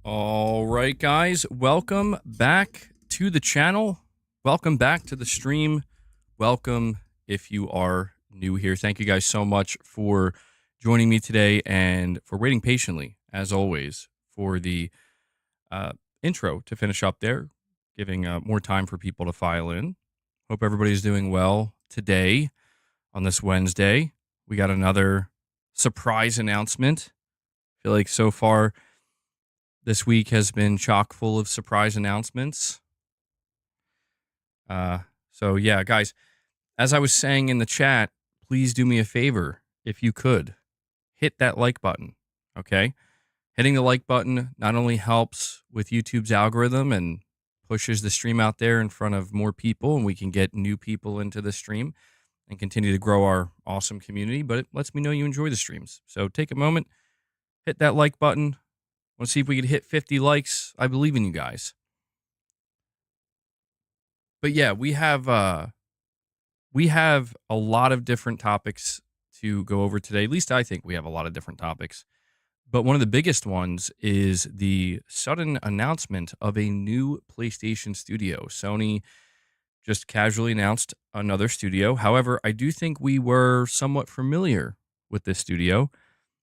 All right, guys, welcome back to the channel. Welcome back to the stream. Welcome if you are new here. Thank you guys so much for joining me today and for waiting patiently, as always, for the intro to finish up there, giving more time for people to file in. Hope everybody's doing well today on this Wednesday. We got another surprise announcement. I feel like so far this week has been chock full of surprise announcements. So yeah, guys, as I was saying in the chat, please do me a favor if you could hit that like button. Okay, hitting the like button not only helps with YouTube's algorithm and pushes the stream out there in front of more people, and we can get new people into the stream and continue to grow our awesome community, but it lets me know you enjoy the streams. So take a moment, hit that like button. Want to see if we could hit 50 likes. I believe in you guys. But yeah, we have a lot of different topics to go over today. At least I think we have a lot of different topics. But one of the biggest ones is the sudden announcement of a new PlayStation studio. Sony just casually announced another studio. However, I do think we were somewhat familiar with this studio,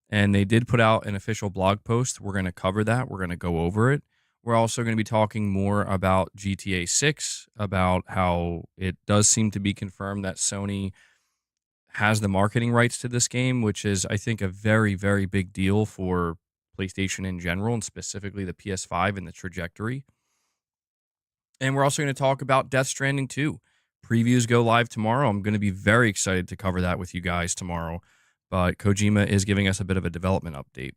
and they did put out an official blog post. We're going to cover that. We're going to go over it. We're also going to be talking more about GTA 6, about how it does seem to be confirmed that Sony has the marketing rights to this game, which is, I think, a very, very big deal for PlayStation in general, and specifically the PS5 and the trajectory. And we're also going to talk about Death Stranding 2. Previews go live tomorrow. I'm going to be very excited to cover that with you guys tomorrow. But Kojima is giving us a bit of a development update.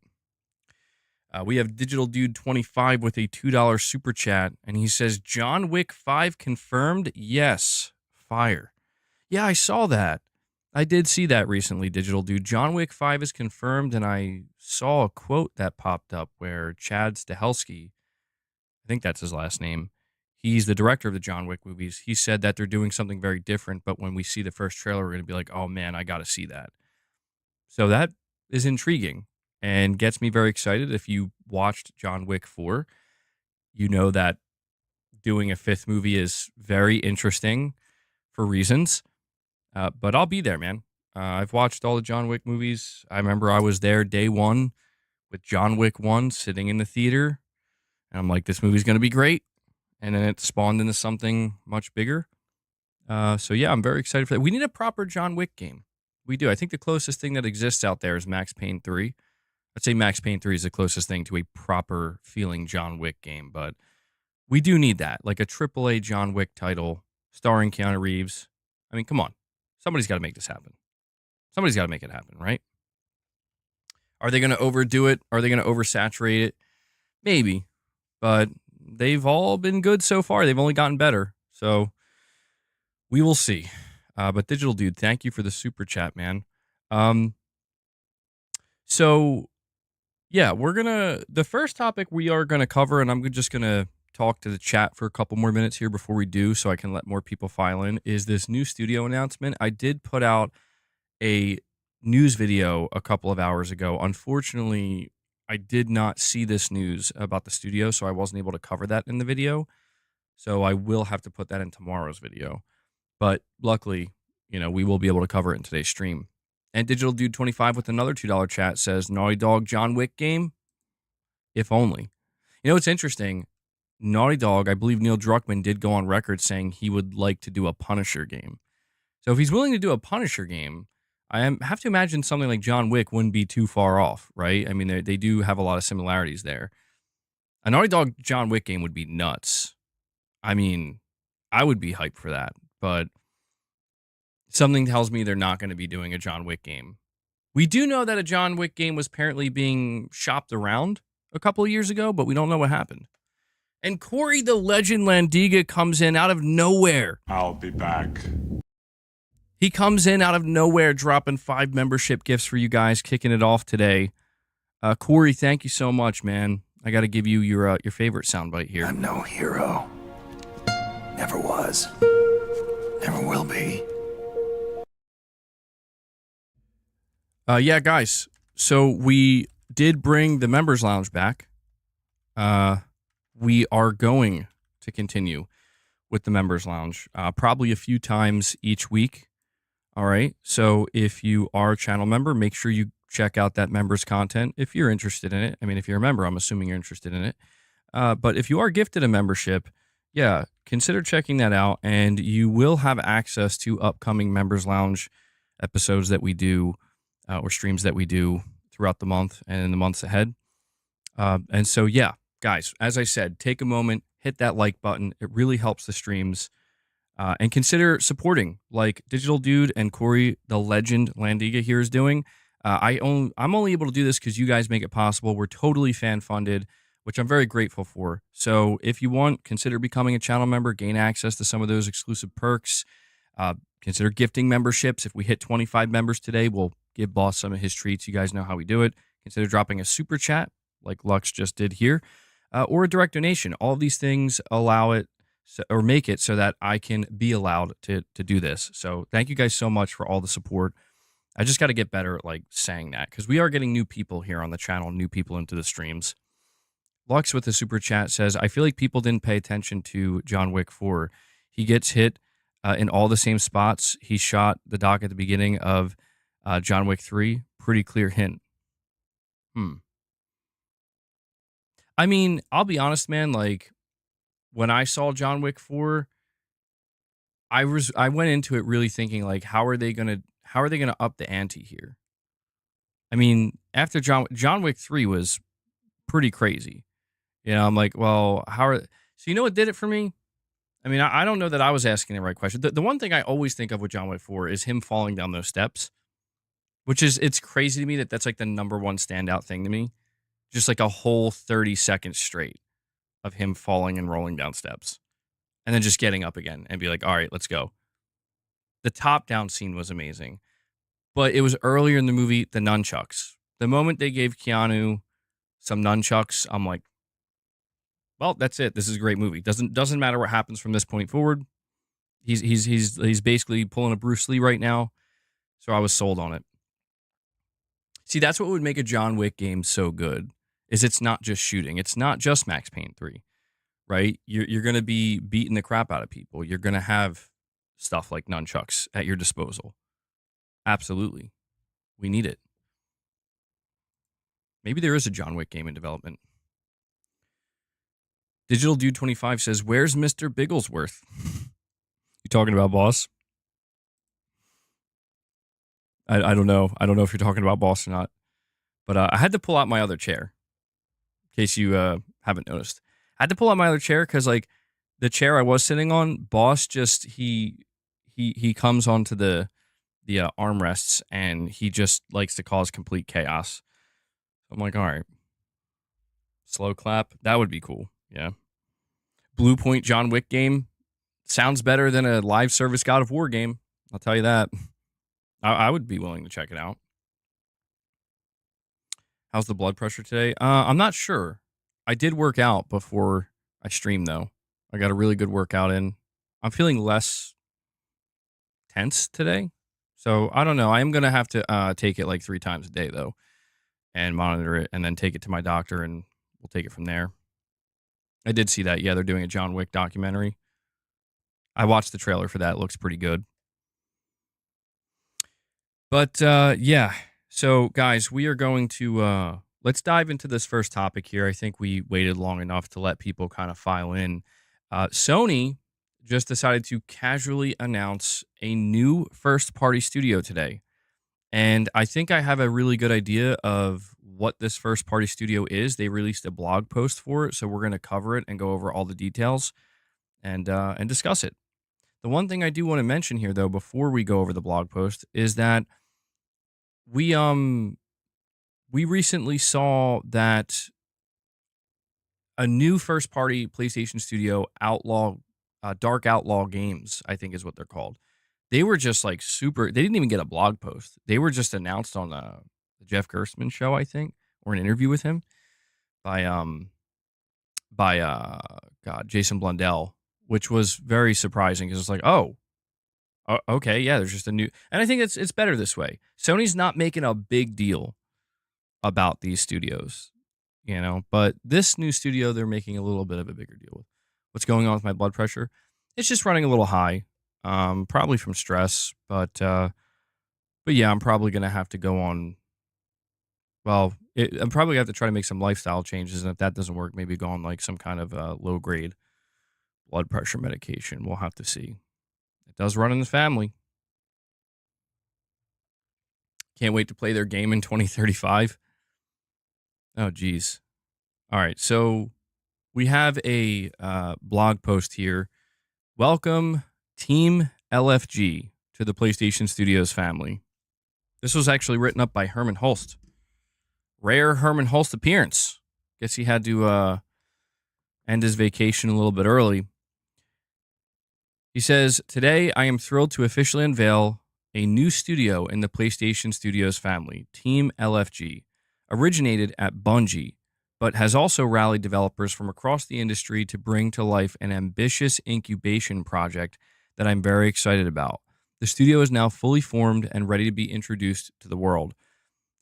We have Digital Dude 25 with a $2 super chat, and he says, John Wick 5 confirmed? Yes. Fire. Yeah, I saw that. I did see that recently, Digital Dude. John Wick 5 is confirmed, and I saw a quote that popped up where Chad Stahelski, I think that's his last name, he's the director of the John Wick movies. He said that they're doing something very different, but when we see the first trailer, we're going to be like, oh man, I got to see that. So that is intriguing and gets me very excited. If you watched John Wick 4, you know that doing a fifth movie is very interesting for reasons. But I'll be there, man. I've watched all the John Wick movies. I remember I was there day one with John Wick 1 sitting in the theater. And I'm like, this movie's going to be great. And then it spawned into something much bigger. So yeah, I'm very excited for that. We need a proper John Wick game. We do. I think the closest thing that exists out there is Max Payne 3. I'd say Max Payne 3 is the closest thing to a proper feeling John Wick game, but we do need that. Like a AAA John Wick title starring Keanu Reeves. I mean, come on. Somebody's got to make this happen. Somebody's got to make it happen, right? Are they going to overdo it? Are they going to oversaturate it? Maybe. But they've all been good so far. They've only gotten better. So we will see. But Digital Dude, thank you for the super chat, man. So yeah, the first topic we are going to cover, and I'm just going to talk to the chat for a couple more minutes here before we do, so I can let more people file in, is this new studio announcement. I did put out a news video a couple of hours ago. Unfortunately, I did not see this news about the studio, so I wasn't able to cover that in the video. So I will have to put that in tomorrow's video. But luckily, we will be able to cover it in today's stream. And Digital Dude 25 with another $2 chat says, Naughty Dog John Wick game? If only. It's interesting. Naughty Dog, I believe Neil Druckmann did go on record saying he would like to do a Punisher game. So if he's willing to do a Punisher game, I have to imagine something like John Wick wouldn't be too far off, right? I mean, they do have a lot of similarities there. A Naughty Dog John Wick game would be nuts. I mean, I would be hyped for that, but something tells me they're not going to be doing a John Wick game. We do know that a John Wick game was apparently being shopped around a couple of years ago, but we don't know what happened. And Corey the Legend Landiga comes in out of nowhere. I'll be back. He comes in out of nowhere, dropping 5 membership gifts for you guys, kicking it off today. Corey, thank you so much, man. I got to give you your favorite soundbite here. I'm no hero. Never was. Never will be. Yeah, guys. So we did bring the Members Lounge back. we are going to continue with the members lounge, probably a few times each week. All right. So if you are a channel member, make sure you check out that members content if you're interested in it. I mean, if you're a member, I'm assuming you're interested in it. But if you are gifted a membership, yeah, consider checking that out, and you will have access to upcoming members lounge episodes that we do or streams that we do throughout the month and in the months ahead. And so, yeah, guys, as I said, take a moment, hit that like button. It really helps the streams. And consider supporting like Digital Dude and Corey, the legend Landiga here is doing. I'm only able to do this because you guys make it possible. We're totally fan funded, which I'm very grateful for. So if you want, consider becoming a channel member, gain access to some of those exclusive perks. Consider gifting memberships. If we hit 25 members today, we'll give Boss some of his treats. You guys know how we do it. Consider dropping a super chat like Lux just did here, or a direct donation. All of these things allow it or make it so that I can be allowed to do this. So thank you guys so much for all the support. I just got to get better at like saying that because we are getting new people here on the channel, new people into the streams. Lux with the super chat says, I feel like people didn't pay attention to John Wick 4. He gets hit in all the same spots. He shot the doc at the beginning of John Wick 3. Pretty clear hint. I mean, I'll be honest, man, like when I saw John Wick 4, I went into it really thinking like how are they going to up the ante here? I mean, after John Wick 3 was pretty crazy. You know, I'm like, well, so you know what did it for me? I mean, I don't know that I was asking the right question. The one thing I always think of with John Wick 4 is him falling down those steps, which is, it's crazy to me that that's like the number one standout thing to me. Just like a whole 30 seconds straight of him falling and rolling down steps and then just getting up again and be like, all right, let's go. The top down scene was amazing, but it was earlier in the movie, the nunchucks. The moment they gave Keanu some nunchucks, I'm like, well, that's it. This is a great movie. Doesn't matter what happens from this point forward. He's basically pulling a Bruce Lee right now. So I was sold on it. See, that's what would make a John Wick game so good. Is it's not just shooting. It's not just Max Payne 3, right? You're going to be beating the crap out of people. You're going to have stuff like nunchucks at your disposal. Absolutely. We need it. Maybe there is a John Wick game in development. Digital Dude 25 says, where's Mr. Bigglesworth? You talking about Boss? I don't know. I don't know if you're talking about Boss or not. But I had to pull out my other chair. In case you haven't noticed. I had to pull out my other chair because like the chair I was sitting on, Boss just he comes onto the armrests and he just likes to cause complete chaos. I'm like, all right. Slow clap. That would be cool. Yeah. Blue Point John Wick game sounds better than a live service God of War game. I'll tell you that. I would be willing to check it out. How's the blood pressure today? I'm not sure. I did work out before I streamed, though. I got a really good workout in. I'm feeling less tense today. So I don't know. I am going to have to take it like 3 times a day, though, and monitor it and then take it to my doctor and we'll take it from there. I did see that. Yeah, they're doing a John Wick documentary. I watched the trailer for that. It looks pretty good. But yeah. So, guys, we are going to let's dive into this first topic here. I think we waited long enough to let people kind of file in. Sony just decided to casually announce a new first-party studio today. And I think I have a really good idea of what this first-party studio is. They released a blog post for it, so we're going to cover it and go over all the details and discuss it. The one thing I do want to mention here, though, before we go over the blog post, is that we recently saw that a new first party PlayStation studio, Dark Outlaw Games, I think is what they're called. They were just like they didn't even get a blog post. They were just announced on the Jeff Gerstmann show, I think, or an interview with him by Jason Blundell, which was very surprising because it's like, oh, okay, yeah, there's just a new, and I think it's better this way. Sony's not making a big deal about these studios. But this new studio, they're making a little bit of a bigger deal with what's going on with my blood pressure. It's just running a little high, probably from stress, but yeah, I'm probably gonna have to go on. Well, I'm probably gonna have to try to make some lifestyle changes, and if that doesn't work, maybe go on like some kind of low grade blood pressure medication. We'll have to see. It does run in the family. Can't wait to play their game in 2035. Oh, geez. All right, so we have a blog post here. Welcome, Team LFG, to the PlayStation Studios family. This was actually written up by Herman Hulst. Rare Herman Hulst appearance. Guess he had to end his vacation a little bit early. He says, "Today I am thrilled to officially unveil a new studio in the PlayStation Studios family, Team LFG, originated at Bungie, but has also rallied developers from across the industry to bring to life an ambitious incubation project that I'm very excited about. The studio is now fully formed and ready to be introduced to the world.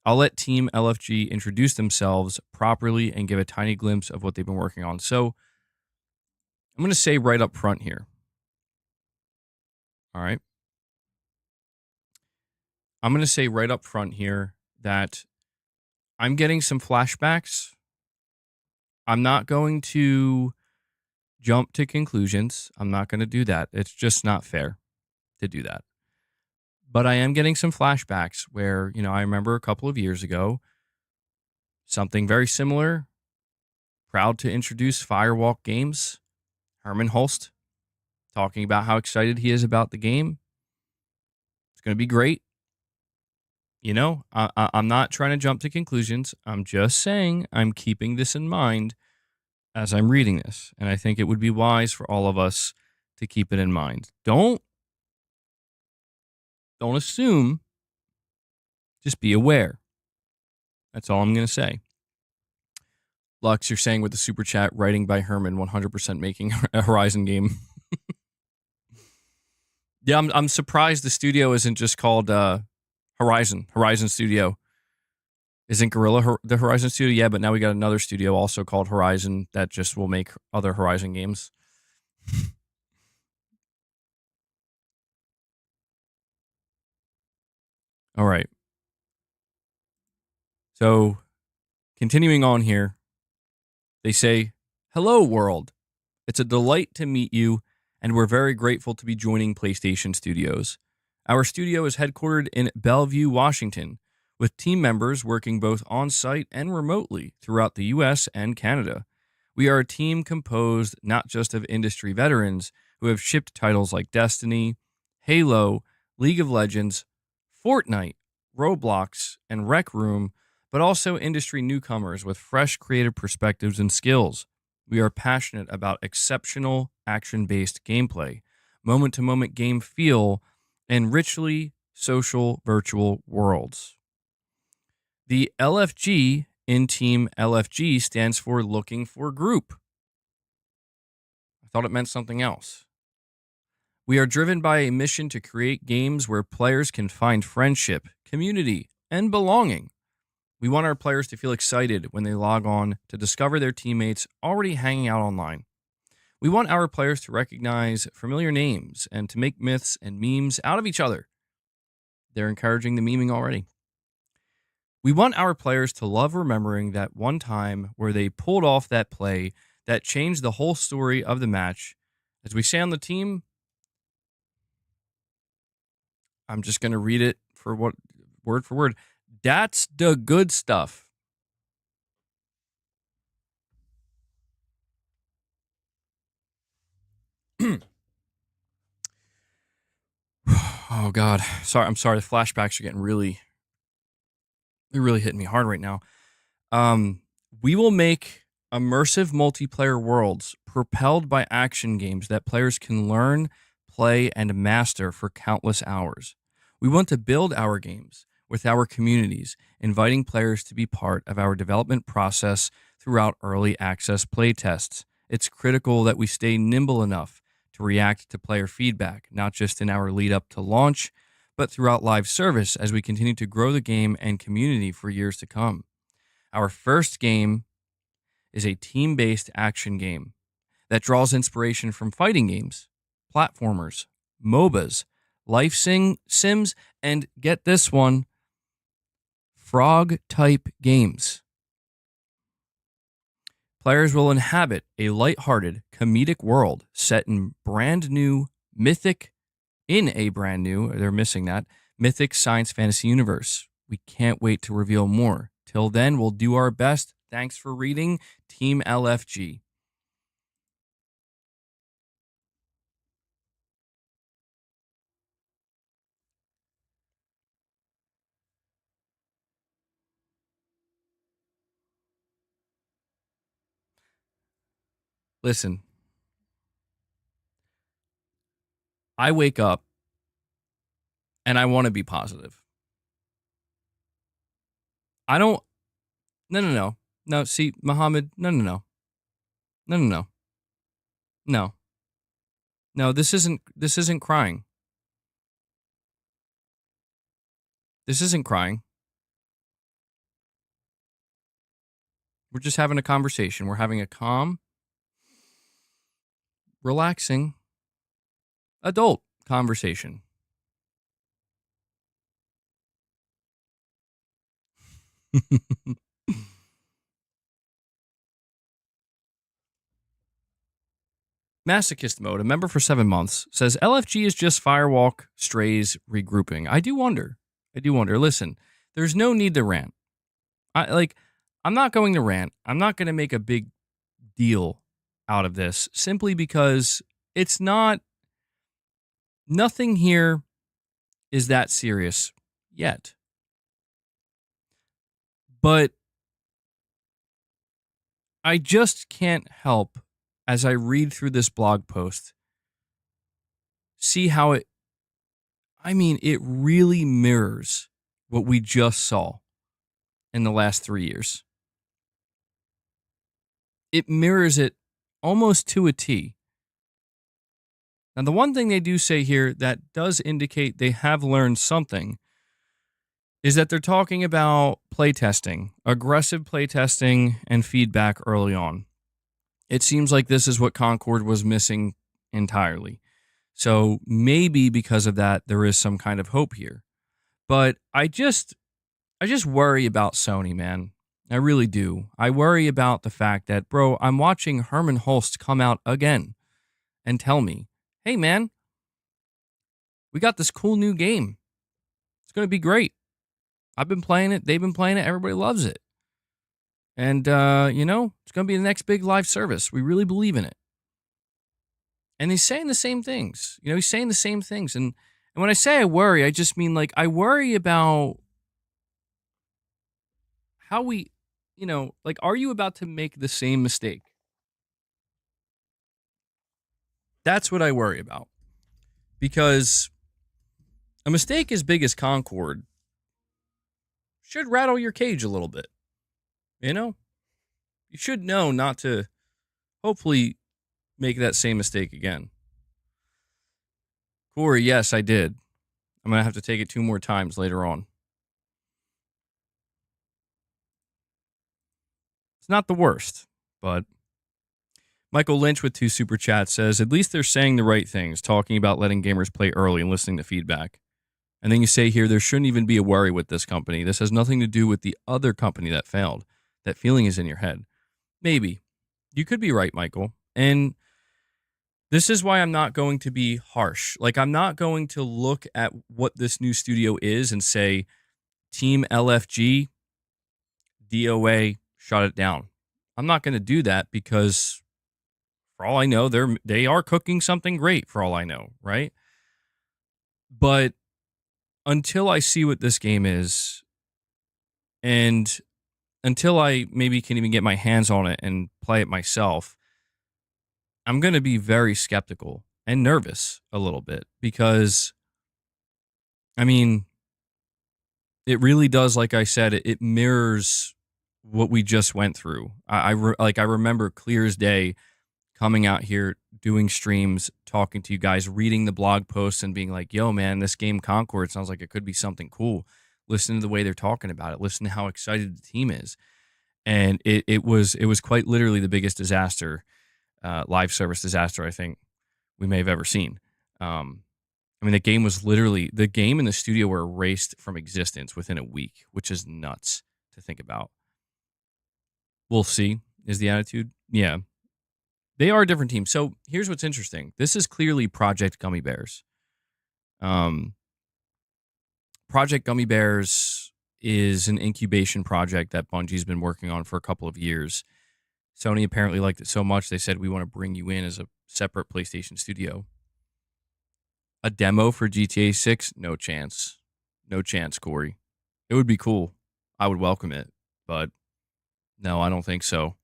I'll let Team LFG introduce themselves properly and give a tiny glimpse of what they've been working on." So I'm going to say right up front here. All right. I'm going to say right up front here that I'm getting some flashbacks. I'm not going to jump to conclusions. I'm not going to do that. It's just not fair to do that. But I am getting some flashbacks where, I remember a couple of years ago, something very similar. Proud to introduce Firewalk Games. Herman Hulst talking about how excited he is about the game. It's going to be great. I'm not trying to jump to conclusions. I'm just saying I'm keeping this in mind as I'm reading this. And I think it would be wise for all of us to keep it in mind. Don't assume. Just be aware. That's all I'm going to say. Lux, you're saying with the super chat, writing by Herman, 100% making a Horizon game. Yeah, I'm surprised the studio isn't just called Horizon Studio. Isn't Guerrilla the Horizon Studio? Yeah, but now we got another studio also called Horizon that just will make other Horizon games. All right. So, continuing on here, they say, "Hello, world. It's a delight to meet you, and we're very grateful to be joining PlayStation Studios. Our studio is headquartered in Bellevue, Washington, with team members working both on-site and remotely throughout the US and Canada. We are a team composed not just of industry veterans who have shipped titles like Destiny, Halo, League of Legends, Fortnite, Roblox, and Rec Room, but also industry newcomers with fresh creative perspectives and skills. We are passionate about exceptional action-based gameplay, moment-to-moment game feel, and richly social virtual worlds. The LFG in Team LFG stands for looking for group. I thought it meant something else. We are driven by a mission to create games where players can find friendship, community, and belonging. We want our players to feel excited when they log on to discover their teammates already hanging out online. We want our players to recognize familiar names and to make myths and memes out of each other. They're encouraging the memeing already. We want our players to love remembering that one time where they pulled off that play that changed the whole story of the match. As we say on the team, I'm just going to read it word for word. That's the good stuff. Oh God, I'm sorry. The flashbacks are getting they're really hitting me hard right now. We will make immersive multiplayer worlds propelled by action games that players can learn, play, and master for countless hours. We want to build our games with our communities, inviting players to be part of our development process throughout early access playtests. It's critical that we stay nimble enough to react to player feedback, not just in our lead up to launch, but throughout live service as we continue to grow the game and community for years to come. Our first game is a team-based action game that draws inspiration from fighting games, platformers, MOBAs, life sims, and get this one, frog-type games. Players will inhabit a lighthearted, comedic world set in they're missing that, mythic science fantasy universe. We can't wait to reveal more. Till then, we'll do our best. Thanks for reading, Team LFG. Listen, I wake up and I want to be positive. I don't. No, no, no. No, see, Muhammad, no, no, no. No, no, no. No. No, this isn't crying. This isn't crying. We're just having a conversation. We're having a calm, relaxing, adult conversation. Masochist Mode, a member for 7 months, says LFG is just Firewalk Strays regrouping. I do wonder. Listen, there's no need to rant. I'm not going to rant. I'm not going to make a big deal out of this simply because it's not. Nothing here is that serious yet. But I just can't help, as I read through this blog post, see how it really mirrors what we just saw in the last 3 years. It mirrors it almost to a T. Now, the one thing they do say here that does indicate they have learned something is that they're talking about playtesting, aggressive playtesting, and feedback early on. It seems like this is what Concord was missing entirely. So maybe because of that, there is some kind of hope here. But I just worry about Sony, man. I really do. I worry about the fact that, bro, I'm watching Herman Holst come out again and tell me, hey, man, we got this cool new game. It's going to be great. I've been playing it. They've been playing it. Everybody loves it. And, it's going to be the next big live service. We really believe in it. And he's saying the same things. He's saying the same things. And when I say I worry, I just mean, I worry about how we, are you about to make the same mistake? That's what I worry about. Because a mistake as big as Concord should rattle your cage a little bit. You should know not to hopefully make that same mistake again. Corey, yes, I did. I'm going to have to take it 2 more times later on. It's not the worst, but Michael Lynch with 2 super chats says, at least they're saying the right things, talking about letting gamers play early and listening to feedback. And then you say here, there shouldn't even be a worry with this company. This has nothing to do with the other company that failed. That feeling is in your head. Maybe. You could be right, Michael. And this is why I'm not going to be harsh. I'm not going to look at what this new studio is and say, Team LFG, DOA, shut it down. I'm not going to do that because, for all I know, they are cooking something great, for all I know, right? But until I see what this game is, and until I maybe can even get my hands on it and play it myself, I'm going to be very skeptical and nervous a little bit because, it really does, like I said, it mirrors what we just went through. I remember clear as day coming out here, doing streams, talking to you guys, reading the blog posts and being like, yo, man, this game Concord sounds like it could be something cool. Listen to the way they're talking about it. Listen to how excited the team is. and it was quite literally the biggest disaster, live service disaster I think we may have ever seen. Um, I mean, the game and the studio were erased from existence within a week, which is nuts to think about. We'll see, is the attitude. Yeah, they are a different team. So here's what's interesting. This is clearly Project Gummy Bears. Um, Project Gummy Bears is an incubation project that Bungie's been working on for a couple of years. Sony apparently liked it so much they said we want to bring you in as a separate PlayStation studio. A demo for GTA 6? No chance. No chance, Corey. It would be cool. I would welcome it, but no, I don't think so.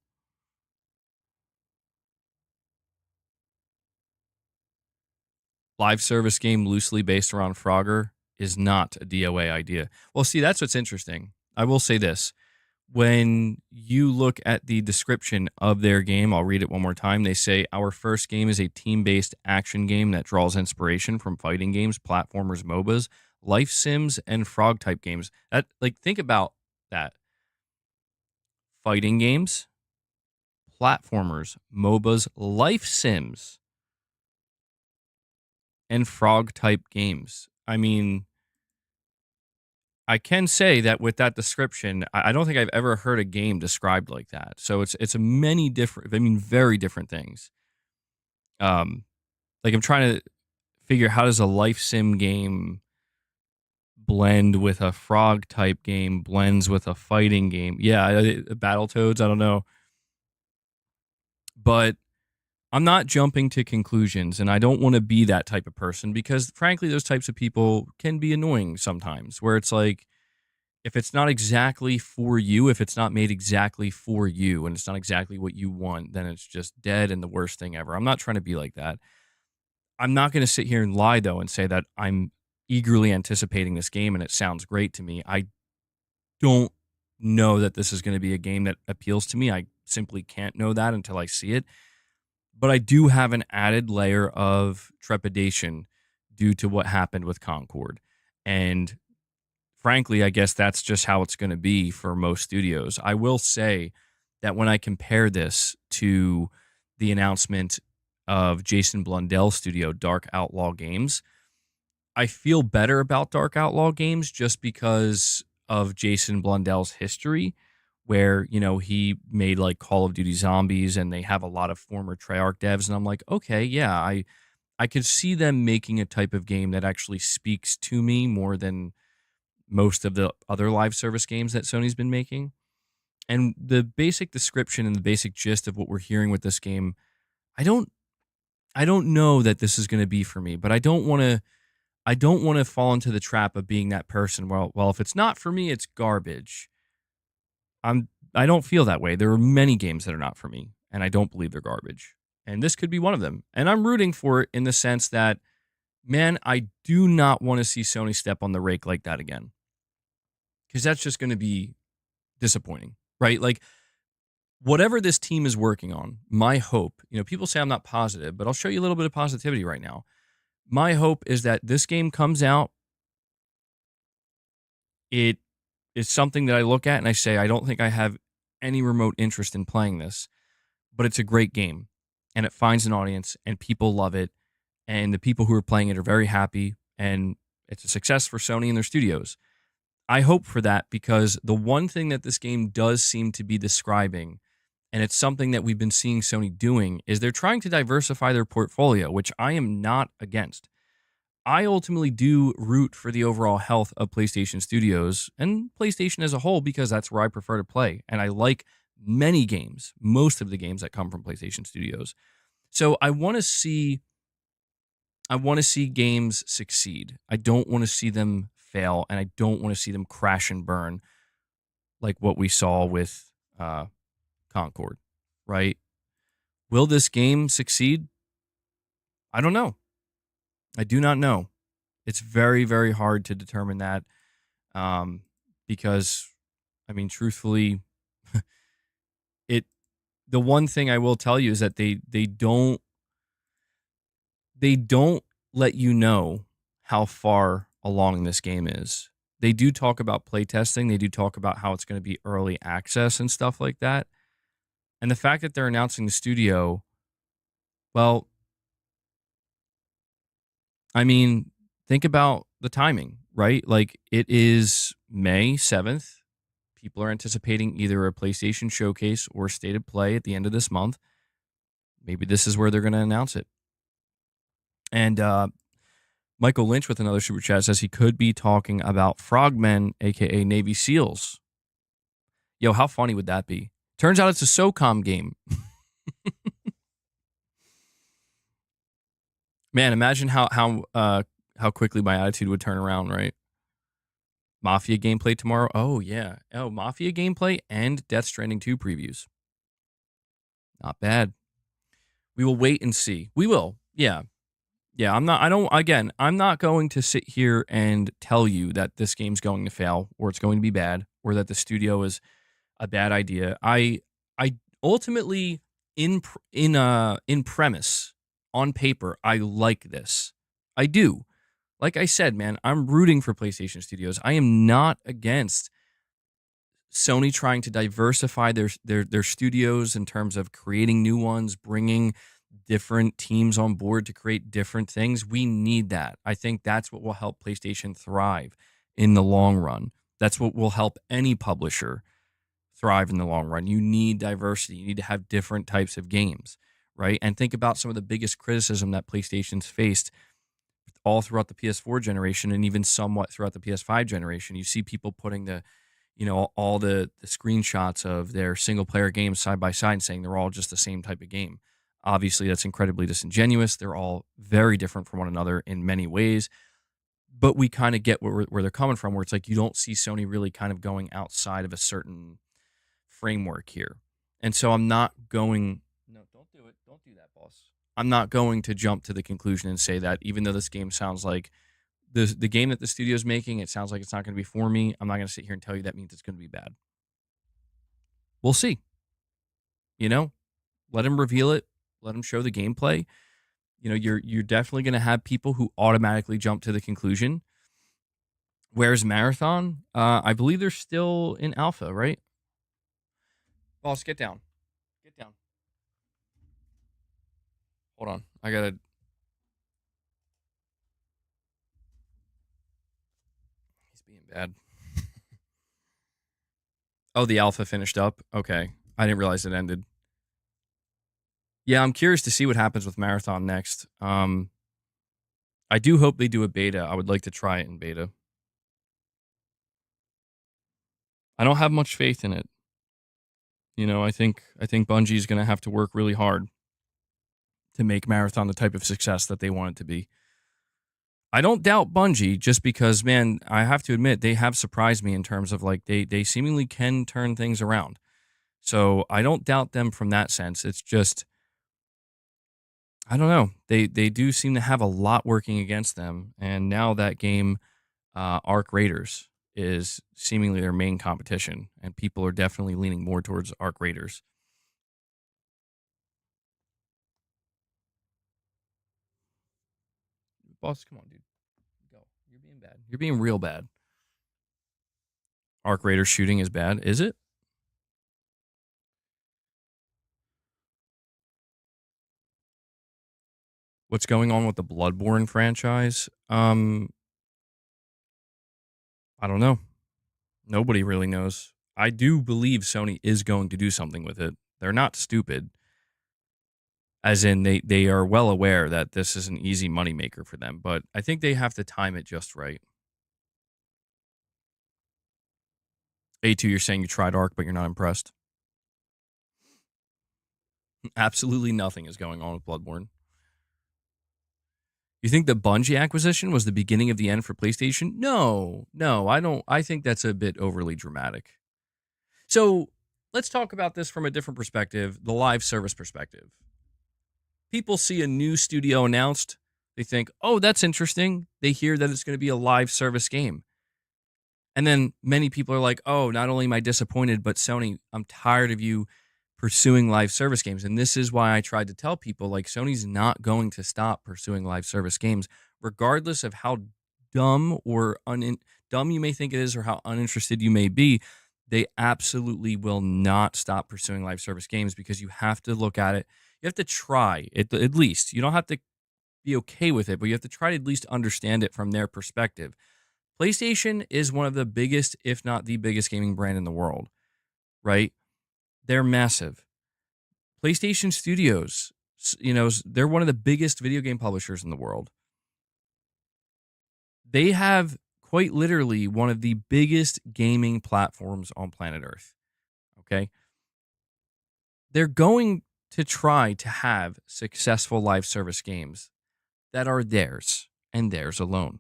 Live service game loosely based around Frogger is not a DOA idea. Well, see, that's what's interesting. I will say this. When you look at the description of their game, I'll read it one more time. They say, our first game is a team-based action game that draws inspiration from fighting games, platformers, MOBAs, life sims, and frog-type games. Think about that. Fighting games, platformers, MOBAs, life sims, and frog-type games. I mean, I can say that with that description, I don't think I've ever heard a game described like that. So it's a many different, I mean, very different things. Um, like I'm trying to figure how does a life sim game blend with a frog type game, blends with a fighting game. Yeah, Battletoads, I don't know. But I'm not jumping to conclusions, and I don't want to be that type of person because, frankly, those types of people can be annoying sometimes, where it's like, if it's not exactly for you, if it's not made exactly for you, and it's not exactly what you want, then it's just dead and the worst thing ever. I'm not trying to be like that. I'm not going to sit here and lie, though, and say that I'm eagerly anticipating this game and it sounds great to me. I don't know that this is going to be a game that appeals to me. I simply can't know that until I see it. But I do have an added layer of trepidation due to what happened with Concord. And frankly, I guess that's just how it's going to be for most studios. I will say that when I compare this to the announcement of Jason Blundell's studio, Dark Outlaw Games, I feel better about Dark Outlaw Games just because of Jason Blundell's history, where, he made like Call of Duty Zombies and they have a lot of former Treyarch devs. And I'm like, okay, yeah, I could see them making a type of game that actually speaks to me more than most of the other live service games that Sony's been making. And the basic description and the basic gist of what we're hearing with this game, I don't I don't know that this is going to be for me, but I don't want to fall into the trap of being that person. Well, if it's not for me, it's garbage. I don't feel that way. There are many games that are not for me, and I don't believe they're garbage. And this could be one of them. And I'm rooting for it in the sense that, man, I do not want to see Sony step on the rake like that again. Because that's just going to be disappointing, right? Like, whatever this team is working on, my hope, people say I'm not positive, but I'll show you a little bit of positivity right now. My hope is that this game comes out. It is something that I look at and I say, I don't think I have any remote interest in playing this, but it's a great game and it finds an audience and people love it. And the people who are playing it are very happy and it's a success for Sony and their studios. I hope for that because the one thing that this game does seem to be describing, and it's something that we've been seeing Sony doing, is they're trying to diversify their portfolio, which I am not against. I ultimately do root for the overall health of PlayStation Studios and PlayStation as a whole because that's where I prefer to play. And I like many games, most of the games that come from PlayStation Studios. So I want to see games succeed. I don't want to see them fail, and I don't want to see them crash and burn like what we saw with Concord, right? Will this game succeed? I don't know. I do not know. It's very, very hard to determine that because, I mean, truthfully, it. The one thing I will tell you is that they don't let you know how far along this game is. They do talk about playtesting. They do talk about how it's going to be early access and stuff like that. And the fact that they're announcing the studio, well, I mean, think about the timing, right? Like it is May 7th. People are anticipating either a PlayStation showcase or state of play at the end of this month. Maybe this is where they're going to announce it. And Michael Lynch with another super chat says he could be talking about frogmen, aka Navy SEALs. Yo, how funny would that be? Turns out it's a SOCOM game. Man, imagine how quickly my attitude would turn around, right? Mafia gameplay tomorrow. Oh yeah. Oh, Mafia gameplay and Death Stranding 2 previews. Not bad. We will wait and see. We will. Yeah. Yeah, I'm not going to sit here and tell you that this game's going to fail or it's going to be bad or that the studio is a bad idea. I ultimately in premise, on paper, I like this. I do. Like I said, man, I'm rooting for PlayStation Studios. I am not against Sony trying to diversify their studios in terms of creating new ones, bringing different teams on board to create different things. We need that. I think that's what will help PlayStation thrive in the long run. That's what will help any publisher thrive in the long run. You need diversity. You need to have different types of games, right? And think about some of the biggest criticism that PlayStation's faced all throughout the PS4 generation and even somewhat throughout the PS5 generation. You see people putting all the screenshots of their single player games side by side and saying they're all just the same type of game. Obviously, that's incredibly disingenuous. They're all very different from one another in many ways. But we kind of get where they're coming from, where it's like you don't see Sony really kind of going outside of a certain framework here. And so I'm not going, no, don't do it. Don't do that, boss. I'm not going to jump to the conclusion and say that even though this game sounds like the game that the studio's making, it sounds like it's not going to be for me. I'm not going to sit here and tell you that means it's going to be bad. We'll see. Let him reveal it. Let him show the gameplay. You're definitely going to have people who automatically jump to the conclusion. Where's Marathon? I believe they're still in alpha, right? Boss, get down. Get down. Hold on. I gotta. He's being bad. Oh, the alpha finished up? Okay. I didn't realize it ended. Yeah, I'm curious to see what happens with Marathon next. I do hope they do a beta. I would like to try it in beta. I don't have much faith in it. I think Bungie's going to have to work really hard to make Marathon the type of success that they want it to be. I don't doubt Bungie just because, man, I have to admit they have surprised me in terms of like they seemingly can turn things around. So I don't doubt them from that sense. It's just I don't know. They do seem to have a lot working against them, and now that game, Arc Raiders, is seemingly their main competition, and people are definitely leaning more towards Arc Raiders. Boss, come on, dude. Go. You're being bad. You're being real bad. Arc Raiders shooting is bad. Is it? What's going on with the Bloodborne franchise? I don't know. Nobody really knows. I do believe Sony is going to do something with it. They're not stupid. As in, they are well aware that this is an easy moneymaker for them, but I think they have to time it just right. A2, you're saying you tried Arc, but you're not impressed. Absolutely nothing is going on with Bloodborne. You think the Bungie acquisition was the beginning of the end for PlayStation? No, I don't. I think that's a bit overly dramatic. So let's talk about this from a different perspective, the live service perspective. People see a new studio announced. They think, oh, that's interesting. They hear that it's going to be a live service game. And then many people are like, oh, not only am I disappointed, but Sony, I'm tired of you pursuing live service games. And this is why I tried to tell people, like, Sony's not going to stop pursuing live service games, regardless of how dumb or dumb you may think it is or how uninterested you may be, they absolutely will not stop pursuing live service games because you have to look at it. You have to try it at least. You don't have to be okay with it, but you have to try to at least understand it from their perspective. PlayStation is one of the biggest, if not the biggest gaming brand in the world, right? They're massive. PlayStation Studios, they're one of the biggest video game publishers in the world. They have quite literally one of the biggest gaming platforms on planet Earth. Okay. They're going to try to have successful live service games that are theirs and theirs alone.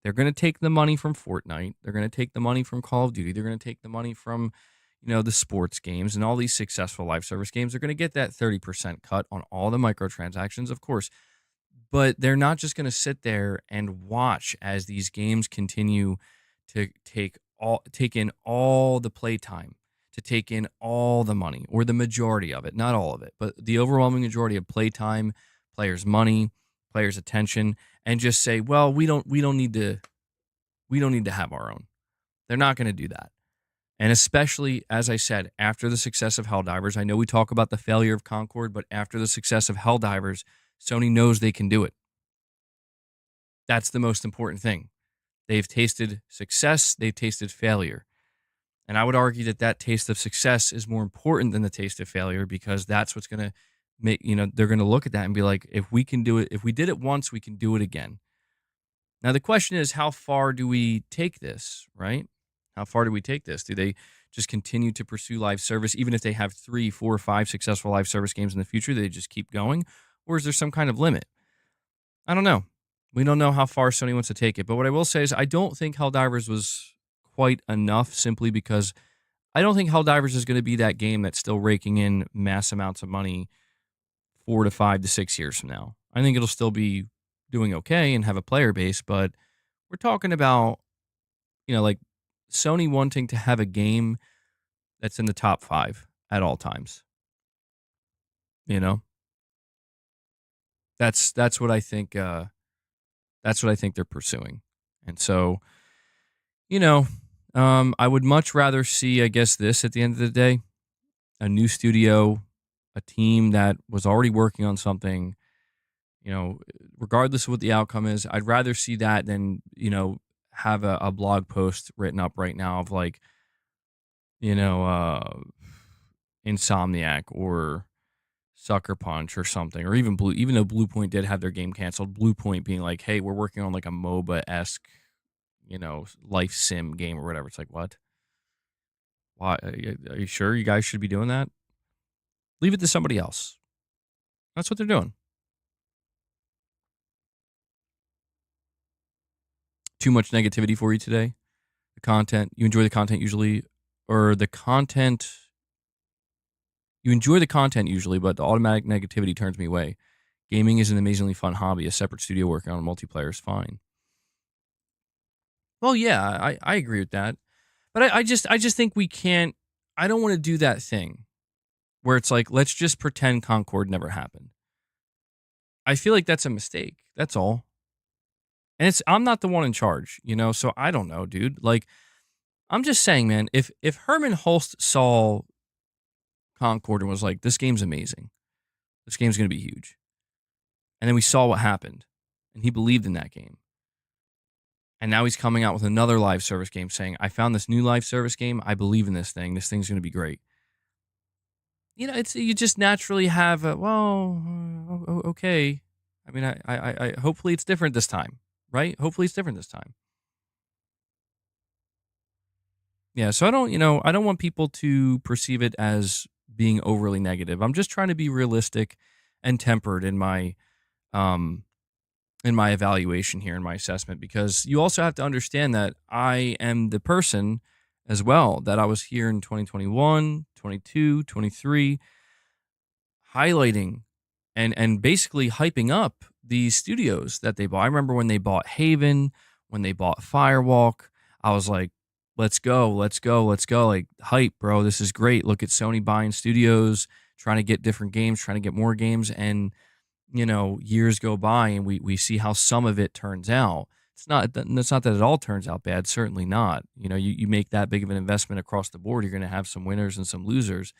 They're going to take the money from Fortnite. They're going to take the money from Call of Duty. They're going to take the money from, the sports games and all these successful live service games. They're going to get that 30% cut on all the microtransactions, of course. But they're not just going to sit there and watch as these games continue to take in all the playtime, to take in all the money, or the majority of it, not all of it, but the overwhelming majority of playtime, players' money, players' attention, and just say, well, we don't need to have our own. They're not going to do that. And especially, as I said, after the success of Helldivers, I know we talk about the failure of Concord, but after the success of Helldivers, Sony knows they can do it. That's the most important thing. They've tasted success, they've tasted failure. And I would argue that that taste of success is more important than the taste of failure because that's what's going to make, they're going to look at that and be like, if we can do it, if we did it once, we can do it again. Now, the question is, how far do we take this, right? How far do we take this? Do they just continue to pursue live service, even if they have 3, 4, 5 successful live service games in the future? They just keep going? Or is there some kind of limit? I don't know. We don't know how far Sony wants to take it. But what I will say is I don't think Helldivers was quite enough simply because I don't think Helldivers is going to be that game that's still raking in mass amounts of money 4 to 5 to 6 years from now. I think it'll still be doing okay and have a player base, but we're talking about, like Sony wanting to have a game that's in the top 5 at all times. That's what I think. That's what I think they're pursuing, and so, I would much rather see, I guess, this at the end of the day, a new studio, a team that was already working on something. Regardless of what the outcome is, I'd rather see that than have a blog post written up right now of like, Insomniac or Sucker Punch or something, or even even though Blue Point did have their game canceled, Blue Point being like, hey, we're working on like a MOBA-esque, life sim game or whatever. It's like, what? Why? Are you sure you guys should be doing that? Leave it to somebody else. That's what they're doing. Too much negativity for you today? The content, you enjoy the content usually, or the content, you enjoy the content usually, but the automatic negativity turns me away. Gaming is an amazingly fun hobby. A separate studio working on multiplayer is fine. Well, yeah, I agree with that. But I just think we can't, I don't want to do that thing where it's like, let's just pretend Concord never happened. I feel like that's a mistake. That's all. And I'm not the one in charge, so I don't know, dude. Like, I'm just saying, man, if Herman Hulst saw Concord and was like, this game's amazing, this game's going to be huge, and then we saw what happened, and he believed in that game, and now he's coming out with another live service game saying, I found this new live service game, I believe in this thing's going to be great. You just naturally have okay. I mean, I hopefully it's different this time, right? Hopefully it's different this time. Yeah, so I don't want people to perceive it as being overly negative. I'm just trying to be realistic and tempered in my evaluation here, in my assessment, because you also have to understand that I am the person as well that I was here in 2021, 22, 23, highlighting and basically hyping up these studios that they bought. I remember when they bought Haven, when they bought Firewalk, I was like, let's go. Like, hype, bro. This is great. Look at Sony buying studios, trying to get different games, trying to get more games. And, years go by and we see how some of it turns out. It's not that's not that it all turns out bad, certainly not. You know, you make that big of an investment across the board, you're gonna have some winners and some losers.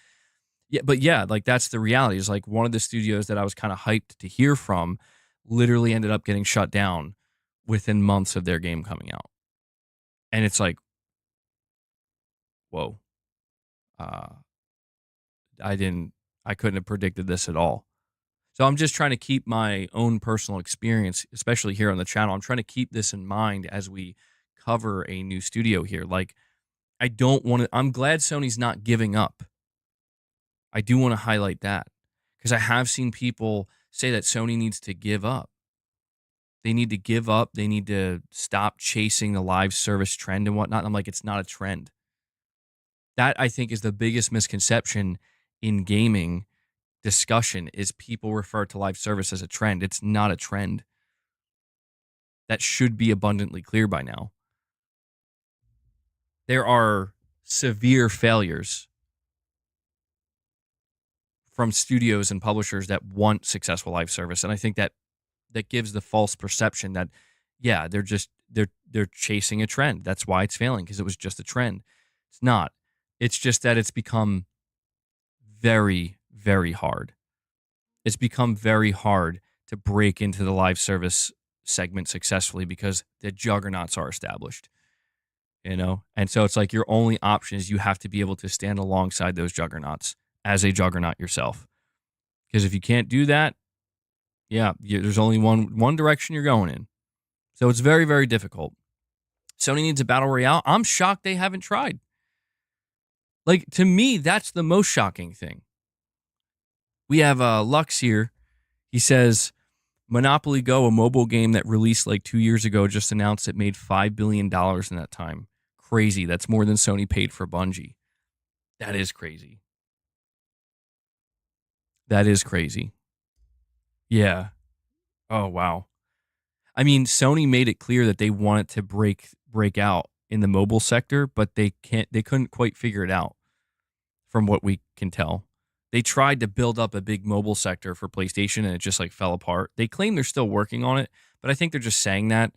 Yeah, but yeah, like that's the reality. Is like one of the studios that I was kind of hyped to hear from literally ended up getting shut down within months of their game coming out. And it's like, whoa, uh, I didn't, I couldn't have predicted this at all. So I'm just trying to keep my own personal experience, especially here on the channel. I'm trying to keep this in mind as we cover a new studio here. Like, I don't want to, I'm glad Sony's not giving up. I do want to highlight that because I have seen people say that Sony needs to give up. They need to give up. They need to stop chasing the live service trend and whatnot. I'm like, it's not a trend. That I think is the biggest misconception in gaming discussion is people refer to live service as a trend. It's not a trend. That should be abundantly clear by now. There are severe failures from studios and publishers that want successful live service. And I think that gives the false perception that, yeah, they're chasing a trend. That's why it's failing, because it was just a trend. It's not. It's just that it's become very, very hard. It's become very hard to break into the live service segment successfully because the juggernauts are established, you know? And so it's like your only option is you have to be able to stand alongside those juggernauts as a juggernaut yourself. Because if you can't do that, yeah, there's only one direction you're going in. So it's very, very difficult. Sony needs a battle royale. I'm shocked they haven't tried. Like, to me, that's the most shocking thing. We have Lux here. He says, Monopoly Go, a mobile game that released like 2 years ago, just announced it made $5 billion in that time. Crazy. That's more than Sony paid for Bungie. That is crazy. That is crazy. Yeah. Oh, wow. I mean, Sony made it clear that they wanted to break out in the mobile sector, but they couldn't quite figure it out from what we can tell. They tried to build up a big mobile sector for PlayStation and it just like fell apart. They claim they're still working on it, but I think they're just saying that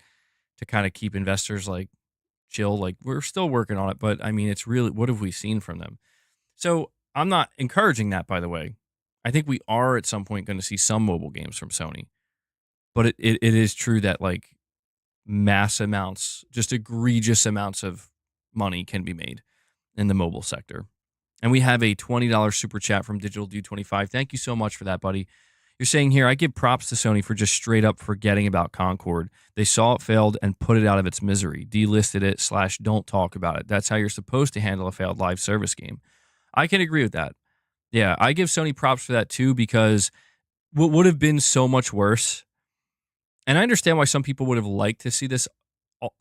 to kind of keep investors like chill, like we're still working on it, but I mean, it's really, what have we seen from them? So I'm not encouraging that, by the way. I think we are at some point going to see some mobile games from Sony, but it is true that like mass amounts, just egregious amounts of money can be made in the mobile sector. And we have a $20 super chat from Digital Dude 25. Thank you so much for that, buddy. You're saying here, I give props to Sony for just straight up forgetting about Concord. They saw it failed and put it out of its misery, delisted it / don't talk about it. That's how you're supposed to handle a failed live service game. I can agree with that. Yeah, I give Sony props for that too, because what would have been so much worse, and I understand why some people would have liked to see this,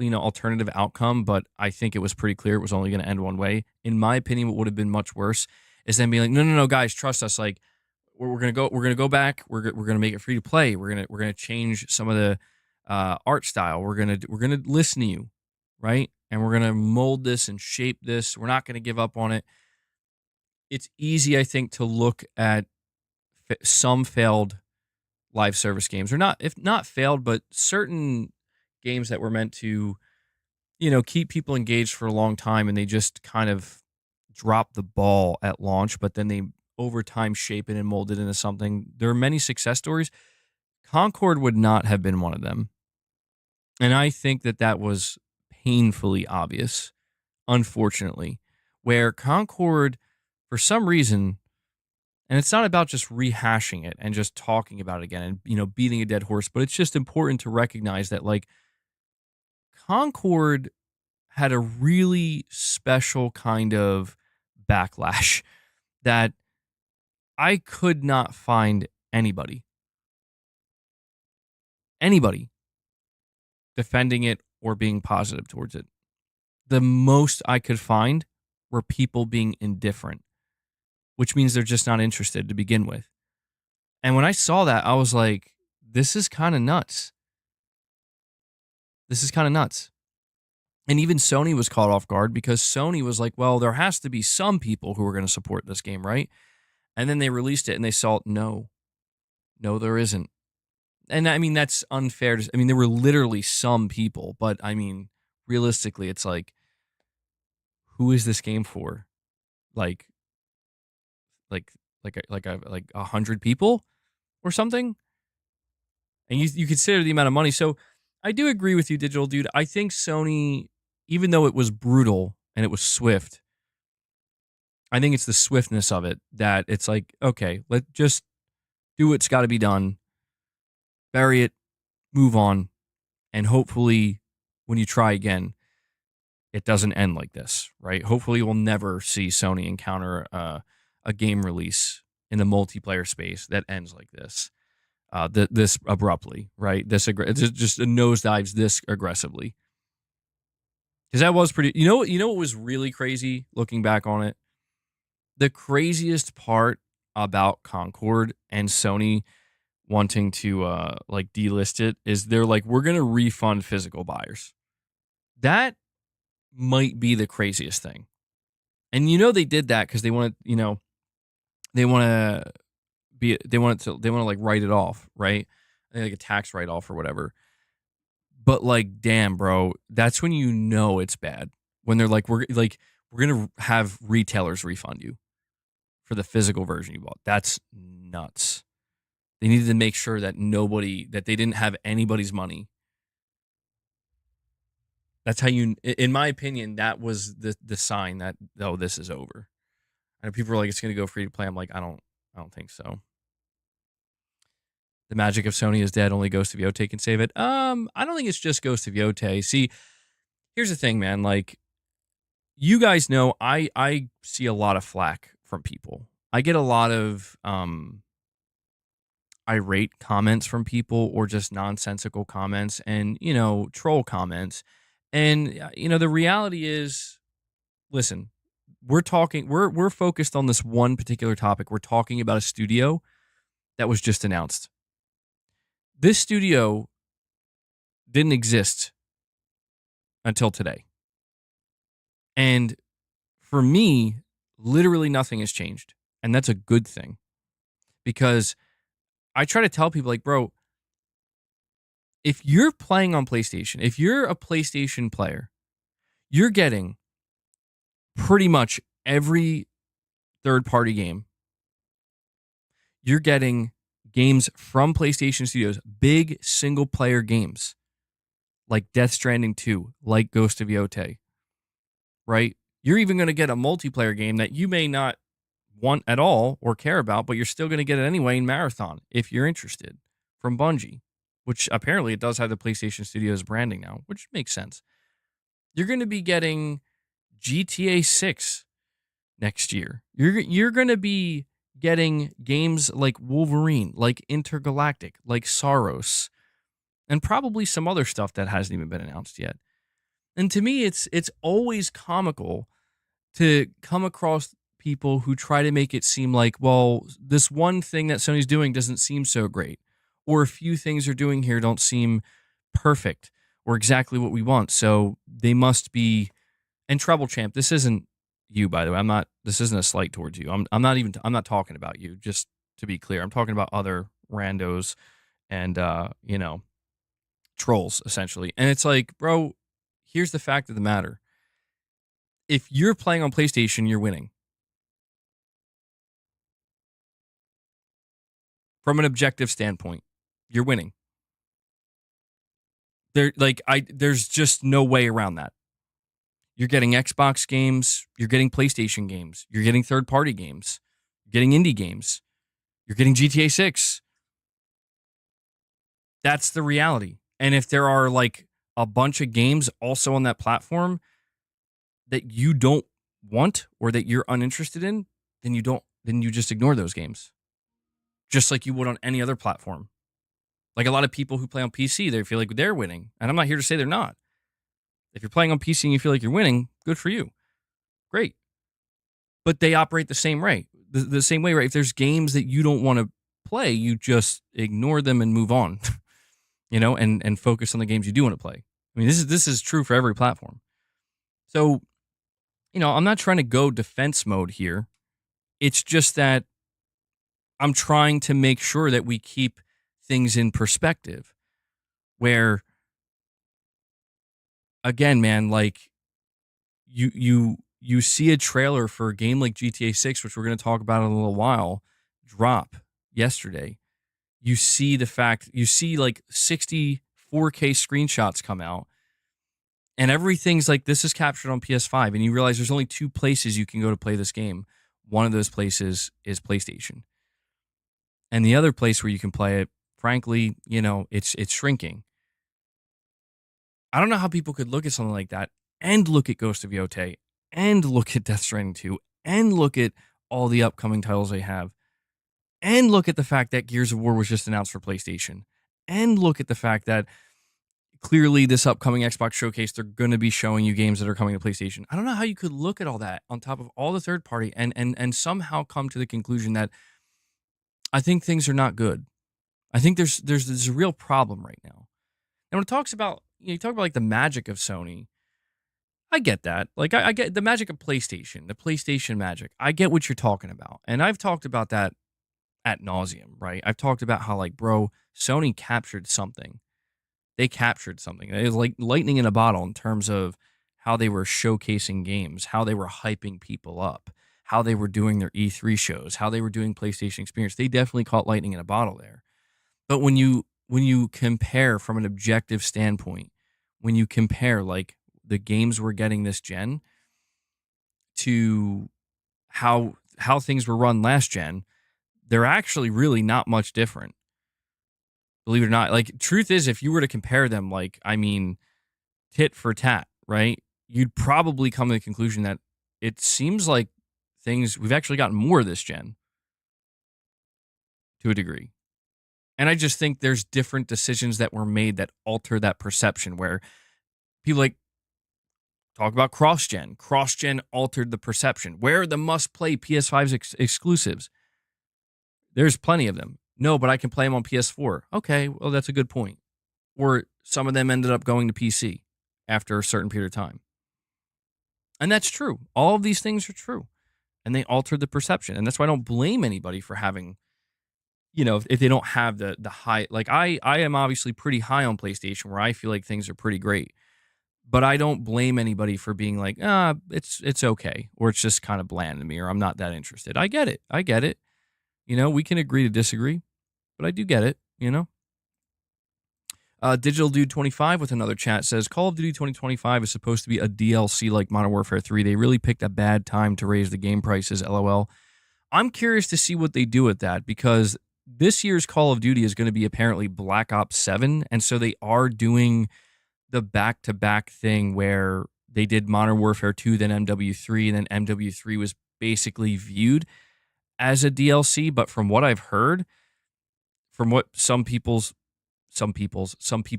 alternative outcome, but I think it was pretty clear it was only going to end one way. In my opinion, what would have been much worse is them being like, no, guys, trust us. Like, we're gonna go back. We're gonna make it free to play. We're gonna change some of the art style. We're gonna listen to you, right? And we're gonna mold this and shape this. We're not gonna give up on it. It's easy, I think, to look at some failed live service games, or not, if not failed, but certain games that were meant to, keep people engaged for a long time, and they just kind of drop the ball at launch, but then they over time shape it and mold it into something. There are many success stories. Concord would not have been one of them. And I think that was painfully obvious, unfortunately, where Concord, for some reason, and it's not about just rehashing it and just talking about it again and, beating a dead horse, but it's just important to recognize that, like, Concord had a really special kind of backlash that I could not find anybody defending it or being positive towards it. The most I could find were people being indifferent, which means they're just not interested to begin with. And when I saw that, I was like, this is kind of nuts. This is kind of nuts. And even Sony was caught off guard because Sony was like, well, there has to be some people who are going to support this game, right? And then they released it and they saw, no, there isn't. And I mean, that's unfair. I mean, there were literally some people, but I mean, realistically, it's like, who is this game for? Like, like, like 100 people or something? And you consider the amount of money. So I do agree with you, Digital Dude. I think Sony, even though it was brutal and it was swift, I think it's the swiftness of it that it's like, okay, let just do what's got to be done, bury it, move on, and hopefully when you try again, it doesn't end like this, right? Hopefully we'll never see Sony encounter a game release in the multiplayer space that ends like this. This abruptly, right? Just nosedives this aggressively, because that was pretty. You know what was really crazy looking back on it. The craziest part about Concord and Sony wanting to like delist it is they're like, we're gonna refund physical buyers. That might be the craziest thing, and they did that because they want to, they want to they want to like write it off, right? Like a tax write off or whatever. But like, damn, bro, that's when it's bad. When they're like, we're gonna have retailers refund you for the physical version you bought. That's nuts. They needed to make sure that that they didn't have anybody's money. That's how in my opinion, that was the sign that, oh, this is over. And people are like, it's gonna go free to play. I'm like, I don't think so. The magic of Sony is dead. Only Ghost of Yotei can save it. I don't think it's just Ghost of Yotei. See, here's the thing, man. Like, you guys know, I see a lot of flack from people. I get a lot of irate comments from people, or just nonsensical comments, and troll comments. And the reality is, listen, we're focused on this one particular topic. We're talking about a studio that was just announced. This studio didn't exist until today. And for me, literally nothing has changed. And that's a good thing, because I try to tell people, like, bro, if you're playing on PlayStation, if you're a PlayStation player, you're getting pretty much every third-party game. You're getting games from PlayStation Studios, big single-player games like Death Stranding 2, like Ghost of Yotei, right? You're even going to get a multiplayer game that you may not want at all or care about, but you're still going to get it anyway in Marathon if you're interested, from Bungie, which apparently it does have the PlayStation Studios branding now, which makes sense. You're going to be getting GTA 6 next year. You're going to be getting games like Wolverine, like Intergalactic, like Saros, and probably some other stuff that hasn't even been announced yet. And to me, it's always comical to come across people who try to make it seem like, well, this one thing that Sony's doing doesn't seem so great, or a few things they're doing here don't seem perfect or exactly what we want, so they must be. And Treble Champ, this isn't you, by the way. This isn't a slight towards you. I'm not talking about you, just to be clear. I'm talking about other randos and trolls, essentially. And it's like, bro, here's the fact of the matter. If you're playing on PlayStation, you're winning. From an objective standpoint, you're winning. There's just no way around that. You're getting Xbox games, you're getting PlayStation games, you're getting third-party games, you're getting indie games, you're getting GTA 6. That's the reality. And if there are like a bunch of games also on that platform that you don't want or that you're uninterested in, then you just ignore those games. Just like you would on any other platform. Like a lot of people who play on PC, they feel like they're winning. And I'm not here to say they're not. If you're playing on PC and you feel like you're winning, good for you. Great. But they operate the same way. The same way, right? If there's games that you don't want to play, you just ignore them and move on. And focus on the games you do want to play. I mean, this is true for every platform. So, I'm not trying to go defense mode here. It's just that I'm trying to make sure that we keep things in perspective. Where, again, man, like you see a trailer for a game like GTA 6, which we're going to talk about in a little while, drop yesterday. You see like 60 4K screenshots come out, and everything's like, this is captured on PS5, and you realize there's only two places you can go to play this game. One of those places is PlayStation, and the other place where you can play it, frankly, it's shrinking. I don't know how people could look at something like that and look at Ghost of Yotei and look at Death Stranding 2 and look at all the upcoming titles they have and look at the fact that Gears of War was just announced for PlayStation and look at the fact that clearly this upcoming Xbox showcase, they're going to be showing you games that are coming to PlayStation. I don't know how you could look at all that on top of all the third party and somehow come to the conclusion that I think things are not good. I think there's a real problem right now. And when it talks about, you talk about like the magic of Sony, I get that. Like, I get the magic of PlayStation, the PlayStation magic. I get what you're talking about. And I've talked about that ad nauseum, right? I've talked about how, like, bro, Sony captured something. They captured something. It was like lightning in a bottle in terms of how they were showcasing games, how they were hyping people up, how they were doing their E3 shows, how they were doing PlayStation Experience. They definitely caught lightning in a bottle there. But when you compare from an objective standpoint, when you compare like the games we're getting this gen to how things were run last gen, they're actually really not much different. Believe it or not. Like, truth is, if you were to compare them, like, I mean, tit for tat, right? You'd probably come to the conclusion that it seems like we've actually gotten more this gen to a degree. And I just think there's different decisions that were made that alter that perception, where people like talk about cross-gen. Cross-gen altered the perception. Where are the must-play PS5's exclusives? There's plenty of them. No, but I can play them on PS4. Okay, well, that's a good point. Or some of them ended up going to PC after a certain period of time. And that's true. All of these things are true. And they altered the perception. And that's why I don't blame anybody for having, if they don't have the high, like I am obviously pretty high on PlayStation, where I feel like things are pretty great. But I don't blame anybody for being like, it's okay, or it's just kind of bland to me, or I'm not that interested. I get it. We can agree to disagree, but I do get it, Digital Dude 25 with another chat says, Call of Duty 2025 is supposed to be a DLC like Modern Warfare 3. They really picked a bad time to raise the game prices, LOL. I'm curious to see what they do with that, because this year's Call of Duty is going to be apparently Black Ops 7, and so they are doing the back-to-back thing where they did Modern Warfare 2, then MW3, and then MW3 was basically viewed as a DLC. But from what I've heard, from what some people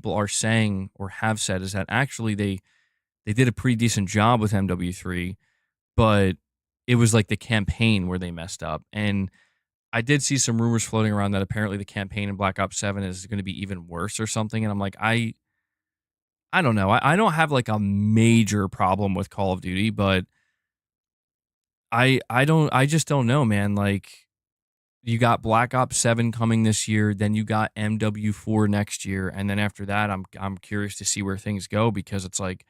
are saying or have said, is that actually they did a pretty decent job with MW3, but it was like the campaign where they messed up. And I did see some rumors floating around that apparently the campaign in Black Ops 7 is going to be even worse or something. And I'm like, I don't know. I don't have like a major problem with Call of Duty, but I just don't know, man. Like, you got Black Ops 7 coming this year, then you got MW4 next year, and then after that I'm curious to see where things go, because it's like,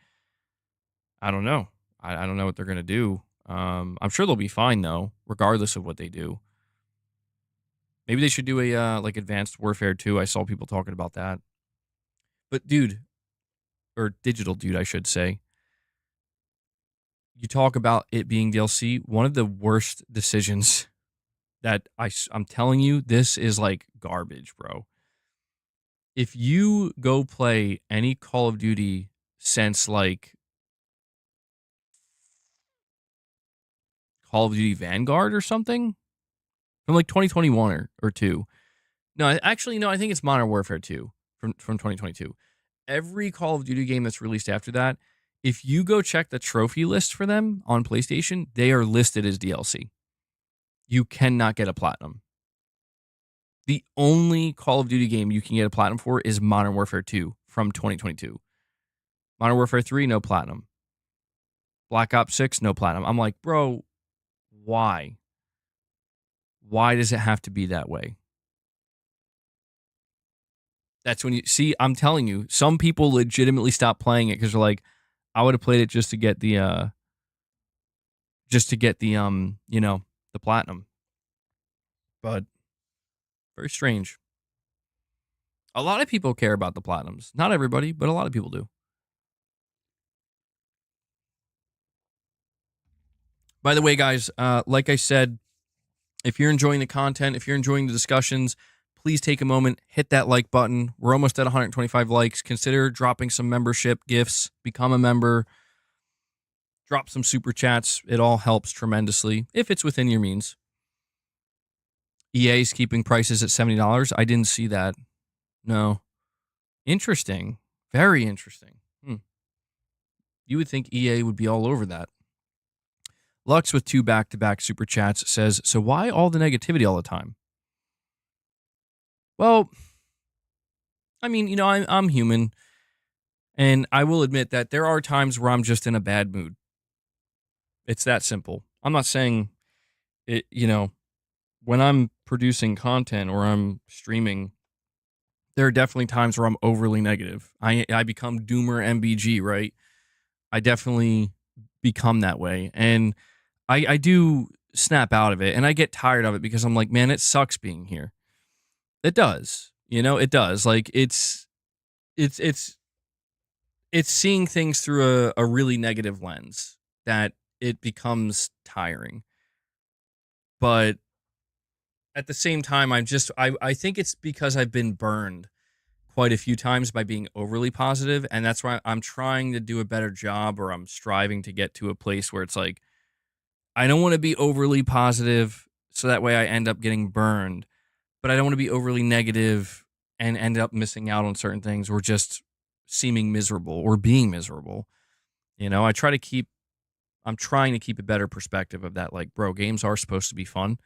I don't know. I don't know what they're going to do. I'm sure they'll be fine though, regardless of what they do. Maybe they should do a like Advanced Warfare 2. I saw people talking about that. But dude, or Digital Dude, I should say. You talk about it being DLC. One of the worst decisions that I'm telling you, this is like garbage, bro. If you go play any Call of Duty since like Call of Duty Vanguard or something from like 2021 or 2. No, actually, no, I think it's Modern Warfare 2 from 2022. Every Call of Duty game that's released after that, if you go check the trophy list for them on PlayStation, they are listed as DLC. You cannot get a platinum. The only Call of Duty game you can get a platinum for is Modern Warfare 2 from 2022. Modern Warfare 3, no platinum. Black Ops 6, no platinum. I'm like, bro, why? Why does it have to be that way? That's when you see, I'm telling you, some people legitimately stop playing it because they're like, I would have played it just to get the platinum. But very strange. A lot of people care about the platinums. Not everybody, but a lot of people do. By the way, guys, like I said, if you're enjoying the content, if you're enjoying the discussions, please take a moment, hit that like button. We're almost at 125 likes. Consider dropping some membership gifts, become a member, drop some super chats. It all helps tremendously if it's within your means. EA is keeping prices at $70. I didn't see that. No. Interesting. Very interesting. You would think EA would be all over that. Lux with 2 back-to-back super chats says, so why all the negativity all the time? Well, I mean, I'm human, and I will admit that there are times where I'm just in a bad mood. It's that simple. I'm not saying it, when I'm producing content or I'm streaming, there are definitely times where I'm overly negative. I become doomer MBG, right? I definitely become that way. And I do snap out of it and I get tired of it because I'm like, man, it sucks being here. It does. It does. Like it's seeing things through a really negative lens that it becomes tiring. But at the same time, I think it's because I've been burned quite a few times by being overly positive, and that's why I'm trying to do a better job, or I'm striving to get to a place where it's like I don't want to be overly positive so that way I end up getting burned, but I don't want to be overly negative and end up missing out on certain things or just seeming miserable or being miserable. I'm trying to keep a better perspective of that. Like, bro, games are supposed to be fun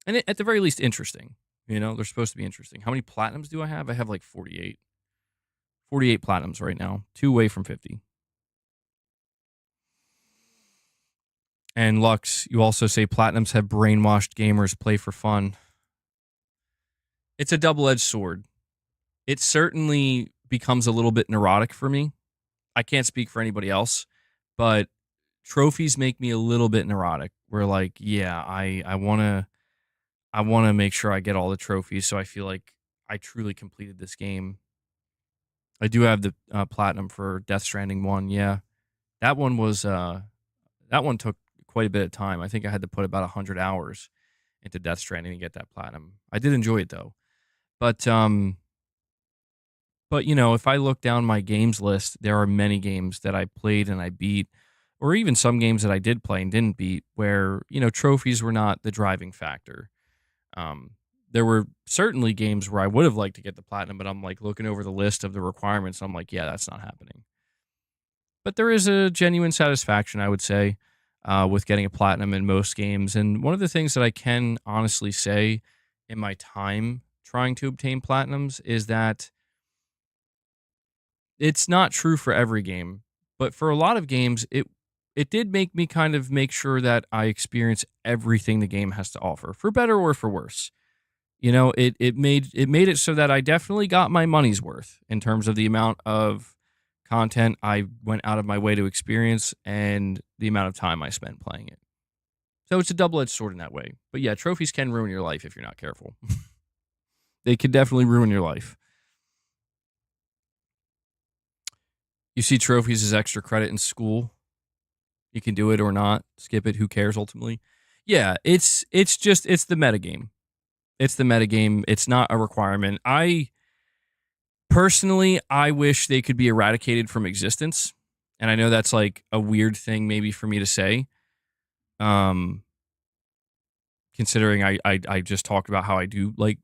and at the very least interesting. They're supposed to be interesting. How many platinums do I have? I have like 48. 48 platinums right now, 2 away from 50. And Lux, you also say platinums have brainwashed gamers play for fun. It's a double-edged sword. It certainly becomes a little bit neurotic for me. I can't speak for anybody else, but trophies make me a little bit neurotic. Where like, yeah, I wanna make sure I get all the trophies so I feel like I truly completed this game. I do have the platinum for Death Stranding 1. Yeah, that one took quite a bit of time. I think I had to put about 100 hours into Death Stranding to get that platinum. I did enjoy it though, but if I look down my games list, there are many games that I played and I beat, or even some games that I did play and didn't beat, where trophies were not the driving factor. There were certainly games where I would have liked to get the platinum, but I'm like looking over the list of the requirements. I'm like, yeah, that's not happening. But there is a genuine satisfaction, I would say, with getting a platinum in most games. And one of the things that I can honestly say in my time trying to obtain platinums is that it's not true for every game, but for a lot of games, it did make me kind of make sure that I experience everything the game has to offer, for better or for worse. It made it so that I definitely got my money's worth in terms of the amount of content I went out of my way to experience and the amount of time I spent playing it. So it's a double-edged sword in that way. But yeah, trophies can ruin your life if you're not careful. They could definitely ruin your life. You see trophies as extra credit in school. You can do it or not. Skip it. Who cares ultimately? Yeah, it's the metagame. It's the metagame. It's not a requirement. Personally, I wish they could be eradicated from existence. And I know that's like a weird thing maybe for me to say. Considering I just talked about how I do like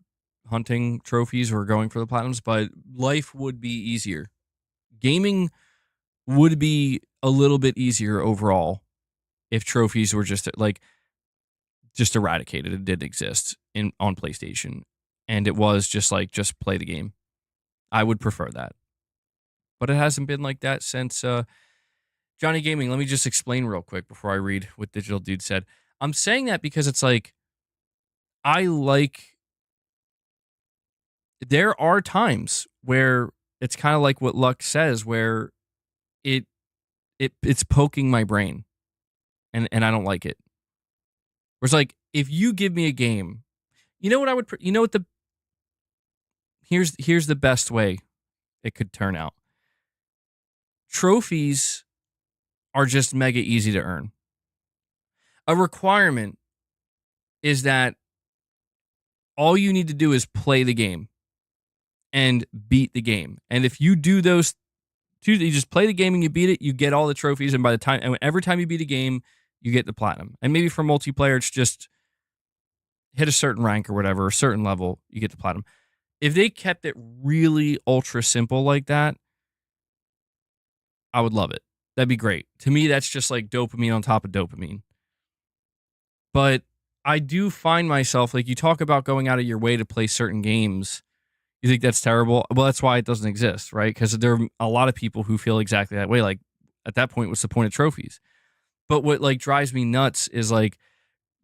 hunting trophies or going for the platinums, but life would be easier. Gaming would be a little bit easier overall if trophies were just eradicated. It did exist on PlayStation, and it was just play the game. I would prefer that, but it hasn't been like that since Johnny Gaming. Let me just explain real quick before I read what Digital Dude said. I'm saying that because it's like I like there are times where it's kind of like what Luck says, where it it's poking my brain, and I don't like it. Where it's like, if you give me a game, you know what I would, you know what the here's the best way it could turn out. Trophies are just mega easy to earn. A requirement is that all you need to do is play the game and beat the game. And if you do those two, you just play the game and you beat it, you get all the trophies. And by the time, and every time you beat a game, you get the platinum. And maybe for multiplayer, it's just hit a certain rank or whatever, a certain level, you get the platinum. If they kept it really ultra simple like that, I would love it. That'd be great. To me, that's just like dopamine on top of dopamine. But I do find myself, like, you talk about going out of your way to play certain games. You think that's terrible? Well, that's why it doesn't exist, right? Because there are a lot of people who feel exactly that way. Like, at that point, what's the point of trophies? But what, like, drives me nuts is, like,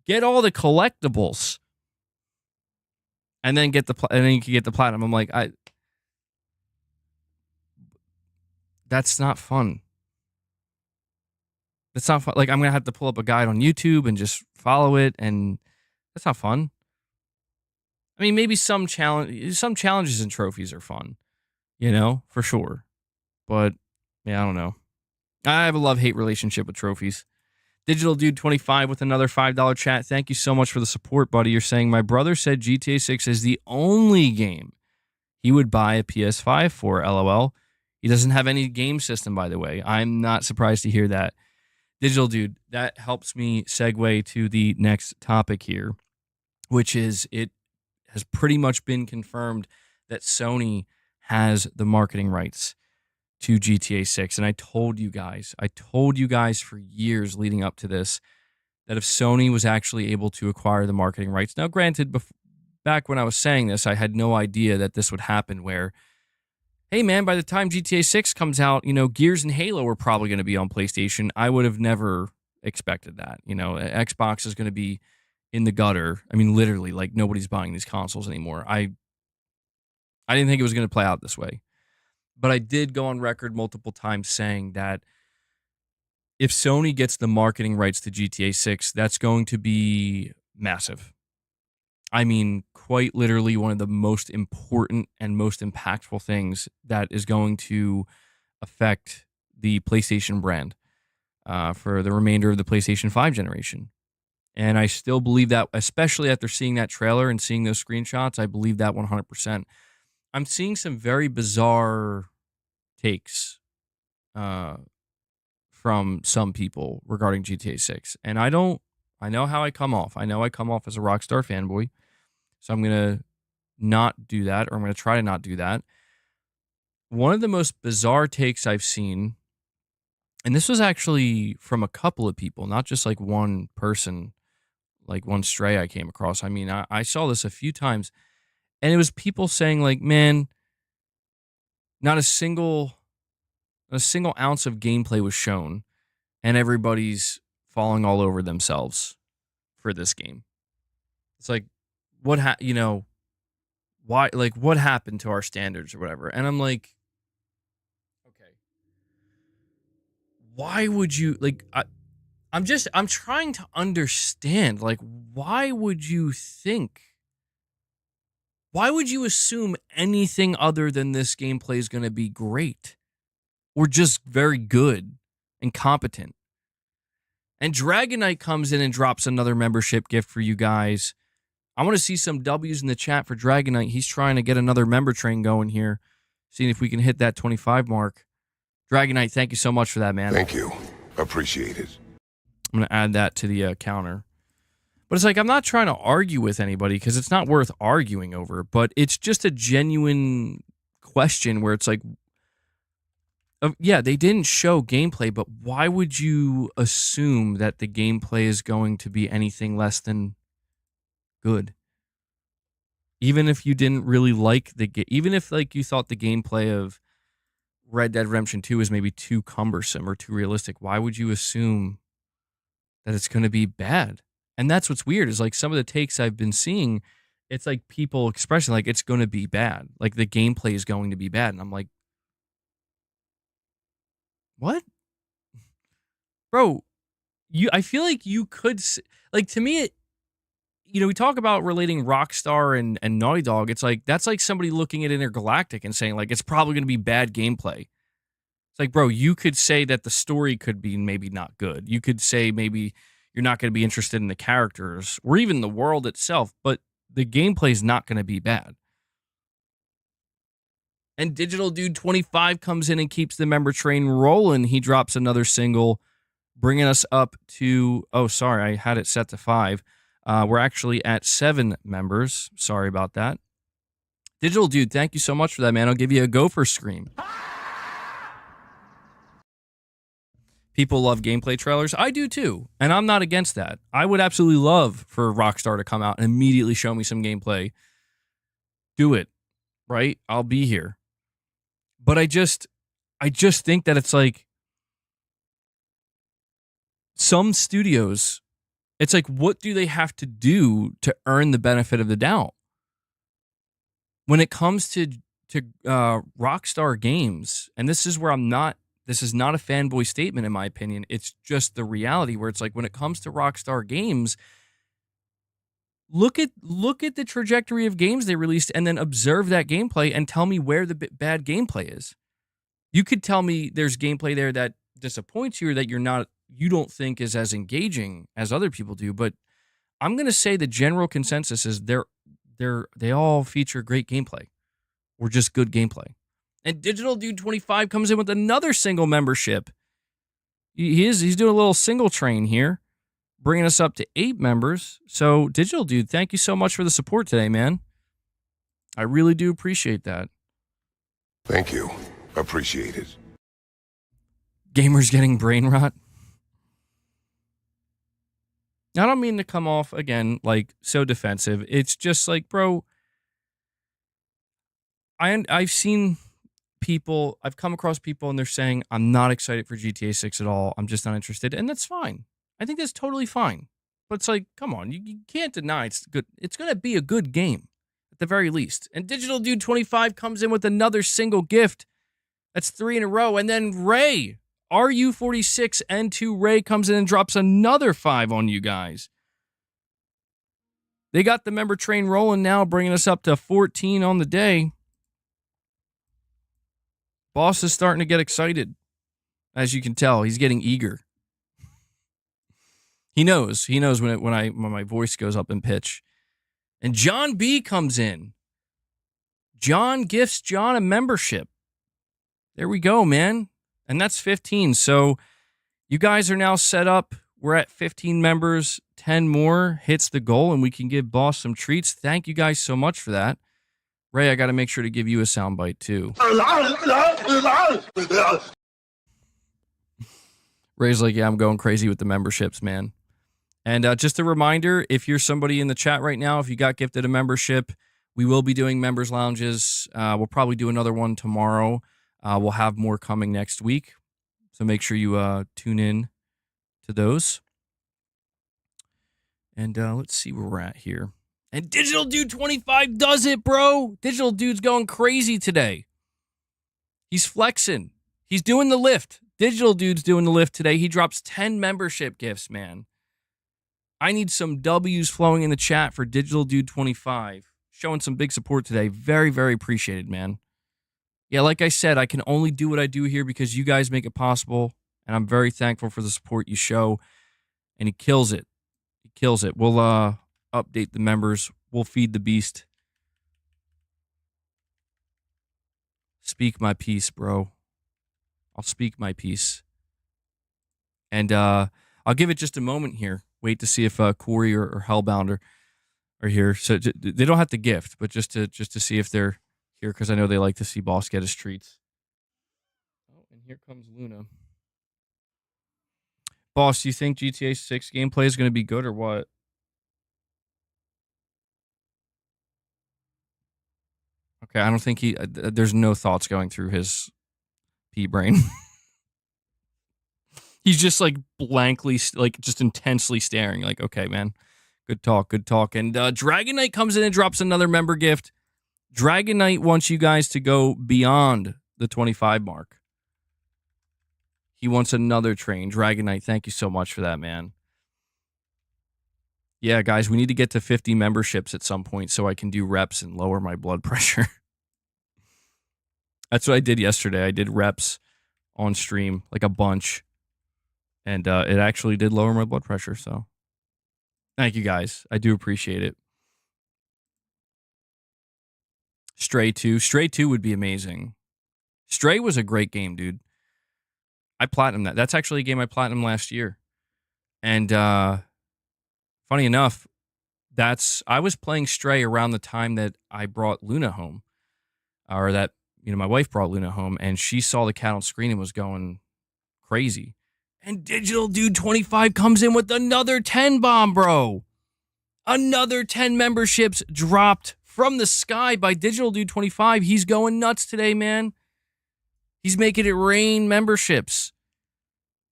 get all the collectibles and then and then you can get the platinum. I'm like, that's not fun. That's not fun. Like, I'm gonna have to pull up a guide on YouTube and just follow it, and that's not fun. I mean, maybe some challenges and trophies are fun, for sure. But yeah, I don't know. I have a love-hate relationship with trophies. Digital Dude 25 with another $5 chat. Thank you so much for the support, buddy. You're saying my brother said GTA 6 is the only game he would buy a PS5 for. LOL. He doesn't have any game system, by the way. I'm not surprised to hear that. Digital Dude, that helps me segue to the next topic here, which is, it has pretty much been confirmed that Sony has the marketing rights to GTA 6. And I told you guys for years leading up to this, that if Sony was actually able to acquire the marketing rights. Now, granted, back when I was saying this, I had no idea that this would happen, where, hey man, by the time GTA 6 comes out, Gears and Halo are probably going to be on PlayStation. I would have never expected that. Xbox is going to be in the gutter. I mean, literally, like, nobody's buying these consoles anymore. I didn't think it was going to play out this way. But I did go on record multiple times saying that if Sony gets the marketing rights to GTA 6, that's going to be massive. I mean, quite literally one of the most important and most impactful things that is going to affect the PlayStation brand for the remainder of the PlayStation 5 generation. And I still believe that, especially after seeing that trailer and seeing those screenshots, I believe that 100%. I'm seeing some very bizarre takes from some people regarding GTA 6. And I know how I come off. I know I come off as a Rockstar fanboy. So I'm going to not do that, or I'm going to try to not do that. One of the most bizarre takes I've seen, and this was actually from a couple of people, not just like one person, like one stray I came across. I mean, I saw this a few times, and it was people saying, like, man, not a single ounce of gameplay was shown, and everybody's falling all over themselves for this game. It's like, why, like, what happened to our standards or whatever? And I'm like, okay, why would you, like, I'm trying to understand, like, why would you assume anything other than this gameplay is going to be great or just very good and competent? And Dragon Knight comes in and drops another membership gift for you guys. I want to see some W's in the chat for Dragon Knight. He's trying to get another member train going here, seeing if we can hit that 25 mark. Dragon Knight, thank you so much for that, man. Thank you. Appreciate it. I'm going to add that to the counter. But it's like, I'm not trying to argue with anybody because it's not worth arguing over, but it's just a genuine question where it's like, yeah, they didn't show gameplay, but why would you assume that the gameplay is going to be anything less than good? Even if you didn't really like even if, like, you thought the gameplay of Red Dead Redemption 2 is maybe too cumbersome or too realistic, why would you assume that it's going to be bad? And that's what's weird, is like some of the takes I've been seeing it's like people expressing like it's going to be bad. Like the gameplay is going to be bad. And I'm like, what? Bro, I feel like you could, like, to me, we talk about relating Rockstar and Naughty Dog. It's like, that's like somebody looking at Intergalactic and saying, like, it's probably going to be bad gameplay. It's like, bro, you could say that the story could be maybe not good. You could say maybe you're not going to be interested in the characters or even the world itself, but the gameplay is not going to be bad. And Digital Dude 25 comes in and keeps the member train rolling. He drops another single, bringing us up to, oh, sorry, I had it set to 5. We're actually at 7 members. Sorry about that. Digital Dude, thank you so much for that, man. I'll give you a gopher scream. People love gameplay trailers. I do too, and I'm not against that. I would absolutely love for Rockstar to come out and immediately show me some gameplay. Do it, right? I'll be here. But I just think that it's like some studios, it's like, what do they have to do to earn the benefit of the doubt? When it comes to Rockstar games, and this is where this is not a fanboy statement in my opinion, it's just the reality where it's like when it comes to Rockstar games, look at the trajectory of games they released and then observe that gameplay and tell me where the bad gameplay is. You could tell me there's gameplay there that disappoints you or that you don't think is as engaging as other people do, but I'm going to say the general consensus is they all feature great gameplay or just good gameplay. And Digital Dude 25 comes in with another single membership. He's doing a little single train here, bringing us up to 8 members. So Digital Dude, thank you so much for the support today, man. I really do appreciate that. Thank you. Appreciate it. Gamers getting brain rot. I don't mean to come off, again, like, so defensive. It's just like, bro, I've seen people, I've come across people and they're saying, I'm not excited for GTA 6 at all. I'm just not interested. And that's fine. I think that's totally fine. But it's like, come on, you can't deny it's good. It's going to be a good game at the very least. And Digital Dude 25 comes in with another single gift. That's 3 in a row. And then Ray, RU46N2 Ray comes in and drops another 5 on you guys. They got the member train rolling now, bringing us up to 14 on the day. Boss is starting to get excited. As you can tell, he's getting eager. He knows when my voice goes up in pitch. And John B comes in. John gifts John a membership. There we go, man. And that's 15. So you guys are now set up. We're at 15 members. 10 more hits the goal, and we can give Boss some treats. Thank you guys so much for that. Ray, I got to make sure to give you a soundbite too. Ray's like, yeah, I'm going crazy with the memberships, man. And just a reminder, if you're somebody in the chat right now, if you got gifted a membership, we will be doing members lounges. We'll probably do another one tomorrow. We'll have more coming next week. So make sure you tune in to those. And let's see where we're at here. And Digital Dude 25 does it, bro. Digital Dude's going crazy today. He's flexing. He's doing the lift. Digital Dude's doing the lift today. He drops 10 membership gifts, man. I need some W's flowing in the chat for Digital Dude 25. Showing some big support today. Very, very appreciated, man. Yeah, like I said, I can only do what I do here because you guys make it possible. And I'm very thankful for the support you show. And he kills it. He kills it. We'll update the members. We'll feed the beast. Speak my piece, bro. I'll speak my piece. And I'll give it just a moment here. Wait to see if Corey or Hellbound are here. So they don't have to gift, but just to see if they're here, because I know they like to see Boss get his treats. Oh, and here comes Luna. Boss, do you think GTA 6 gameplay is going to be good or what? Okay, I don't think there's no thoughts going through his pea brain. He's just like blankly, like just intensely staring. Like, okay, man, Good talk, good talk. And Dragon Knight comes in and drops another member gift. Dragon Knight wants you guys to go beyond the 25 mark. He wants another train. Dragon Knight, thank you so much for that, man. Yeah, guys, we need to get to 50 memberships at some point so I can do reps and lower my blood pressure. That's what I did yesterday. I did reps on stream, like a bunch. And it actually did lower my blood pressure, so thank you, guys. I do appreciate it. Stray 2. Stray 2 would be amazing. Stray was a great game, dude. I platinumed that. That's actually a game I platinumed last year. And funny enough, I was playing Stray around the time that I brought Luna home. Or that, my wife brought Luna home, and she saw the cat on screen and was going crazy. And Digital Dude 25 comes in with another 10 bomb, bro. Another 10 memberships dropped from the sky by Digital Dude 25. He's going nuts today, man. He's making it rain memberships.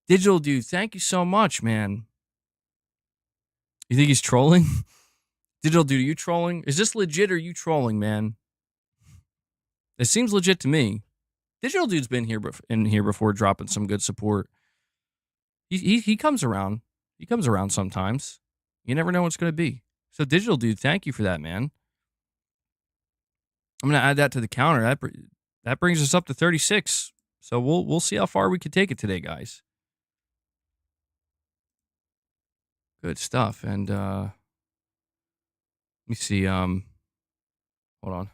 Digital Dude, thank you so much, man. You think he's trolling? Digital Dude, are you trolling? Is this legit or are you trolling, man? It seems legit to me. Digital Dude's been in here before dropping some good support. He comes around. He comes around sometimes. You never know what's going to be. So Digital Dude, thank you for that, man. I'm going to add that to the counter. That brings us up to 36. So we'll see how far we can take it today, guys. Good stuff. And let me see. Hold on.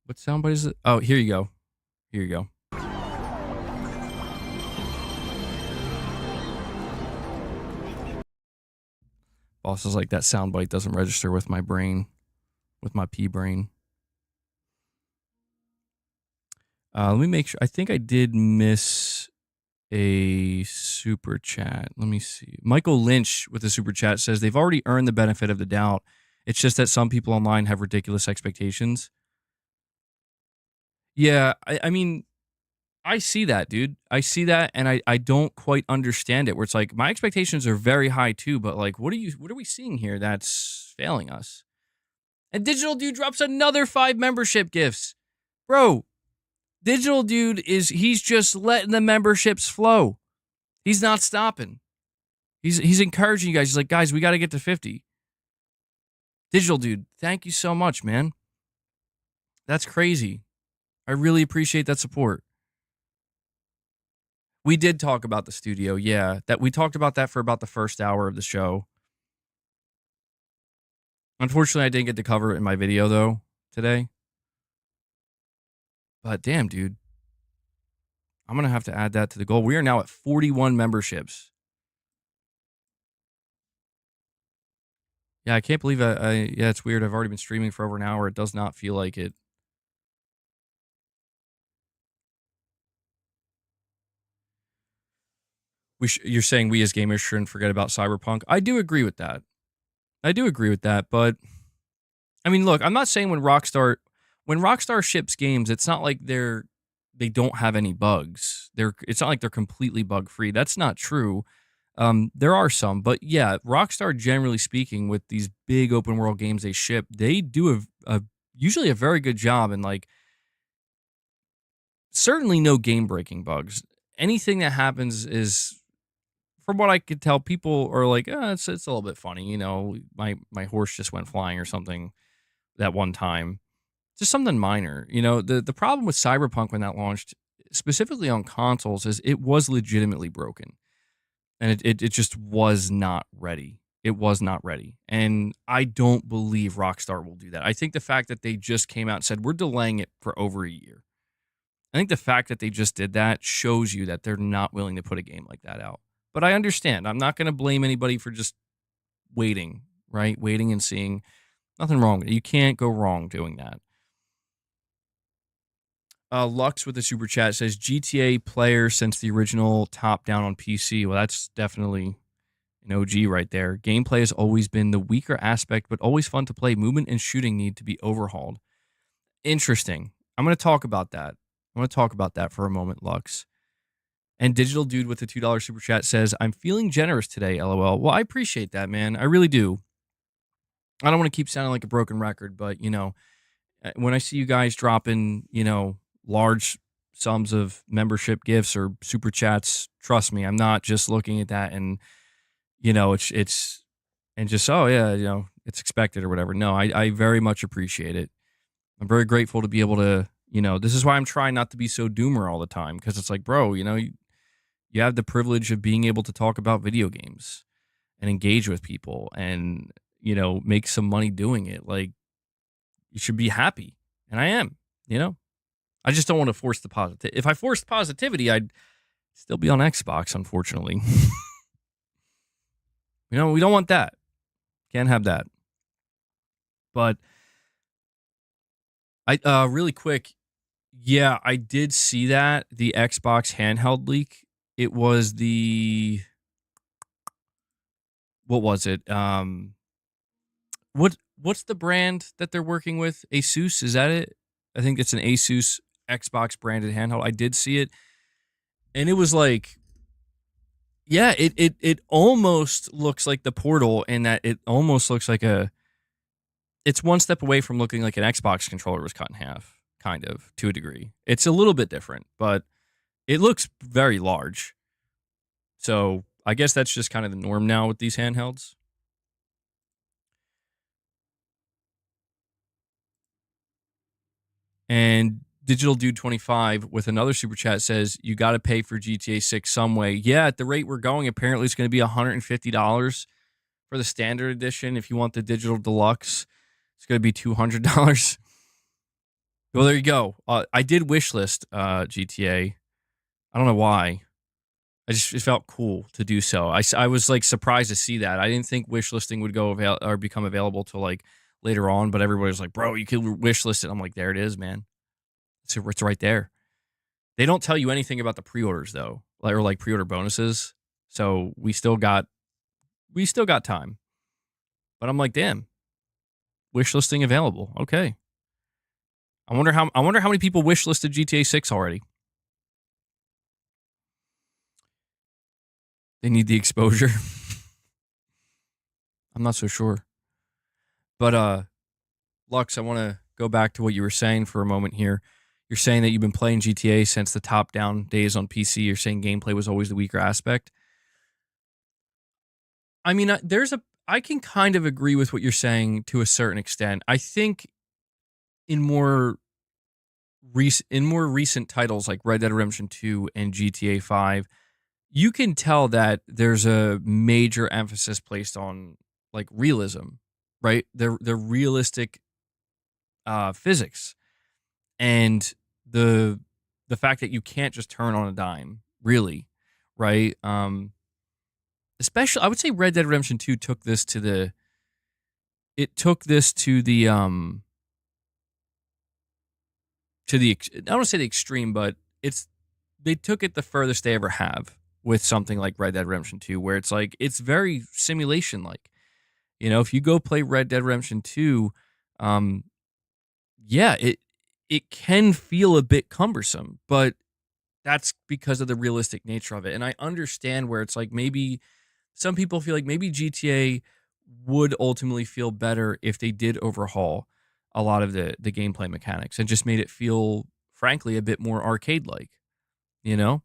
What soundbite is it? Oh, here you go. Here you go. Boss is like, that soundbite doesn't register with my brain, with my pea brain. Let me make sure. I think I did miss a super chat. Let me see. Michael Lynch with a super chat says they've already earned the benefit of the doubt. It's just that some people online have ridiculous expectations. Yeah, I mean, I see that, dude. I see that, and I don't quite understand it. Where it's like my expectations are very high too, but like, what are we seeing here that's failing us? And Digital Dude drops another 5 membership gifts, bro. Digital Dude he's just letting the memberships flow. He's not stopping. He's encouraging you guys. He's like, guys, we got to get to 50. Digital Dude, thank you so much, man. That's crazy. I really appreciate that support. We did talk about the studio, yeah. That we talked about that for about the first hour of the show. Unfortunately, I didn't get to cover it in my video, though, today. But damn, dude. I'm going to have to add that to the goal. We are now at 41 memberships. Yeah, I can't believe yeah, it's weird. I've already been streaming for over an hour. It does not feel like it. You're saying we as gamers shouldn't forget about Cyberpunk. I do agree with that. But I mean, look, I'm not saying when Rockstar ships games, it's not like they don't have any bugs. It's not like they're completely bug free. That's not true. There are some, but yeah, Rockstar, generally speaking, with these big open world games they ship, they do usually a very good job, and like certainly no game breaking bugs. Anything that happens is, from what I could tell, people are like, it's a little bit funny, my horse just went flying or something that one time. Just something minor. The problem with Cyberpunk when that launched, specifically on consoles, is it was legitimately broken. And it just was not ready. It was not ready. And I don't believe Rockstar will do that. I think the fact that they just came out and said, we're delaying it for over a year. I think the fact that they just did that shows you that they're not willing to put a game like that out. But I understand. I'm not going to blame anybody for just waiting, right? Waiting and seeing. Nothing wrong with it. You can't go wrong doing that. Lux with the super chat says GTA player since the original top-down on PC. Well, that's definitely an OG right there. Gameplay has always been the weaker aspect, but always fun to play. Movement and shooting need to be overhauled. Interesting. I'm going to talk about that. For a moment, Lux. And Digital Dude with the $2 super chat says, I'm feeling generous today, LOL. Well, I appreciate that, man. I really do. I don't want to keep sounding like a broken record, but, when I see you guys dropping, large sums of membership gifts or super chats, trust me, I'm not just looking at that and, it's and just, oh, yeah, it's expected or whatever. No, I very much appreciate it. I'm very grateful to be able to, this is why I'm trying not to be so doomer all the time, because it's like, bro, you have the privilege of being able to talk about video games and engage with people and, make some money doing it. Like, you should be happy. And I am, you know? I just don't want to force the positive. If I forced positivity, I'd still be on Xbox, unfortunately. We don't want that. Can't have that. But I really quick, yeah, I did see that, the Xbox handheld leak. It was what was it? What's the brand that they're working with? Asus, is that it? I think it's an Asus Xbox branded handheld. I did see it, and it was like, yeah, it almost looks like the Portal in that it almost looks like it's one step away from looking like an Xbox controller was cut in half, kind of, to a degree. It's a little bit different, but it looks very large. So I guess that's just kind of the norm now with these handhelds. And Digital Dude 25 with another super chat says, you got to pay for GTA 6 some way. Yeah, at the rate we're going, apparently it's going to be $150 for the standard edition. If you want the digital deluxe, it's going to be $200. Well, there you go. I did wishlist GTA. I don't know why. It felt cool to do so. I was like surprised to see that. I didn't think wishlisting would or become available till like later on, but everybody was like, bro, you can wishlist it. I'm like, there it is, man. It's right there. They don't tell you anything about the pre-orders though, like pre-order bonuses. So we still got time. But I'm like, damn, wishlisting available. Okay. I wonder how many people wishlisted GTA 6 already. They need the exposure. I'm not so sure. But Lux, I want to go back to what you were saying for a moment here. You're saying that you've been playing GTA since the top-down days on PC. You're saying gameplay was always the weaker aspect. I mean, I can kind of agree with what you're saying to a certain extent. I think in more recent titles like Red Dead Redemption 2 and GTA 5, you can tell that there's a major emphasis placed on like realism, right? The realistic physics and the fact that you can't just turn on a dime, really, right? Especially, I would say Red Dead Redemption 2 took this to the I don't want to say the extreme, but they took it the furthest they ever have with something like Red Dead Redemption 2, where it's like it's very simulation like. If you go play Red Dead Redemption 2, yeah, it can feel a bit cumbersome, but that's because of the realistic nature of it. And I understand where it's like maybe some people feel like maybe GTA would ultimately feel better if they did overhaul a lot of the gameplay mechanics and just made it feel, frankly, a bit more arcade like, you know?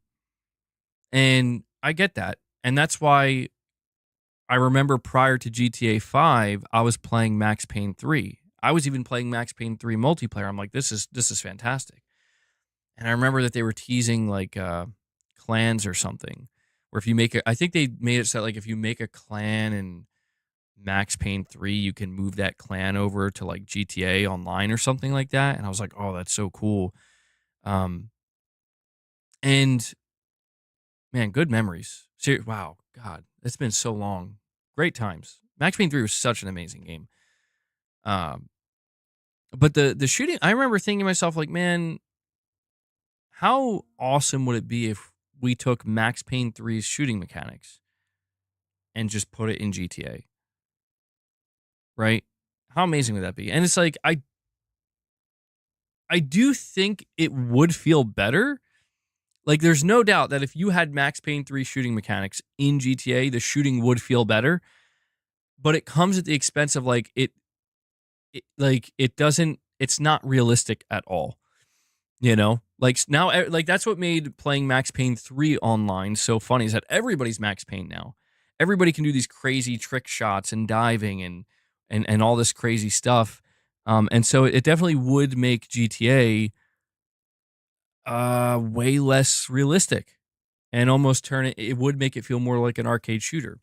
And I get that. And that's why I remember prior to GTA 5, I was playing Max Payne 3. I was even playing Max Payne 3 multiplayer. I'm like, this is fantastic. And I remember that they were teasing like clans or something, where if you I think they made it so like if you make a clan in Max Payne 3, you can move that clan over to like GTA Online or something like that. And I was like, oh, that's so cool. And man, good memories. Wow, God, it's been so long. Great times. Max Payne 3 was such an amazing game. But the shooting, I remember thinking to myself, like, man, how awesome would it be if we took Max Payne 3's shooting mechanics and just put it in GTA? Right? How amazing would that be? And it's like, I do think it would feel better, Like, there's no doubt that if you had Max Payne 3 shooting mechanics in GTA, the shooting would feel better, but it comes at the expense of it doesn't, it's not realistic at all. You know, like now, like that's what made playing Max Payne 3 online so funny is that everybody's Max Payne now. Everybody can do these crazy trick shots and diving and all this crazy stuff. And so it definitely would make GTA way less realistic and almost turn it. It would make it feel more like an arcade shooter.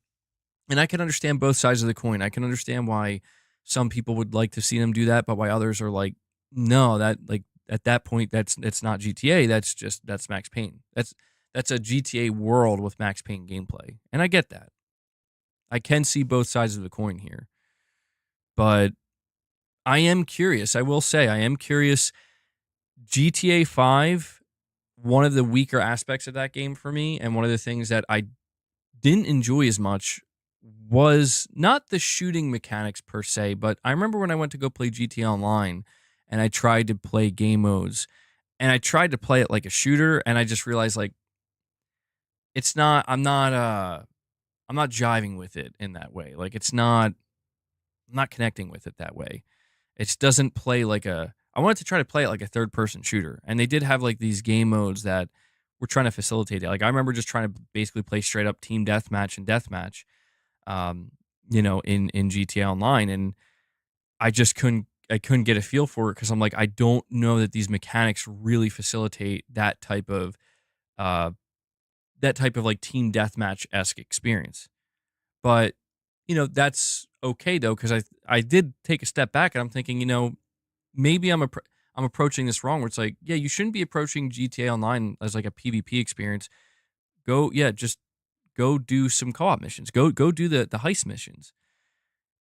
And I can understand both sides of the coin. I can understand why some people would like to see them do that, but why others are like, no, that like at that point that's not GTA. That's Max Payne. That's a GTA world with Max Payne gameplay. And I get that. I can see both sides of the coin here. But I am curious. I will say I am curious. GTA 5, one of the weaker aspects of that game for me, and one of the things that I didn't enjoy as much was not the shooting mechanics per se, but I remember when I went to go play GTA Online and I tried to play game modes and I tried to play it like a shooter and I just realized like it's not I'm not jiving with it in that way. Like it's not I'm not connecting with it that way. It just doesn't play like a I wanted to try to play it like a third person shooter. And they did have like these game modes that were trying to facilitate it. Like I remember just trying to basically play straight up team deathmatch and deathmatch in GTA Online, and I couldn't get a feel for it because I'm like, I don't know that these mechanics really facilitate uh, that type of like team deathmatch esque experience. But that's okay though because I did take a step back and I'm thinking, maybe I'm approaching this wrong. Where it's like, yeah, you shouldn't be approaching GTA Online as like a PvP experience. Just go do some co-op missions. Go do the heist missions.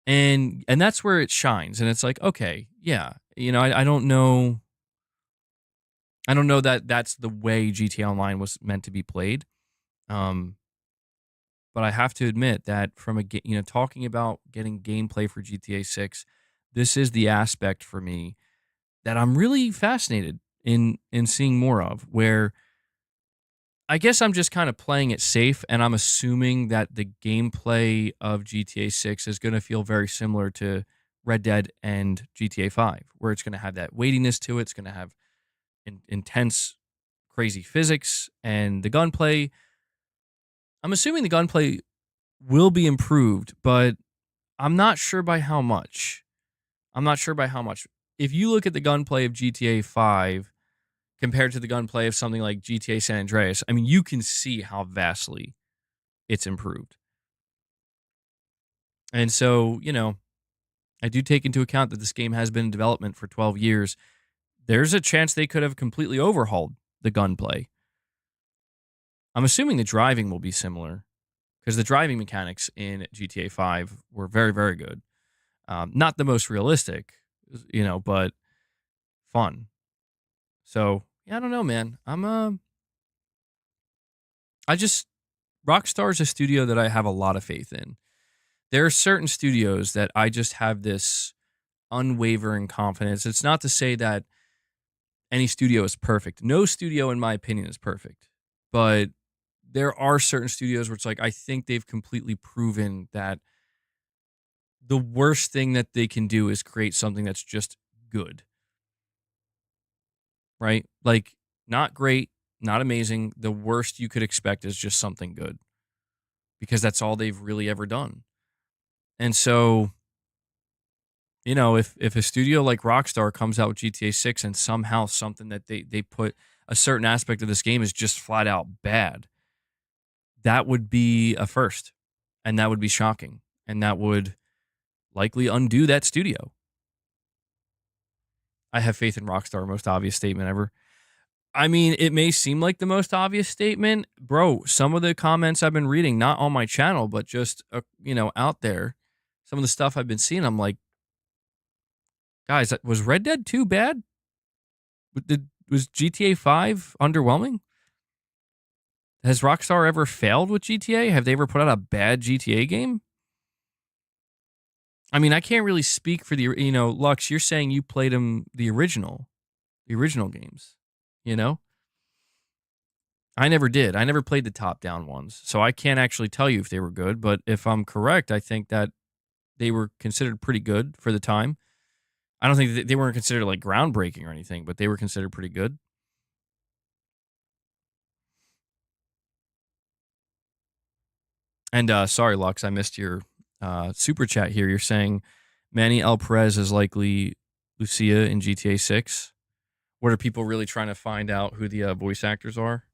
And that's where it shines. And it's like, okay, yeah, I don't know. I don't know that that's the way GTA Online was meant to be played. Um, but I have to admit that from talking about getting gameplay for GTA 6, this is the aspect for me that I'm really fascinated in seeing more of. Where I guess I'm just kind of playing it safe, and I'm assuming that the gameplay of GTA 6 is going to feel very similar to Red Dead and GTA 5, where it's going to have that weightiness to it. It's going to have intense, crazy physics, and the gunplay. I'm assuming the gunplay will be improved, but I'm not sure by how much. I'm not sure by how much. If you look at the gunplay of GTA 5 compared to the gunplay of something like GTA San Andreas, I mean, you can see how vastly it's improved. And so, I do take into account that this game has been in development for 12 years. There's a chance they could have completely overhauled the gunplay. I'm assuming the driving will be similar because the driving mechanics in GTA 5 were very, very good. Not the most realistic, but fun. So, yeah, I don't know, man. I just, Rockstar is a studio that I have a lot of faith in. There are certain studios that I just have this unwavering confidence. It's not to say that any studio is perfect. No studio, in my opinion, is perfect. But there are certain studios where it's like, I think they've completely proven that the worst thing that they can do is create something that's just good. Right? Like, not great, not amazing. The worst you could expect is just something good because that's all they've really ever done. And so, if a studio like Rockstar comes out with GTA 6 and somehow something that they put a certain aspect of this game is just flat out bad, that would be a first. And that would be shocking. And that would likely undo that studio. I have faith in Rockstar, most obvious statement ever. I mean, it may seem like the most obvious statement. Bro, some of the comments I've been reading, not on my channel, but just, out there, some of the stuff I've been seeing, I'm like, guys, was Red Dead 2 bad? Was GTA 5 underwhelming? Has Rockstar ever failed with GTA? Have they ever put out a bad GTA game? I mean, I can't really speak for Lux, you're saying you played the original games, you know? I never did. I never played the top-down ones, so I can't actually tell you if they were good, but if I'm correct, I think that they were considered pretty good for the time. I don't think they weren't considered, like, groundbreaking or anything, but they were considered pretty good. And, sorry, Lux, I missed your, super chat here. You're saying Manny L. Perez is likely Lucia in GTA 6. What are people really trying to find out who the, voice actors are?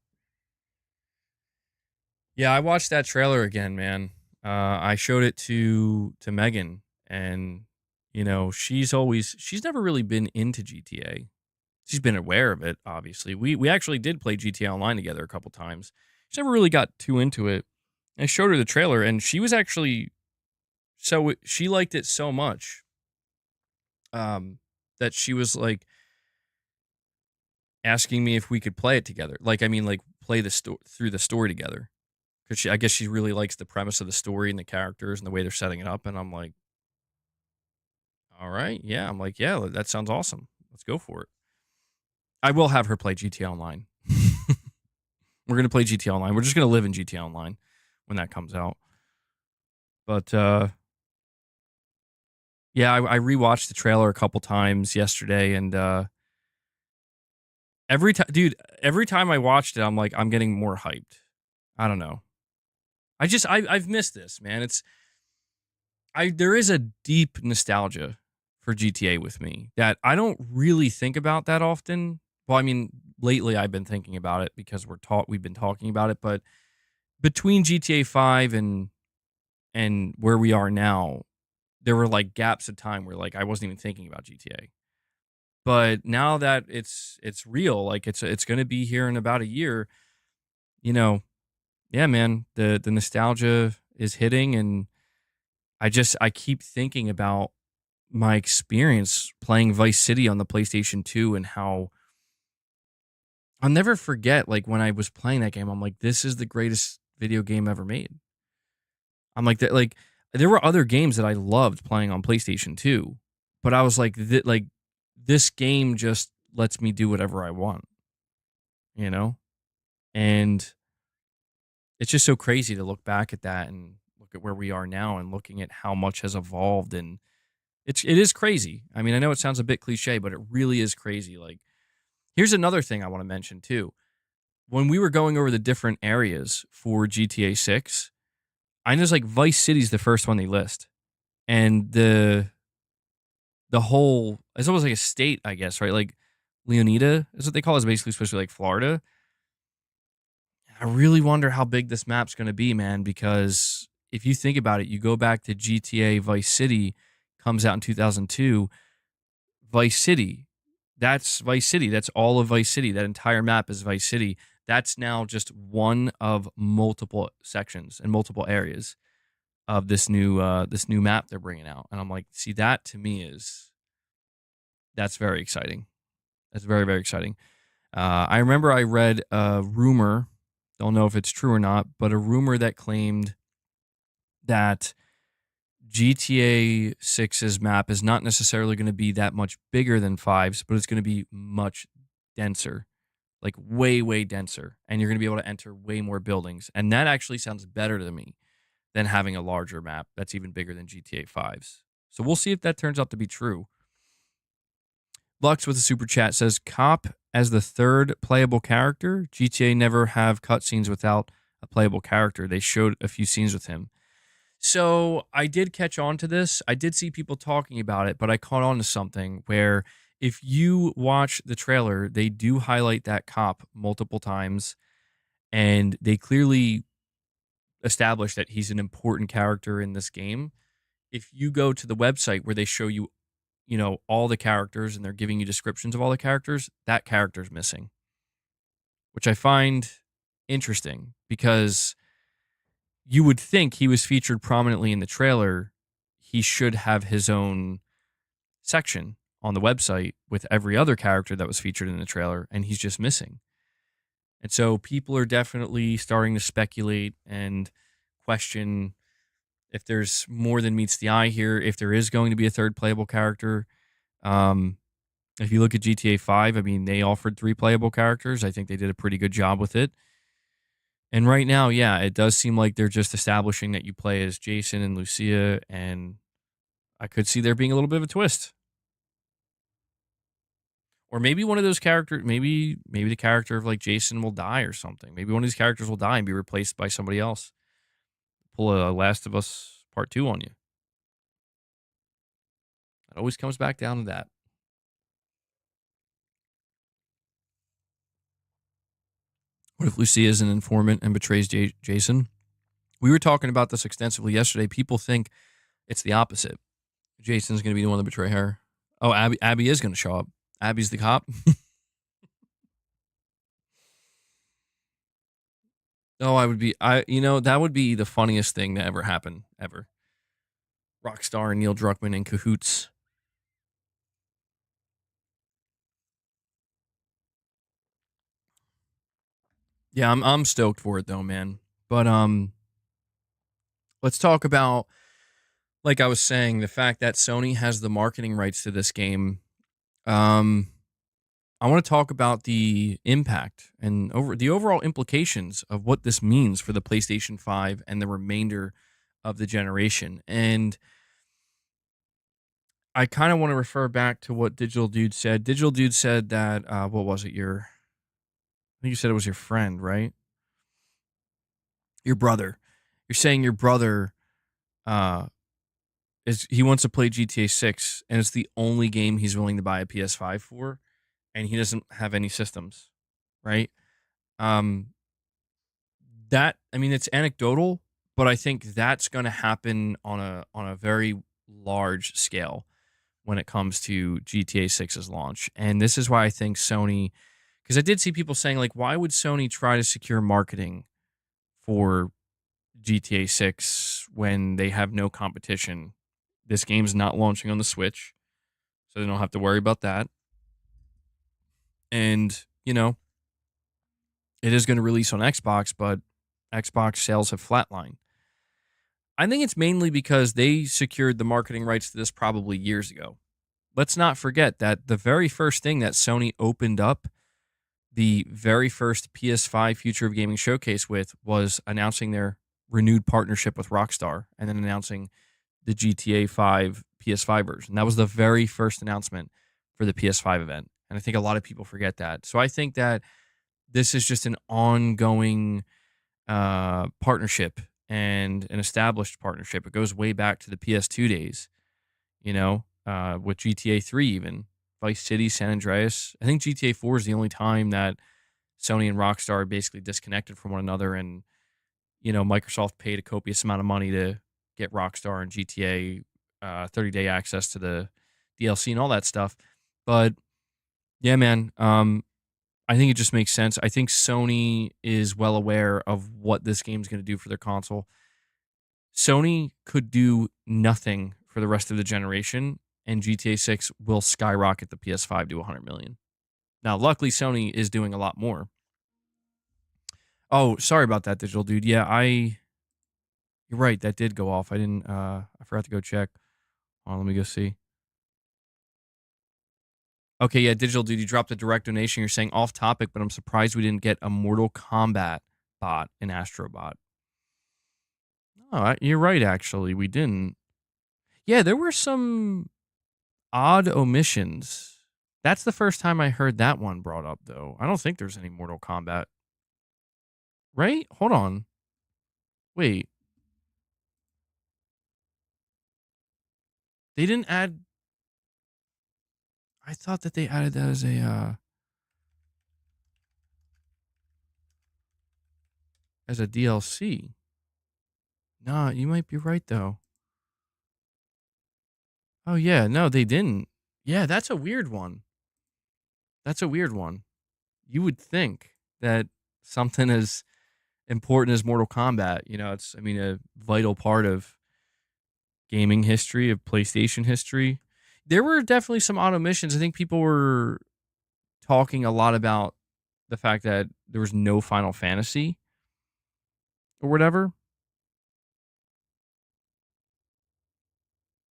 Yeah, I watched that trailer again, man. I showed it to Megan, and, you know, she's never really been into GTA. She's been aware of it, obviously. We actually did play GTA Online together a couple times. She never really got too into it. I showed her the trailer, and she was actually she liked it so much, that she was like asking me if we could play it together. Like, I mean, like play through the story together, because I guess she really likes the premise of the story and the characters and the way they're setting it up. And I'm like, all right, yeah. I'm like, yeah, that sounds awesome. Let's go for it. I will have her play GTA Online. We're gonna play GTA Online. We're just gonna live in GTA Online when that comes out. But yeah, I rewatched the trailer a couple times yesterday, and every time I watched it, I'm like, I'm getting more hyped. I don't know. I've missed this, man. There is a deep nostalgia for GTA with me that I don't really think about that often. Well, I mean, lately I've been thinking about it because we've been talking about it, but between GTA 5 and where we are now, there were like gaps of time where like I wasn't even thinking about GTA. But now that it's real, like it's going to be here in about a year, you know, yeah, man, the nostalgia is hitting, and I keep thinking about my experience playing Vice City on the PlayStation 2 and how I'll never forget like when I was playing that game, I'm like, this is the greatest video game ever made. I'm like that like there were other games that I loved playing on PlayStation 2, but I was like this game just lets me do whatever I want, you know? And it's just so crazy to look back at that and look at where we are now and looking at how much has evolved, and it is crazy. I mean, I know it sounds a bit cliche, but it really is crazy. Like, here's another thing I want to mention too. When we were going over the different areas for GTA 6, I know it's like Vice City's the first one they list. And the whole it's almost like a state, I guess, right? Like Leonida is what they call it. It's basically supposed to be like Florida. I really wonder how big this map's going to be, man, because if you think about it, you go back to GTA Vice City, comes out in 2002. Vice City, that's Vice City. That's all of Vice City. That entire map is Vice City. That's now just one of multiple sections and multiple areas of this new map they're bringing out. And I'm like, see, that to me that's very exciting. That's very, very exciting. I remember I read a rumor, don't know if it's true or not, but a rumor that claimed that GTA 6's map is not necessarily going to be that much bigger than 5's, but it's going to be much denser, like way, way denser. And you're going to be able to enter way more buildings. And that actually sounds better to me than having a larger map that's even bigger than GTA 5's. So we'll see if that turns out to be true. Lux with a super chat says, Cop as the third playable character. GTA never have cutscenes without a playable character. They showed a few scenes with him. So I did catch on to this. I did see people talking about it, but I caught on to something where if you watch the trailer, they do highlight that cop multiple times, and they clearly establish that he's an important character in this game. If you go to the website where they show you, you know, all the characters and they're giving you descriptions of all the characters, that character's missing, which I find interesting because you would think he was featured prominently in the trailer. He should have his own section on the website with every other character that was featured in the trailer, and he's just missing. And so people are definitely starting to speculate and question if there's more than meets the eye here, if there is going to be a third playable character. If you look at GTA 5, I mean, they offered 3 playable characters. I think they did a pretty good job with it. And right now, yeah, it does seem like they're just establishing that you play as Jason and Lucia, and I could see there being a little bit of a twist. Or maybe one of those characters, maybe the character of like Jason will die or something. Maybe one of these characters will die and be replaced by somebody else. Pull a Last of Us Part 2 on you. It always comes back down to that. What if Lucia is an informant and betrays Jason? We were talking about this extensively yesterday. People think it's the opposite. Jason's going to be the one to betray her. Oh, Abby is going to show up. Abby's the cop. Oh, that would be the funniest thing to ever happen, ever. Rockstar and Neil Druckmann in cahoots. Yeah, I'm stoked for it though, man. But let's talk about, like I was saying, the fact that Sony has the marketing rights to this game. I want to talk about the impact and the overall implications of what this means for the PlayStation 5 and the remainder of the generation. And I kind of want to refer back to what Digital Dude said. Digital Dude said that what was it? I think you said it was your friend, right? Your brother. You're saying your brother uh he wants to play GTA 6 and it's the only game he's willing to buy a PS5 for, and he doesn't have any systems, right? Um it's anecdotal, but I think that's going to happen on a very large scale when it comes to GTA 6's launch. And this is why I think Sony, because I did see people saying like, why would Sony try to secure marketing for GTA 6 when they have no competition? This game's not launching on the Switch, so they don't have to worry about that. And, it is going to release on Xbox, but Xbox sales have flatlined. I think it's mainly because they secured the marketing rights to this probably years ago. Let's not forget that the very first thing that Sony opened up the very first PS5 Future of Gaming showcase with was announcing their renewed partnership with Rockstar and then announcing the GTA 5 PS5 version. That was the very first announcement for the PS5 event. And I think a lot of people forget that. So I think that this is just an ongoing partnership and an established partnership. It goes way back to the PS2 days, with GTA 3 even. Vice City, San Andreas. I think GTA 4 is the only time that Sony and Rockstar are basically disconnected from one another, and Microsoft paid a copious amount of money to get Rockstar and GTA 30-day access to the DLC and all that stuff. But yeah, man, I think it just makes sense. I think Sony is well aware of what this game's going to do for their console. Sony could do nothing for the rest of the generation, and GTA 6 will skyrocket the PS5 to 100 million. Now, luckily, Sony is doing a lot more. Oh, sorry about that, Digital Dude. Yeah, you're right. That did go off. I forgot to go check. Hold on, let me go see. Okay, yeah, Digital Dude, you dropped a direct donation. You're saying off topic, but I'm surprised we didn't get a Mortal Kombat bot in Astrobot. Oh, you're right, actually. We didn't. Yeah, there were some odd omissions. That's the first time I heard that one brought up, though. I don't think there's any Mortal Kombat. Right? Hold on. Wait. They didn't add... I thought that they added that as a DLC. Nah, you might be right, though. Oh, yeah. No, they didn't. Yeah, that's a weird one. That's a weird one. You would think that something as important as Mortal Kombat, it's, a vital part of gaming history, of PlayStation history. There were definitely some odd omissions. I think people were talking a lot about the fact that there was no Final Fantasy or whatever.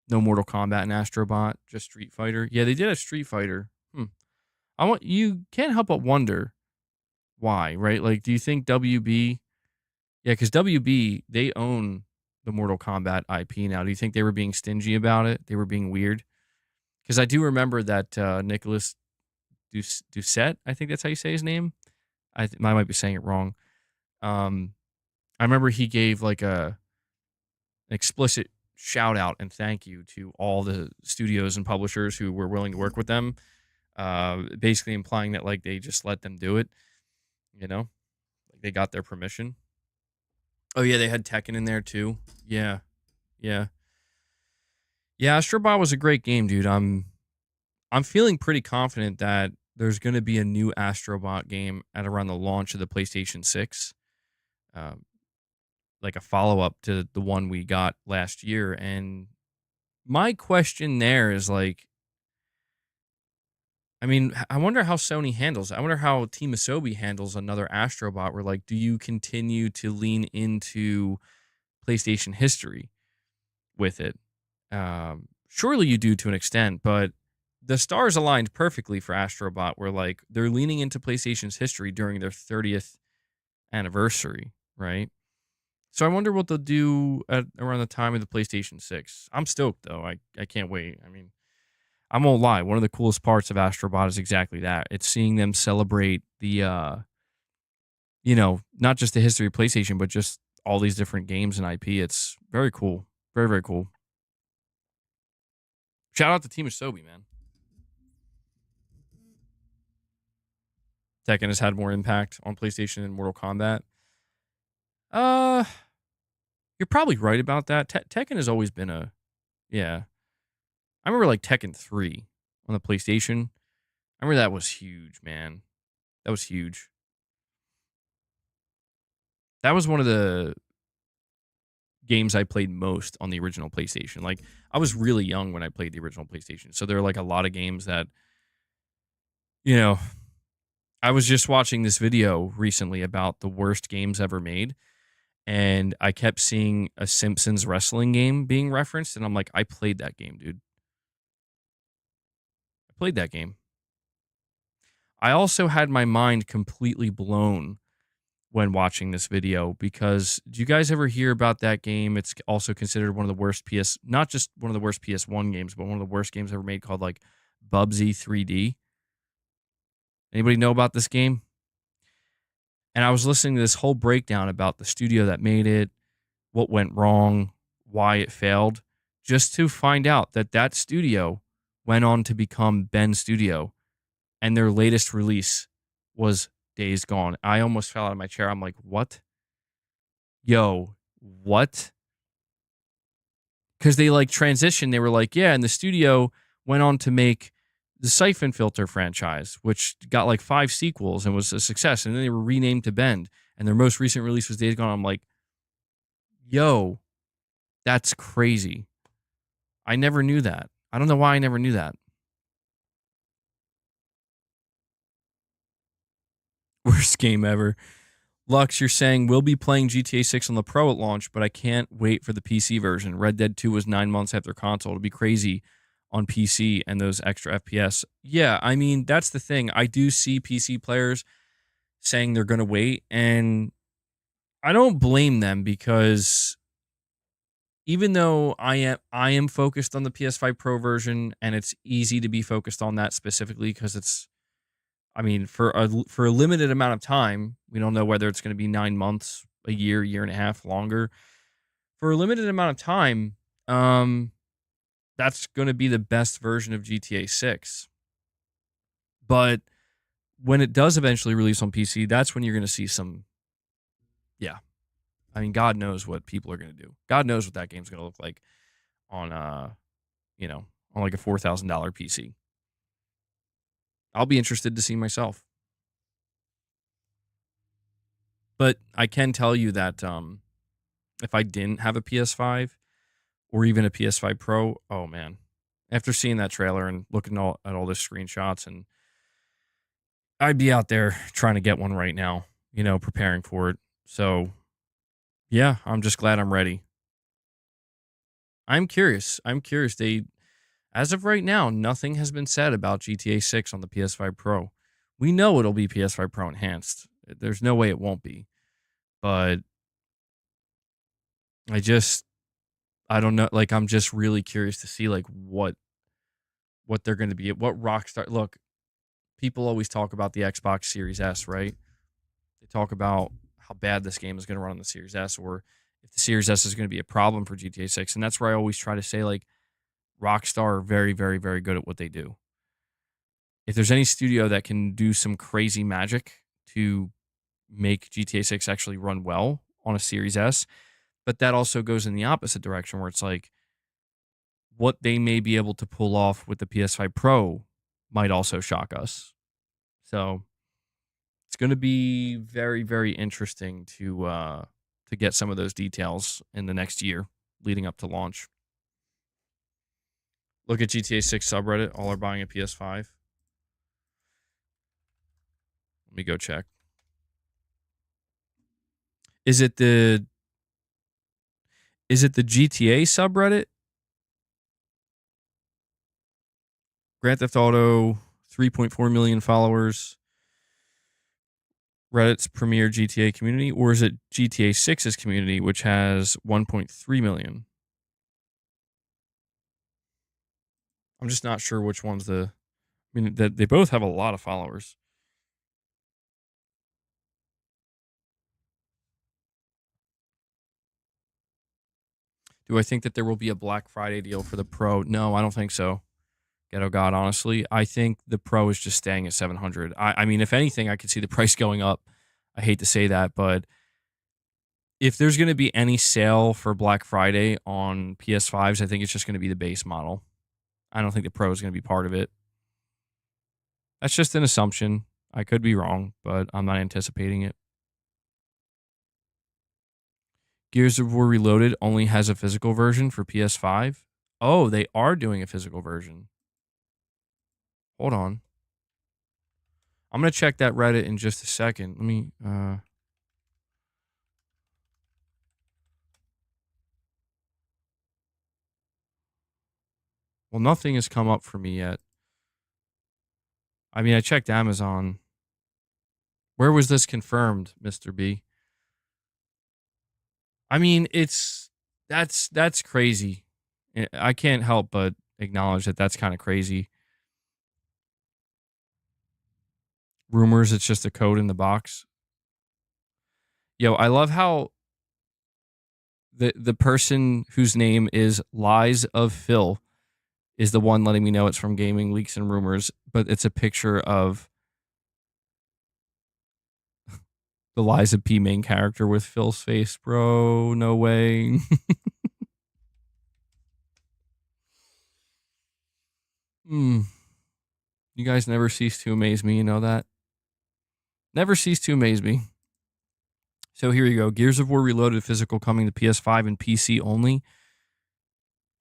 No Mortal Kombat and Astrobot, just Street Fighter. Yeah, they did have Street Fighter. You can't help but wonder why, right? Like, do you think WB Yeah, because WB, they own the Mortal Kombat IP now. Do you think they were being stingy about it? They were being weird? Because I do remember that Nicholas Doucette, I think that's how you say his name. I might be saying it wrong. Um, I remember he gave like an explicit shout out and thank you to all the studios and publishers who were willing to work with them. Basically implying that like they just let them do it, you know, like they got their permission. Oh yeah, they had Tekken in there too. Yeah, yeah, yeah. Astrobot was a great game, dude. I'm feeling pretty confident that there's going to be a new Astrobot game at around the launch of the PlayStation 6, um, like a follow up to the one we got last year. And my question there is like, I mean, I wonder how Sony handles it. I wonder how Team Asobi handles another Astrobot. Where like, do you continue to lean into PlayStation history with it? Surely you do to an extent, but the stars aligned perfectly for Astrobot, where like they're leaning into PlayStation's history during their 30th anniversary, right? So I wonder what they'll do at around the time of the PlayStation 6. I'm stoked though. I can't wait. I mean, I won't lie. One of the coolest parts of Astrobot is exactly that. It's seeing them celebrate the not just the history of PlayStation, but just all these different games and IP. It's very cool. Very, very cool. Shout out to Team Asobi, man. Tekken has had more impact on PlayStation than Mortal Kombat. Uh, you're probably right about that. Tekken has always been yeah. I remember like Tekken 3 on the PlayStation. I remember that was huge, man. That was huge. That was one of the games I played most on the original PlayStation. Like I was really young when I played the original PlayStation. So there are like a lot of games that, you know, I was just watching this video recently about the worst games ever made, and I kept seeing a Simpsons wrestling game being referenced, and I'm like, I played that game, dude. I played that game. I also had my mind completely blown when watching this video because do you guys ever hear about that game? It's also considered one of the worst not just one of the worst PS1 games, but one of the worst games ever made, called like Bubsy 3D. Anybody know about this game? And I was listening to this whole breakdown about the studio that made it, what went wrong, why it failed, just to find out that that studio went on to become Ben Studio, and their latest release was Days Gone. I almost fell out of my chair. I'm like, what? Yo, what? Because they like transitioned. They were like, yeah, and the studio went on to make the Siphon Filter franchise, which got like 5 sequels and was a success. And then they were renamed to Bend. And their most recent release was Days Gone. I'm like, yo, that's crazy. I never knew that. I don't know why I never knew that. Worst game ever. Lux, you're saying we'll be playing GTA 6 on the Pro at launch, but I can't wait for the PC version. Red Dead 2 was 9 months after console. It'll be crazy on PC and those extra FPS. Yeah, I mean, that's the thing. I do see PC players saying they're going to wait, and I don't blame them because even though I am focused on the PS5 Pro version, and it's easy to be focused on that specifically because it's, I mean, for a limited amount of time, we don't know whether it's going to be 9 months, a year and a half, longer. For a limited amount of time, that's going to be the best version of GTA 6. But when it does eventually release on PC, that's when you're going to see some, yeah. I mean, God knows what people are going to do. God knows what that game's going to look like on, on like a $4,000 PC. I'll be interested to see myself. But I can tell you that if I didn't have a PS5 or even a PS5 Pro, oh man, after seeing that trailer and looking at all the screenshots, and I'd be out there trying to get one right now, preparing for it. So yeah, I'm just glad I'm ready. I'm curious. As of right now, nothing has been said about GTA 6 on the PS5 Pro. We know it'll be PS5 Pro enhanced. There's no way it won't be. But I don't know. Like, I'm just really curious to see like what they're going to be. What Rockstar. Look, people always talk about the Xbox Series S, right? They talk about how bad this game is going to run on the Series S, or if the Series S is going to be a problem for GTA 6. And that's where I always try to say, like, Rockstar are very, very, very good at what they do. If there's any studio that can do some crazy magic to make GTA 6 actually run well on a Series S, but that also goes in the opposite direction where it's like what they may be able to pull off with the PS5 Pro might also shock us. So it's going to be very, very interesting to get some of those details in the next year leading up to launch. Look at GTA 6 subreddit. All are buying a PS5. Let me go check. Is it the GTA subreddit? Grand Theft Auto, 3.4 million followers. Reddit's premier GTA community, or is it GTA 6's community, which has 1.3 million? I'm just not sure which one's the. I mean, they both have a lot of followers. Do I think that there will be a Black Friday deal for the Pro? No, I don't think so. Ghetto God, honestly, I think the Pro is just staying at 700. I mean, if anything, I could see the price going up. I hate to say that, but if there's going to be any sale for Black Friday on PS5s, I think it's just going to be the base model. I don't think the Pro is going to be part of it. That's just an assumption. I could be wrong, but I'm not anticipating it. Gears of War Reloaded only has a physical version for PS5. Oh, they are doing a physical version. Hold on. I'm going to check that Reddit in just a second. Let me Well, nothing has come up for me yet. I mean, I checked Amazon. Where was this confirmed, Mr. B? I mean, that's crazy. I can't help but acknowledge that that's kind of crazy. Rumors, it's just a code in the box. Yo, I love how the person whose name is Lies of Phil is the one letting me know it's from Gaming Leaks and Rumors, but it's a picture of the Liza P main character with Phil's face, bro. No way. You guys never cease to amaze me, you know that? Never cease to amaze me. So here you go. Gears of War Reloaded physical coming to PS5 and PC only.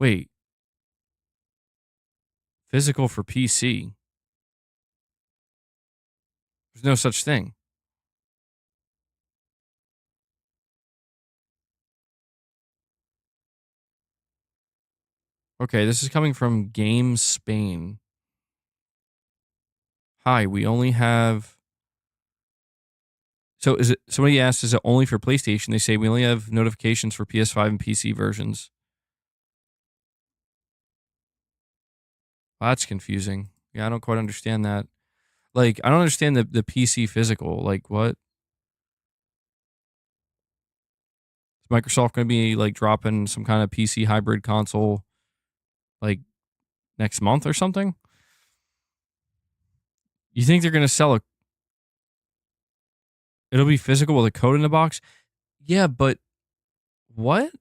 Wait. Physical for PC? There's no such thing. Okay, this is coming from Game Spain. Hi, we only have. So is it? Somebody asked, is it only for PlayStation? They say we only have notifications for PS5 and PC versions. Well, that's confusing. Yeah, I don't quite understand that. Like, I don't understand the PC physical. Like, what? Is Microsoft going to be like dropping some kind of PC hybrid console like next month or something? You think they're going to sell a. It'll be physical with a code in the box? Yeah, but what?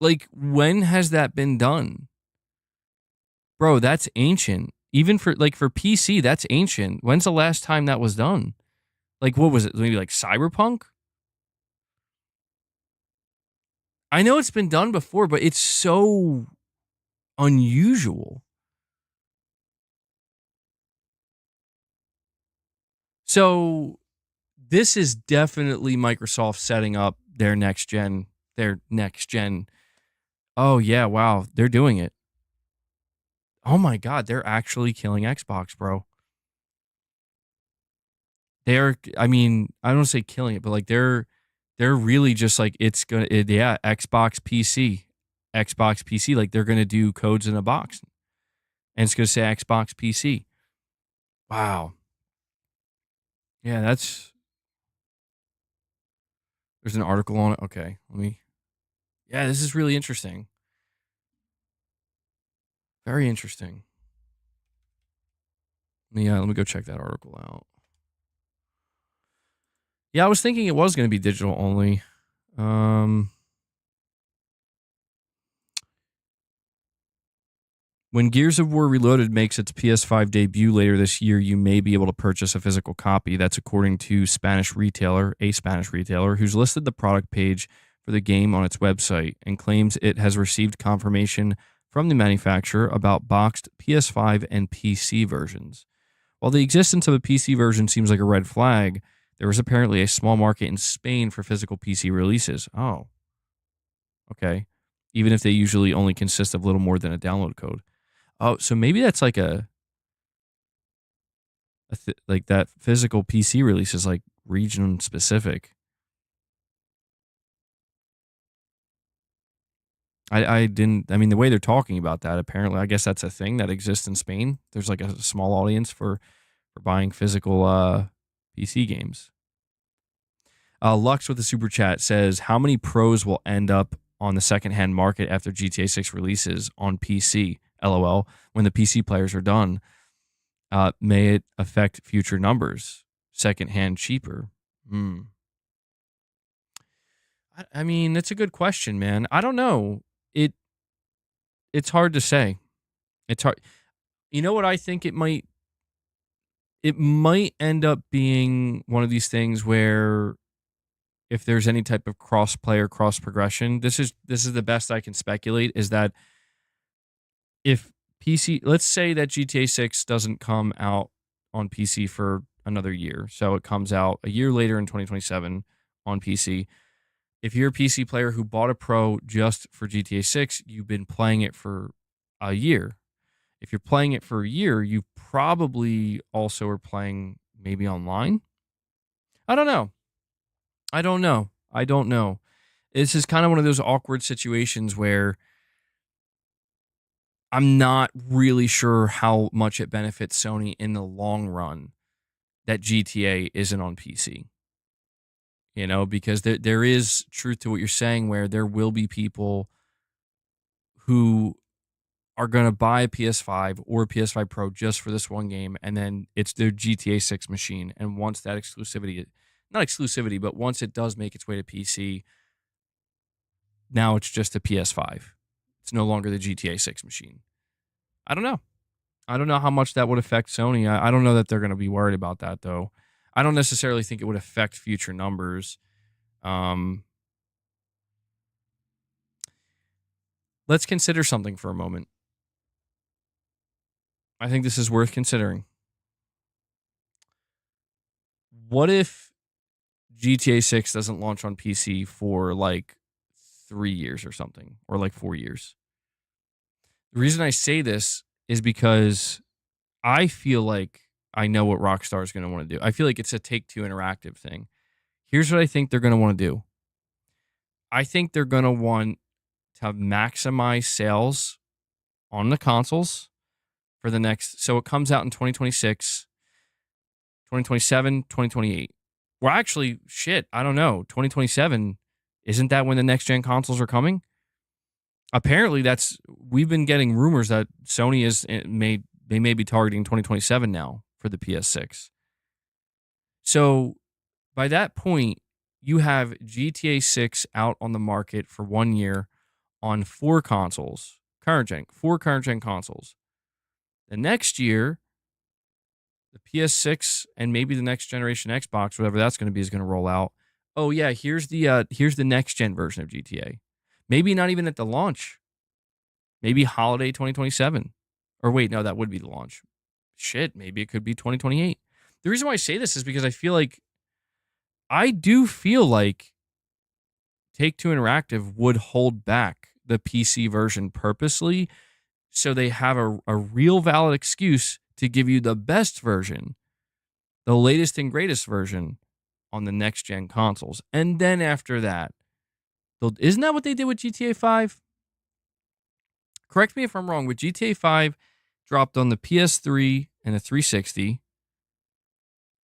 Like, when has that been done? Bro, that's ancient. Even for PC, that's ancient. When's the last time that was done? Like, what was it? Maybe like Cyberpunk? I know it's been done before, but it's so unusual. So this is definitely Microsoft setting up their next gen. Oh yeah, wow, they're doing it. Oh my god, they're actually killing Xbox, bro. They're, I mean, I don't say killing it, but like they're they're really just like Xbox PC. Like they're gonna do codes in a box, and it's gonna say Xbox PC. Wow. Yeah, there's an article on it. Okay, let me. Yeah, this is really interesting. Very interesting. Let me go check that article out. Yeah, I was thinking it was going to be digital only. When Gears of War Reloaded makes its PS5 debut later this year, you may be able to purchase a physical copy. That's according to a Spanish retailer, who's listed the product page for the game on its website and claims it has received confirmation from the manufacturer about boxed PS5 and PC versions. While the existence of a PC version seems like a red flag, there is apparently a small market in Spain for physical PC releases. Oh, okay. Even if they usually only consist of little more than a download code. Oh, so maybe that's like like that physical PC release is like region specific. I didn't. I mean, the way they're talking about that, apparently, I guess that's a thing that exists in Spain. There's like a small audience for buying physical PC games. Lux with the super chat says, "How many pros will end up on the secondhand market after GTA 6 releases on PC? LOL. When the PC players are done, may it affect future numbers? Secondhand cheaper." I mean, it's a good question, man. I don't know. It's hard to say. It's hard. You know what I think it might? It might end up being one of these things where if there's any type of cross player cross progression, this is the best I can speculate, is that if PC, let's say that GTA 6 doesn't come out on PC for another year, so it comes out a year later in 2027 on PC. If you're a PC player who bought a Pro just for GTA 6, you've been playing it for a year. If you're playing it for a year, you probably also are playing maybe online. I don't know. This is kind of one of those awkward situations where I'm not really sure how much it benefits Sony in the long run that GTA isn't on PC. Because there is truth to what you're saying, where there will be people who are going to buy a PS5 or a PS5 Pro just for this one game, and then it's their GTA 6 machine. And once that not exclusivity, but once it does make its way to PC, now it's just a PS5. It's no longer the GTA 6 machine. I don't know. I don't know how much that would affect Sony. I don't know that they're going to be worried about that, though. I don't necessarily think it would affect future numbers. Let's consider something for a moment. I think this is worth considering. What if GTA 6 doesn't launch on PC for like 3 years or something, or like 4 years? The reason I say this is because I feel like I know what Rockstar is going to want to do. I feel like it's a Take-Two Interactive thing. Here's what I think they're going to want to do. I think they're going to want to maximize sales on the consoles for the next. So it comes out in 2026, 2027, 2028. Well, actually, I don't know. 2027, isn't that when the next gen consoles are coming? Apparently, we've been getting rumors that Sony may be targeting 2027 now for the PS6. So by that point, you have GTA 6 out on the market for 1 year on 4 consoles, four current gen consoles. The next year, the PS6 and maybe the next generation Xbox, whatever that's going to be, is going to roll out. Oh yeah, here's the next gen version of GTA. Maybe not even at the launch. Maybe holiday 2027. Or wait, no, that would be the launch. Maybe it could be 2028. The reason why I say this is because I do feel like Take-Two Interactive would hold back the PC version purposely so they have a real valid excuse to give you the best version, the latest and greatest version on the next gen consoles. And then after that, isn't that what they did with GTA 5? Correct me if I'm wrong, but GTA 5 dropped on the PS3 and the 360.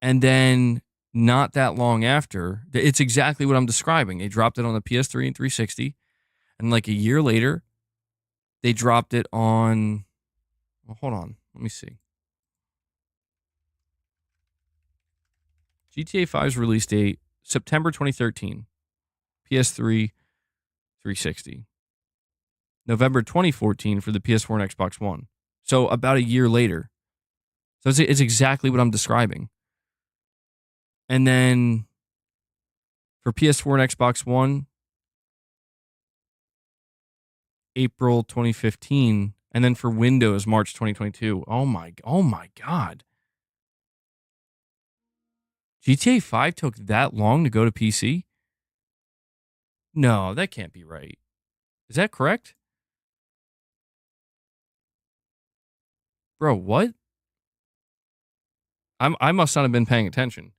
And then not that long after, it's exactly what I'm describing. They dropped it on the PS3 and 360. And like a year later, they dropped it on. Well, hold on. Let me see. GTA 5's release date, September 2013. PS3, 360. November 2014 for the PS4 and Xbox One. So about a year later. So it's exactly what I'm describing. And then for PS4 and Xbox One, April 2015. And then for Windows, March 2022. Oh my God. GTA 5 took that long to go to PC? No, that can't be right. Is that correct? Bro, what? I must not have been paying attention.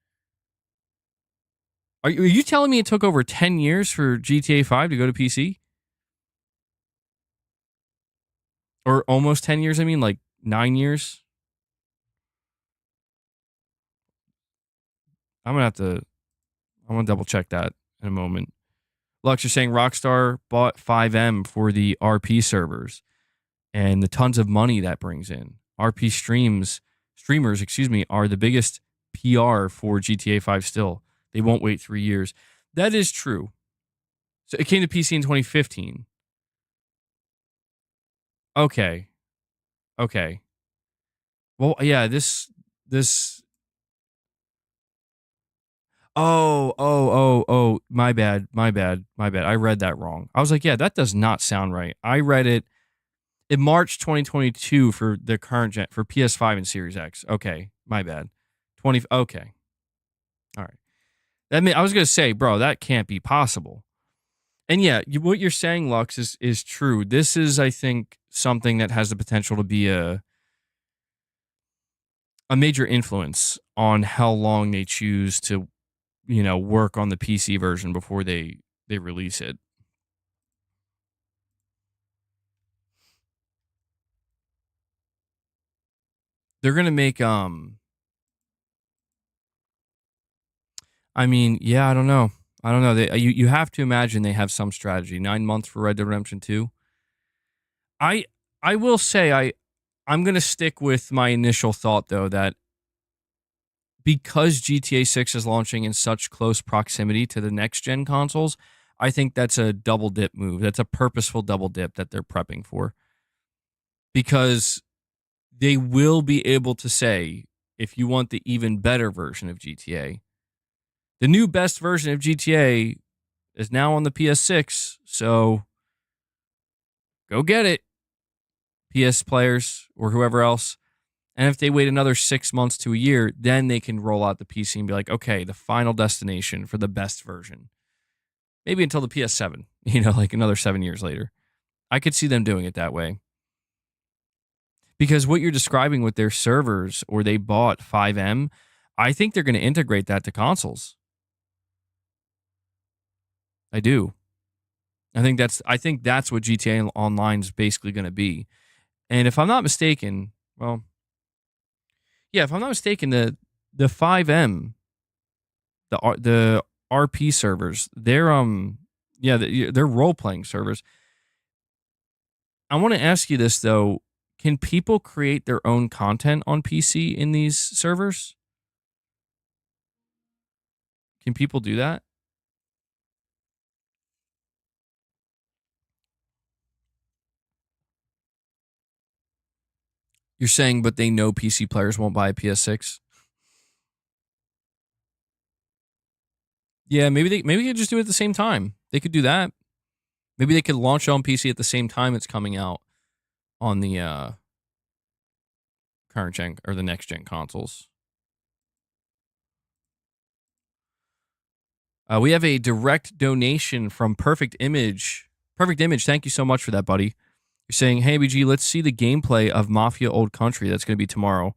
Are you telling me it took over 10 years for GTA 5 to go to PC? Or almost 10 years, I mean, like 9 years? I'm gonna double check that in a moment. Lux, you're saying Rockstar bought 5M for the RP servers and the tons of money that brings in. RP streamers, are the biggest PR for GTA 5 still. They won't wait 3 years. That is true. So it came to PC in 2015. Okay. Well, yeah, this. Oh. My bad. I read that wrong. I was like, yeah, that does not sound right. I read it in March 2022 for the current gen, for PS5 and Series X. Okay, my bad. Okay. All right. I was going to say, bro, that can't be possible. And yeah, what you're saying, Lux, is true. This is, I think, something that has the potential to be a major influence on how long they choose to, work on the PC version before they release it. They're going to make I mean, yeah, I don't know. You have to imagine they have some strategy. 9 months for Red Dead Redemption 2. I will say I'm going to stick with my initial thought though that because GTA 6 is launching in such close proximity to the next gen consoles, I think that's a double dip move. That's a purposeful double dip that they're prepping for. Because they will be able to say, if you want the even better version of GTA, the new best version of GTA is now on the PS6, so go get it, PS players or whoever else. And if they wait another 6 months to a year, then they can roll out the PC and be like, okay, the final destination for the best version. Maybe until the PS7, like another 7 years later. I could see them doing it that way. Because what you're describing with their servers, or they bought 5M, I think they're going to integrate that to consoles. I do. I think that's what GTA Online is basically going to be. And if I'm not mistaken, the 5M, the RP servers, they're role playing servers. I want to ask you this though: can people create their own content on PC in these servers? Can people do that? You're saying, but they know PC players won't buy a PS6? Yeah, maybe they could just do it at the same time. They could do that. Maybe they could launch it on PC at the same time it's coming out on the current gen or the next gen consoles. We have a direct donation from Perfect Image. Perfect Image, thank you so much for that, buddy. You're saying, hey, BG, let's see the gameplay of Mafia Old Country. That's going to be tomorrow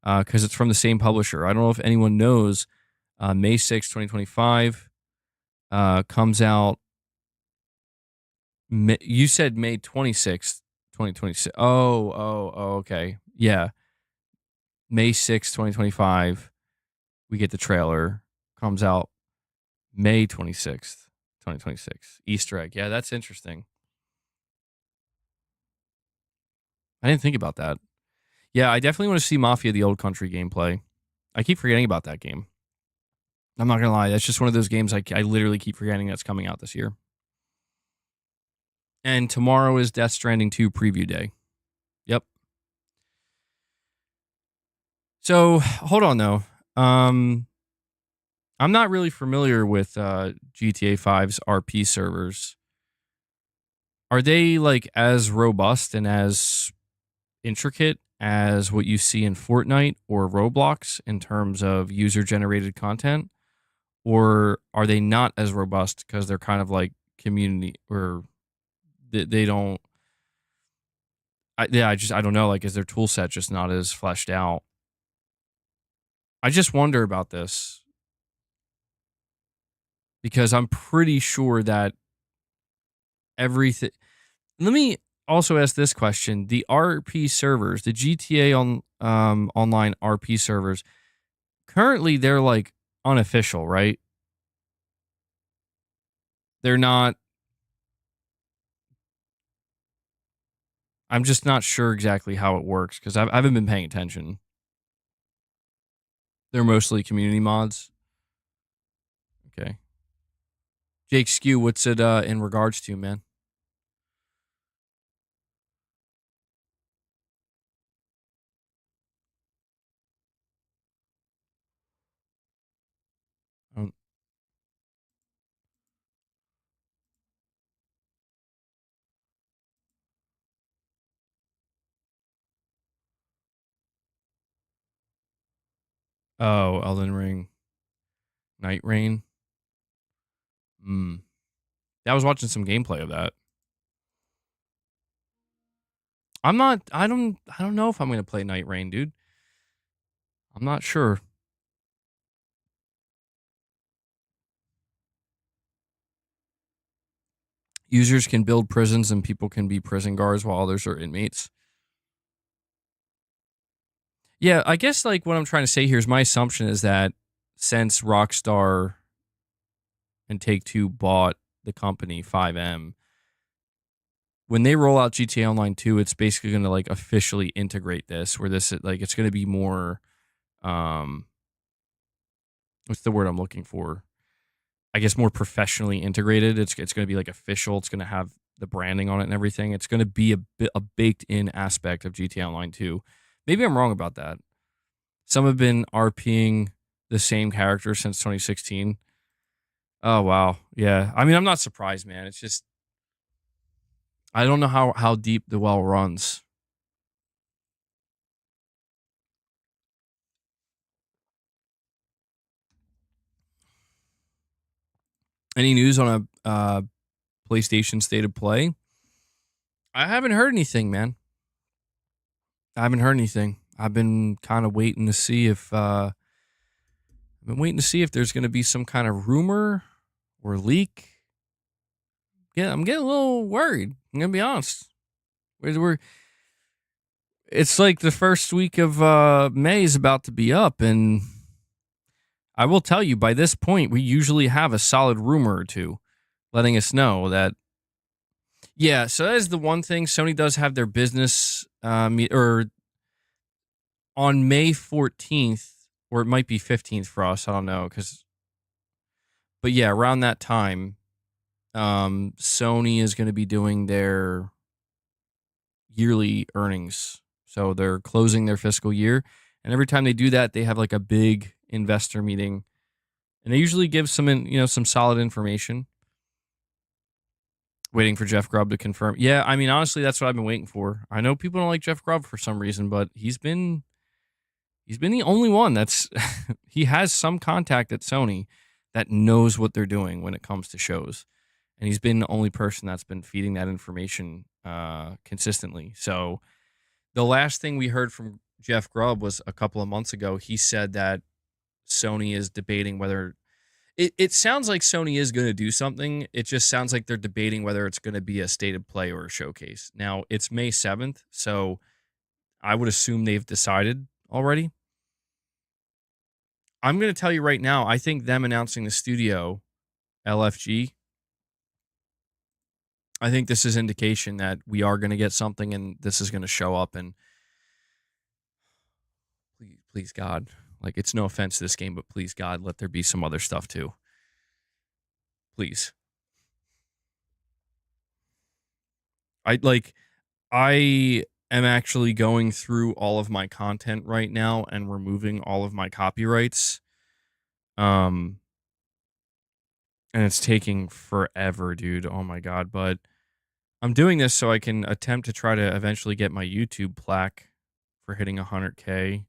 because it's from the same publisher. I don't know if anyone knows May 6th, 2025. Comes out. You said May 26th, 2026. Oh, okay. Yeah. May 6th, 2025. We get the trailer. Comes out May 26th, 2026. Easter egg. Yeah, that's interesting. I didn't think about that. Yeah, I definitely want to see Mafia the Old Country gameplay. I keep forgetting about that game. I'm not going to lie. That's just one of those games I literally keep forgetting that's coming out this year. And tomorrow is Death Stranding 2 preview day. Yep. So, hold on, though. I'm not really familiar with GTA 5's RP servers. Are they like as robust and as intricate as what you see in Fortnite or Roblox in terms of user generated content? Or are they not as robust because they're kind of like community, or they don't? I don't know. Like, is their tool set just not as fleshed out? I just wonder about this because I'm pretty sure that everything. Let me also ask this question: the RP servers, the GTA online RP servers, currently they're like unofficial, right? They're not. I'm just not sure exactly how it works because I haven't been paying attention. They're mostly community mods. Okay. Jake Skew, what's it in regards to, man? Um, oh, Elden Ring, Night Rain. Hmm. I was watching some gameplay of that. I'm not. I don't know if I'm gonna play Night Rain, dude. I'm not sure. Users can build prisons and people can be prison guards while others are inmates. Yeah, I guess like what I'm trying to say here is my assumption is that since Rockstar and Take Two bought the company 5M, when they roll out GTA Online 2, it's basically going to like officially integrate this, where this like it's going to be more um what's the word I'm looking for? I guess more professionally integrated. It's going to be like official. It's going to have the branding on it and everything. It's going to be a baked in aspect of GTA Online 2. Maybe I'm wrong about that. Some have been RPing the same character since 2016. Oh wow. Yeah. I mean, I'm not surprised, man. It's just I don't know how deep the well runs. Any news on a PlayStation State of Play? I haven't heard anything, man. I haven't heard anything. I've been kind of waiting to see if I've been waiting to see if there's going to be some kind of rumor or leak. Yeah, I'm getting a little worried. I'm gonna be honest. It's like the first week of May is about to be up, and I will tell you by this point we usually have a solid rumor or two letting us know that. Yeah, so that is the one thing. Sony does have their business or on May 14th, or it might be 15th for us. I don't know, but yeah, around that time, Sony is going to be doing their yearly earnings. So they're closing their fiscal year, and every time they do that, they have like a big investor meeting, and they usually give some solid information. Waiting for Jeff Grubb to confirm. Yeah, I mean, honestly, that's what I've been waiting for. I know people don't like Jeff Grubb for some reason, but he's been the only one that's he has some contact at Sony that knows what they're doing when it comes to shows, and he's been the only person that's been feeding that information consistently. So the last thing we heard from Jeff Grubb was a couple of months ago. He said that Sony is debating whether it sounds like Sony is going to do something. It just sounds like they're debating whether it's going to be a state of play or a showcase. Now, it's May 7th, so I would assume they've decided already. I'm going to tell you right now, I think them announcing the studio, LFG, I think this is indication that we are going to get something and this is going to show up. And please God, like, it's no offense to this game, but please God, let there be some other stuff too. Please. I am actually going through all of my content right now and removing all of my copyrights. And it's taking forever, dude. Oh my God. But I'm doing this so I can attempt to try to eventually get my YouTube plaque for hitting 100K.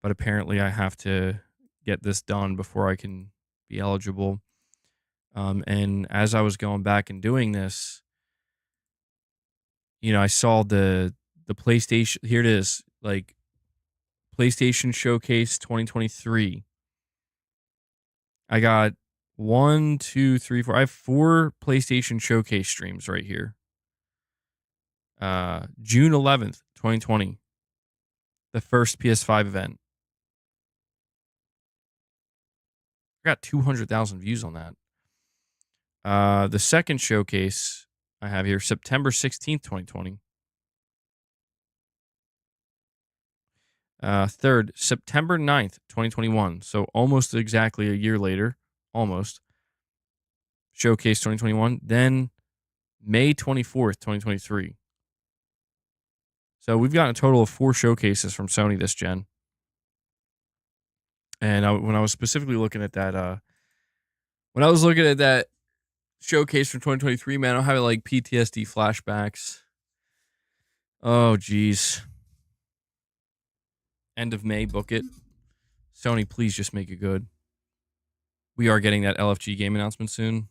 But apparently I have to get this done before I can be eligible. And as I was going back and doing this, I saw the PlayStation. Here it is, like, PlayStation Showcase 2023. I got 1, 2, 3, 4. I have 4 PlayStation Showcase streams right here. June 11th, 2020. The first PS5 event. I got 200,000 views on that. The second showcase I have here, September 16th, 2020. Third, September 9th, 2021. So almost exactly a year later. Almost. Showcase 2021. Then May 24th, 2023. So we've gotten a total of 4 showcases from Sony this gen. And when I was specifically looking at that, showcase from 2023, man, I'm having like PTSD flashbacks. Oh, geez. End of May, book it. Sony, please just make it good. We are getting that LFG game announcement soon.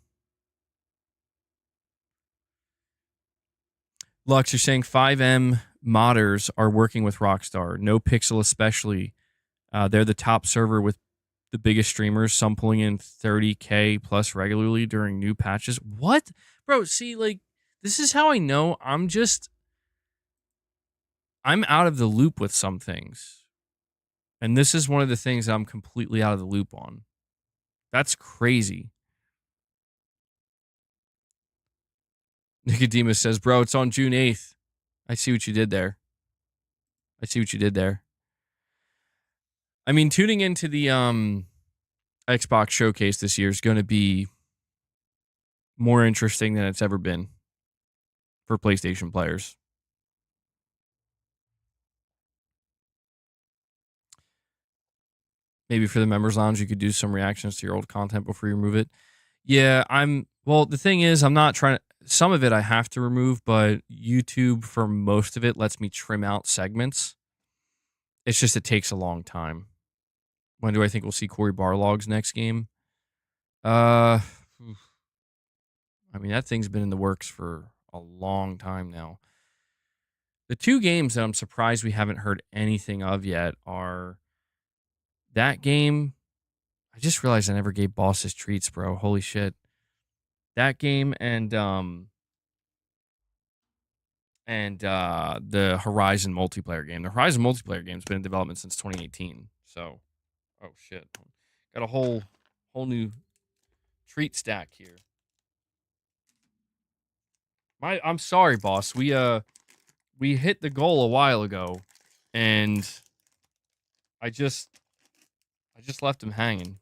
Lux, you're saying 5M modders are working with Rockstar. No Pixel especially. They're the top server with the biggest streamers, some pulling in 30K plus regularly during new patches. What? Bro, see, like, this is how I know I'm out of the loop with some things. And this is one of the things that I'm completely out of the loop on. That's crazy. Nicodemus says, bro, it's on June 8th. I see what you did there. I mean, tuning into the Xbox showcase this year is going to be more interesting than it's ever been for PlayStation players. Maybe for the members lounge, you could do some reactions to your old content before you remove it. Yeah, the thing is, I'm not trying to, some of it I have to remove, but YouTube for most of it lets me trim out segments. It's just, it takes a long time. When do I think we'll see Cory Barlog's next game? I mean, that thing's been in the works for a long time now. The 2 games that I'm surprised we haven't heard anything of yet are that game. I just realized I never gave Boss's Treats, bro. Holy shit. That game and the Horizon multiplayer game. The Horizon multiplayer game's been in development since 2018. So, oh shit. Got a whole new treat stack here. I'm sorry, boss. We hit the goal a while ago, and I just left him hanging.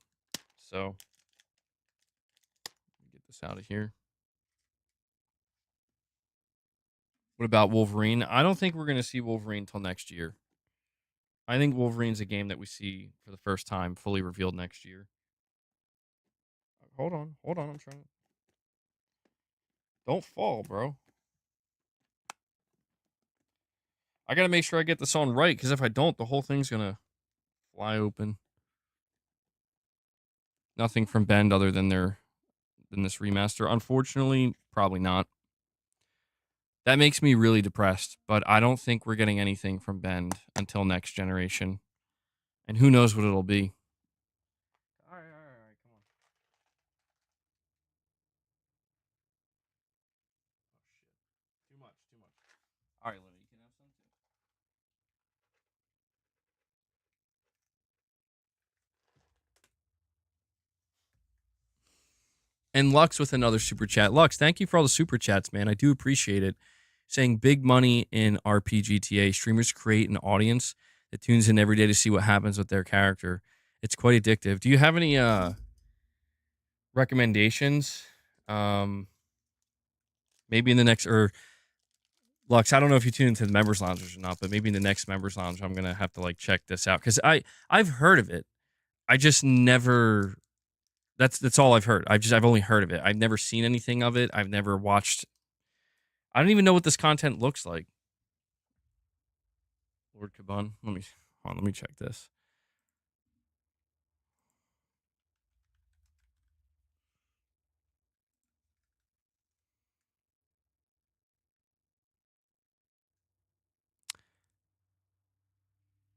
So, get this out of here. What about Wolverine? I don't think we're going to see Wolverine until next year. I think Wolverine's a game that we see for the first time fully revealed next year. Hold on. I'm trying to... Don't fall, bro. I got to make sure I get this on right, because if I don't, the whole thing's going to fly open. Nothing from Bend other than this remaster. Unfortunately, probably not. That makes me really depressed, but I don't think we're getting anything from Bend until next generation. And who knows what it'll be. Too much. All right, Lily, you can have some too. And Lux with another super chat. Lux, thank you for all the super chats, man. I do appreciate it. Saying big money in RPGTA. Streamers create an audience that tunes in every day to see what happens with their character. It's quite addictive. Do you have any recommendations? Maybe in the next, or Lux, I don't know if you tune into the members lounges or not, but maybe in the next members lounge, I'm gonna have to like check this out because I've heard of it. I just never. That's all I've heard. I've only heard of it. I've never seen anything of it. I've never watched. I don't even know what this content looks like. Lord Caban, let me check this.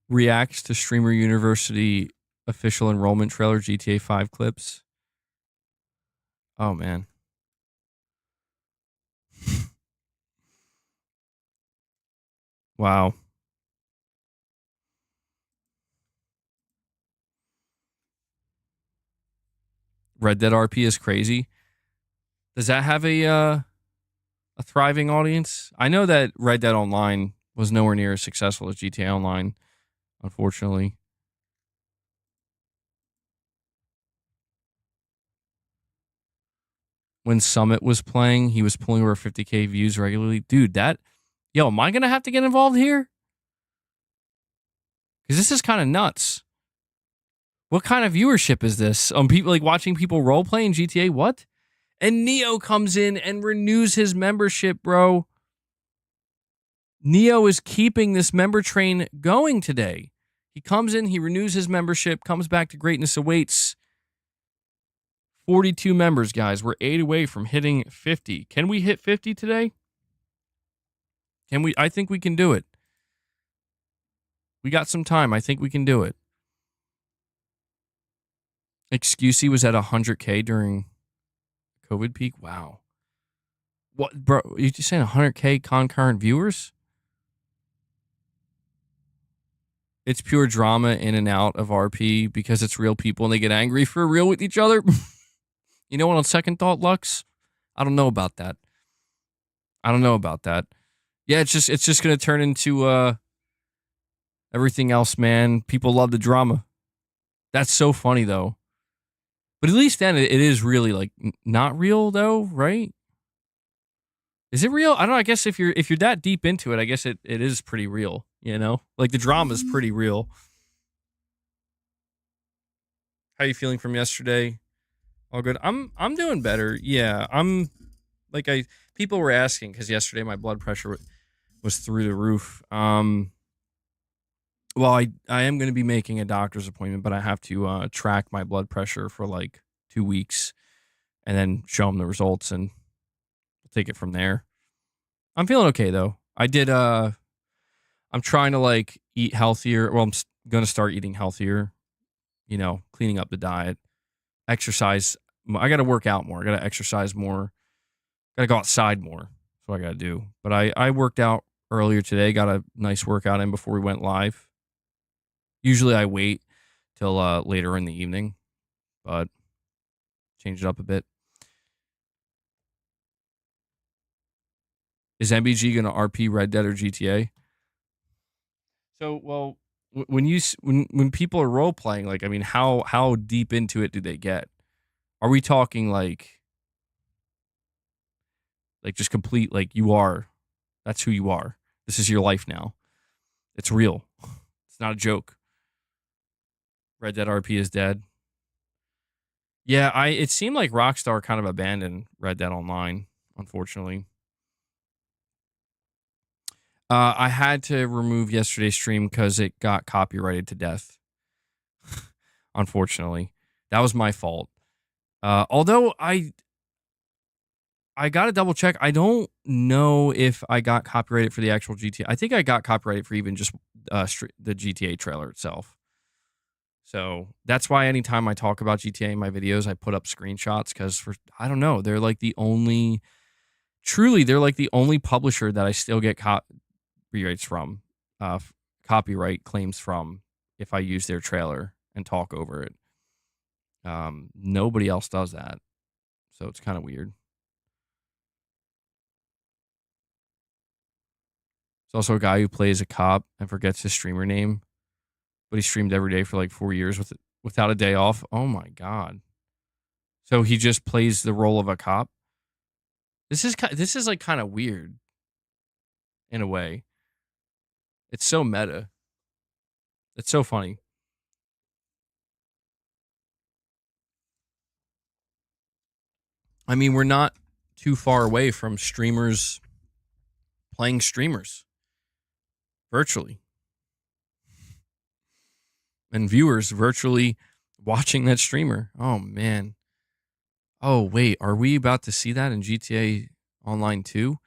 Reacts to Streamer University official enrollment trailer GTA 5 clips. Oh man. Wow. Red Dead RP is crazy. Does that have a thriving audience? I know that Red Dead Online was nowhere near as successful as GTA Online, unfortunately. When Summit was playing, he was pulling over 50K views regularly. Dude, am I going to have to get involved here? Because this is kind of nuts. What kind of viewership is this? People like watching people role play in GTA? What? And Neo comes in and renews his membership, bro. Neo is keeping this member train going today. He comes in, he renews his membership, comes back to greatness awaits. 42 members, guys. We're 8 away from hitting 50. Can we hit 50 today? Can we? I think we can do it. We got some time. I think we can do it. Excusey was at 100K during COVID peak. Wow. What, bro? You just saying 100K concurrent viewers? It's pure drama in and out of RP because it's real people and they get angry for real with each other. You know what? On second thought, Lux, I don't know about that. Yeah, it's just gonna turn into everything else, man. People love the drama. That's so funny though. But at least then it is really like not real though, right? Is it real? I don't know. I guess if you're that deep into it, I guess it is pretty real, you know? Like the drama is pretty real. How you feeling from yesterday? All good. I'm doing better. Yeah. People were asking cuz yesterday my blood pressure was through the roof. Well, I am going to be making a doctor's appointment, but I have to track my blood pressure for like 2 weeks and then show them the results and we'll take it from there. I'm feeling okay though. I'm trying to like eat healthier. Well, I'm going to start eating healthier, you know, cleaning up the diet, exercise. I got to work out more. I got to exercise more. Got to go outside more. That's what I got to do. But I worked out earlier today, got a nice workout in before we went live. Usually I wait till later in the evening, but change it up a bit. Is MBG going to RP Red Dead or GTA? So, well, when people are role playing, like, I mean, how deep into it do they get? Are we talking like just complete, like that's who you are. This is your life now. It's real. It's not a joke. Red Dead RP is dead. Yeah, it seemed like Rockstar kind of abandoned Red Dead Online, unfortunately. I had to remove yesterday's stream because it got copyrighted to death. Unfortunately, that was my fault. Although I got to double check. I don't know if I got copyrighted for the actual GTA. I think I got copyrighted for even just the GTA trailer itself. So that's why anytime I talk about GTA in my videos, I put up screenshots because I don't know, they're like the only Truly, they're like the only publisher that I still get copyrights from, copyright claims from if I use their trailer and talk over it. Nobody else does that, so it's kind of weird. There's also a guy who plays a cop and forgets his streamer name, but he streamed every day for like 4 years without a day off. Oh my god! So he just plays the role of a cop. This is like kind of weird in a way. It's so meta. It's so funny. I mean, we're not too far away from streamers playing streamers virtually and viewers virtually watching that streamer. Oh man. Oh wait, are we about to see that in GTA Online 2?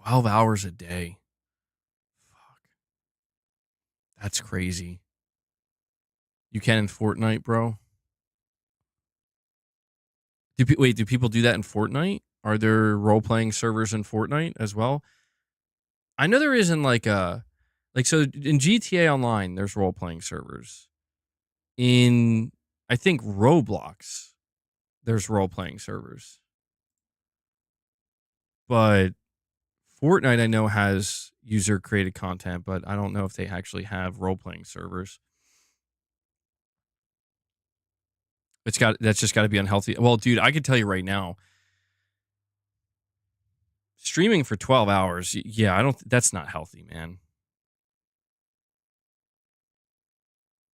12 hours a day. Fuck. That's crazy. You can in Fortnite, bro? Do people do that in Fortnite? Are there role-playing servers in Fortnite as well? I know there isn't like so in GTA Online there's role-playing servers. In I think Roblox there's role-playing servers. But Fortnite I know has user created content, but I don't know if they actually have role-playing servers. That's just got to be unhealthy. Well, dude, I could tell you right now, streaming for 12 hours, yeah, that's not healthy, man.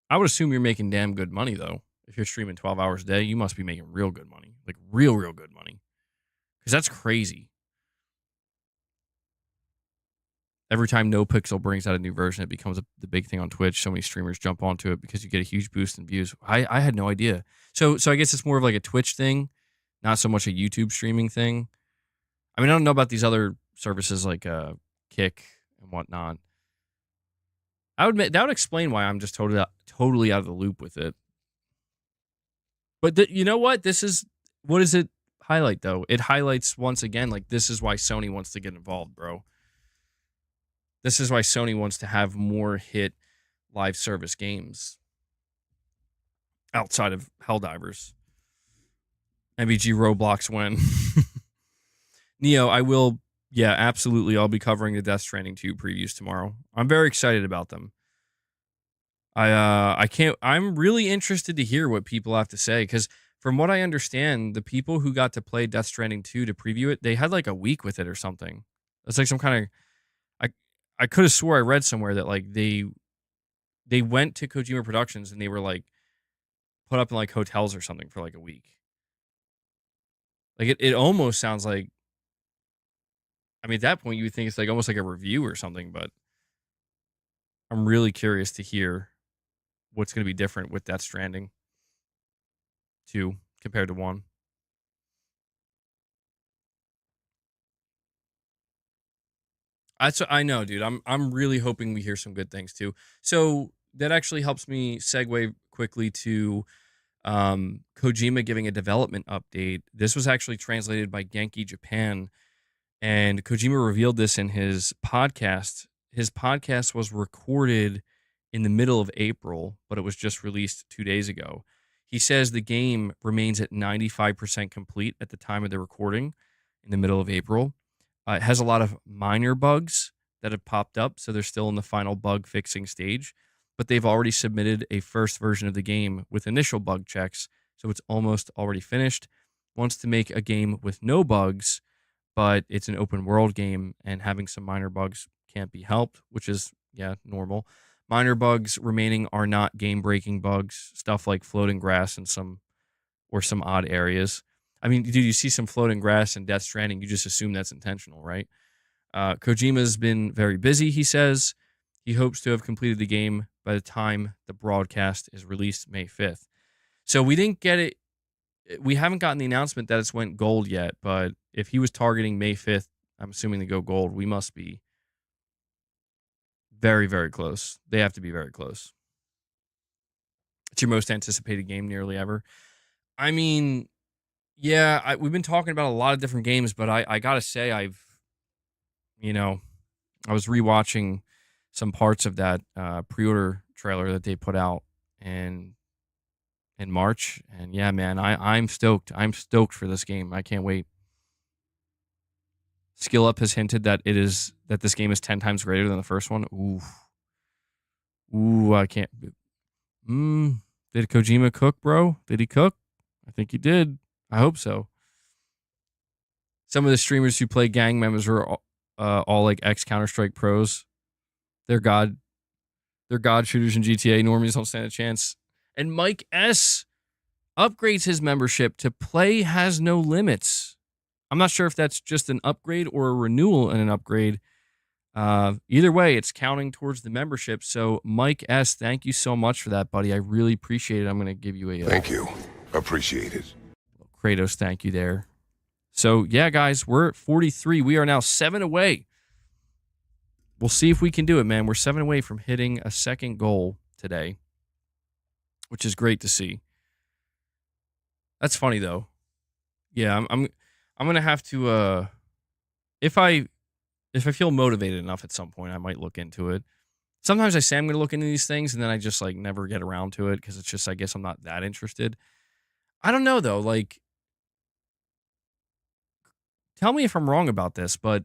I would assume you're making damn good money though. If you're streaming 12 hours a day, you must be making real good money. Like real good money. Cuz that's crazy. Every time NoPixel brings out a new version, it becomes the big thing on Twitch. So many streamers jump onto it because you get a huge boost in views. I had no idea. So I guess it's more of like a Twitch thing, not so much a YouTube streaming thing. I mean, I don't know about these other services like Kick and whatnot. That would explain why I'm just totally out of the loop with it. But you know what? What does it highlight though? It highlights once again like this is why Sony wants to get involved, bro. This is why Sony wants to have more hit live service games outside of Helldivers. MVG Roblox when Neo, I will, yeah, absolutely. I'll be covering the Death Stranding 2 previews tomorrow. I'm very excited about them. I'm really interested to hear what people have to say because from what I understand, the people who got to play Death Stranding 2 to preview it, they had like a week with it or something. It's like some kind of I could have swore I read somewhere that like they went to Kojima Productions and they were like put up in like hotels or something for like a week. Like it almost sounds like I mean at that point you would think it's like almost like a review or something, but I'm really curious to hear what's going to be different with Death Stranding 2 compared to 1. I know, dude. I'm really hoping we hear some good things too. So that actually helps me segue quickly to Kojima giving a development update. This was actually translated by Genki Japan, and Kojima revealed this in his podcast. His podcast was recorded in the middle of April, but it was just released 2 days ago. He says the game remains at 95% complete at the time of the recording in the middle of April. It has a lot of minor bugs that have popped up, so they're still in the final bug fixing stage, but they've already submitted a first version of the game with initial bug checks, so it's almost already finished. Wants to make a game with no bugs, but it's an open world game, and having some minor bugs can't be helped, which is, yeah, normal. Minor bugs remaining are not game-breaking bugs, stuff like floating grass and some odd areas. I mean, dude, you see some floating grass in Death Stranding, you just assume that's intentional, right? Kojima's been very busy, he says. He hopes to have completed the game by the time the broadcast is released May 5th. So we didn't get it. We haven't gotten the announcement that it's went gold yet, but if he was targeting May 5th, I'm assuming to go gold, we must be very, very close. They have to be very close. It's your most anticipated game nearly ever. I mean, Yeah, we've been talking about a lot of different games, but I gotta say, you know, I was rewatching some parts of that pre-order trailer that they put out in March, and yeah, man, I'm stoked. I'm stoked for this game. I can't wait. Skill Up has hinted that this game is 10 times greater than the first one. Ooh, I can't. Did Kojima cook, bro? Did he cook? I think he did. I hope so. Some of the streamers who play gang members are all like ex Counter-Strike pros. They're god shooters in GTA. Normies don't stand a chance. And Mike S upgrades his membership to Play Has No Limits. I'm not sure if that's just an upgrade or a renewal and an upgrade. Either way, it's counting towards the membership. So, Mike S, thank you so much for that, buddy. I really appreciate it. I'm going to give you a Thank you. Appreciate it. Kratos thank you there. So, yeah, guys, we're at 43. We are now 7 away. We'll see if we can do it, man. We're 7 away from hitting a second goal today, which is great to see. That's funny though. Yeah, I'm gonna have to if I feel motivated enough at some point, I might look into it. Sometimes I say I'm gonna look into these things and then I just like never get around to it because it's just I guess I'm not that interested. I don't know though. Like, tell me if I'm wrong about this, but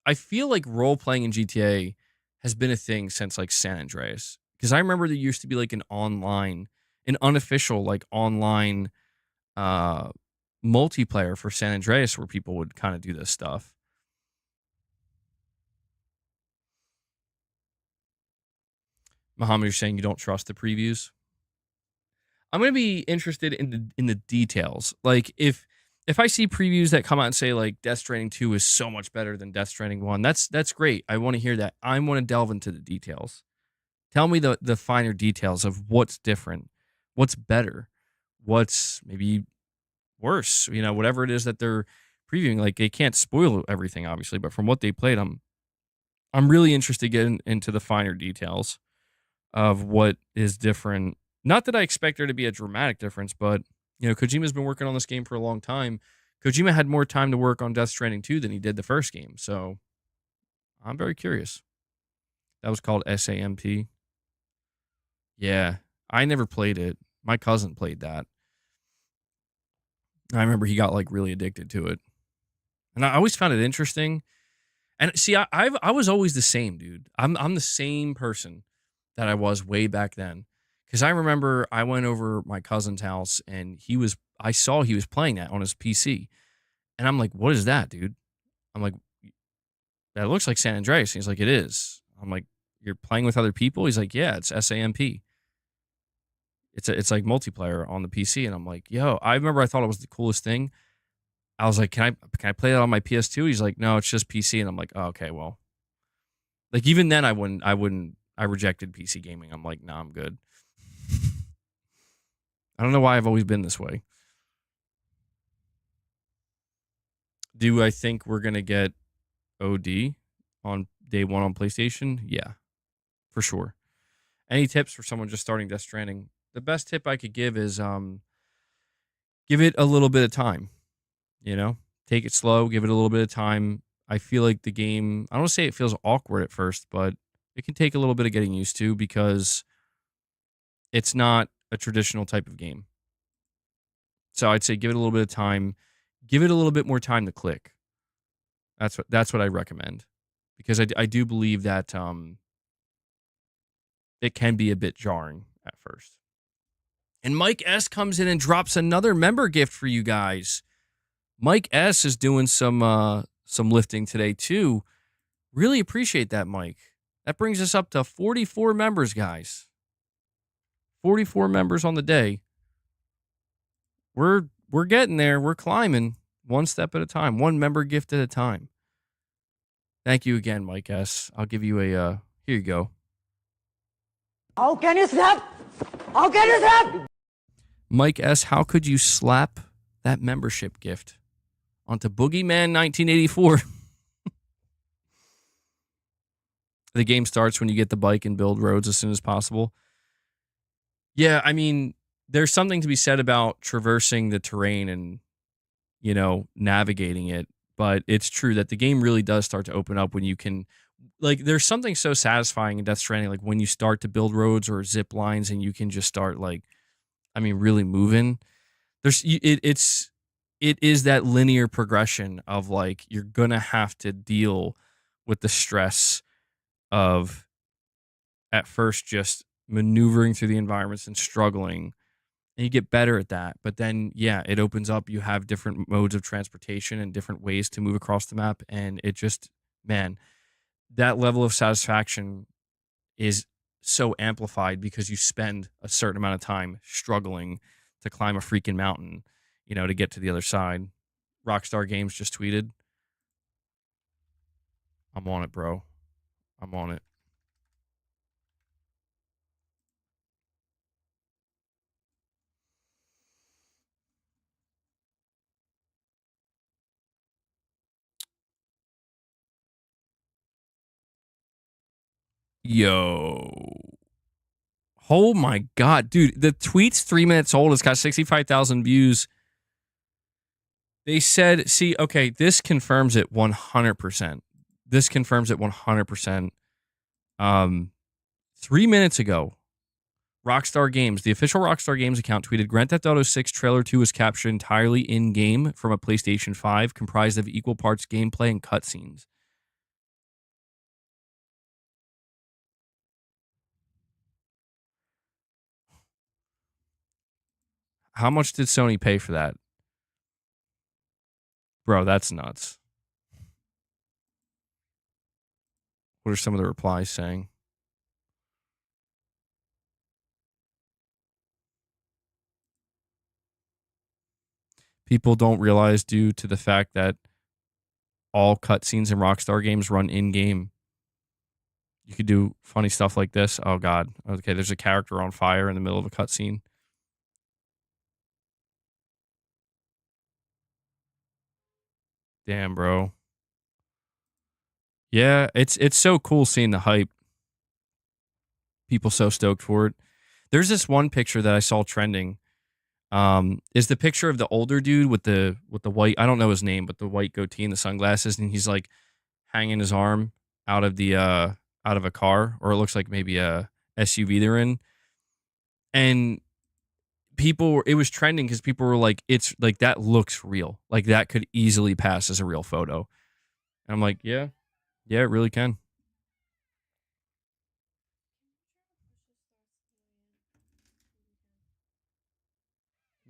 I feel like role playing in GTA has been a thing since like San Andreas. Because I remember there used to be like an unofficial like online uh multiplayer for San Andreas where people would kind of do this stuff. Muhammad, you're saying you don't trust the previews? I'm going to be interested in the details. Like if I see previews that come out and say like Death Stranding 2 is so much better than Death Stranding 1, that's great. I want to hear that. I want to delve into the details. Tell me the finer details of what's different, what's better, what's maybe worse, whatever it is that they're previewing. Like they can't spoil everything obviously, but from what they played, I'm really interested in getting into the finer details of what is different. Not that I expect there to be a dramatic difference, but Kojima's been working on this game for a long time. Kojima had more time to work on Death Stranding 2 than he did the first game, so I'm very curious. That was called SAMP. Yeah, I never played it. My cousin played that. I remember he got like really addicted to it, and I always found it interesting. And see, I was always the same, dude. I'm the same person that I was way back then. Because I remember I went over my cousin's house and I saw he was playing that on his PC. And I'm like, what is that, dude? I'm like, that looks like San Andreas. And he's like, it is. I'm like, you're playing with other people? He's like, yeah, it's SAMP. It's like multiplayer on the PC. And I'm like, yo, I remember I thought it was the coolest thing. I was like, can I play that on my PS2? He's like, no, it's just PC. And I'm like, oh, okay, well. Like even then I rejected PC gaming. I'm like, nah, I'm good. I don't know why I've always been this way. Do I think we're going to get OD on day one on PlayStation? Yeah, for sure. Any tips for someone just starting Death Stranding? The best tip I could give is give it a little bit of time. Take it slow, give it a little bit of time. I feel like the game, I don't want to say it feels awkward at first, but it can take a little bit of getting used to because it's not a traditional type of game. So I'd say give it a little bit of time. Give it a little bit more time to click. That's what I recommend. Because I do believe that it can be a bit jarring at first. And Mike S comes in and drops another member gift for you guys. Mike S is doing some lifting today too. Really appreciate that, Mike. That brings us up to 44 members, guys. 44 members on the day. We're getting there. We're climbing one step at a time, one member gift at a time. Thank you again, Mike S. I'll give you here you go. How can you slap? How can you slap? Mike S., how could you slap that membership gift onto Boogeyman 1984? The game starts when you get the bike and build roads as soon as possible. Yeah, I mean, there's something to be said about traversing the terrain and, navigating it. But it's true that the game really does start to open up when you can, like, there's something so satisfying in Death Stranding, like when you start to build roads or zip lines and you can just start, like, really moving. It is that linear progression of, like, you're gonna have to deal with the stress of at first just maneuvering through the environments and struggling, and you get better at that. But then, yeah, it opens up. You have different modes of transportation and different ways to move across the map, and it just, man, that level of satisfaction is so amplified because you spend a certain amount of time struggling to climb a freaking mountain, to get to the other side. Rockstar Games just tweeted, "I'm on it, bro. I'm on it." Yo. Oh my God, dude. The tweet's 3 minutes old. It's got 65,000 views. They said, see, okay, this confirms it 100%. This confirms it 100%. 3 minutes ago, Rockstar Games, the official Rockstar Games account, tweeted Grand Theft Auto 6 Trailer 2 was captured entirely in-game from a PlayStation 5, comprised of equal parts gameplay and cutscenes. How much did Sony pay for that? Bro, that's nuts. What are some of the replies saying? People don't realize, due to the fact that all cutscenes in Rockstar games run in-game. You could do funny stuff like this. Oh, God. Okay, there's a character on fire in the middle of a cutscene. Damn, bro. Yeah, it's so cool seeing the hype. People so stoked for it. There's this one picture that I saw trending. Is the picture of the older dude with the white, I don't know his name, but the white goatee and the sunglasses, and he's like hanging his arm out of the out of a car, or it looks like maybe a SUV they're in. And it was trending because people were like, it's like, that looks real. Like, that could easily pass as a real photo. And I'm like, yeah, it really can.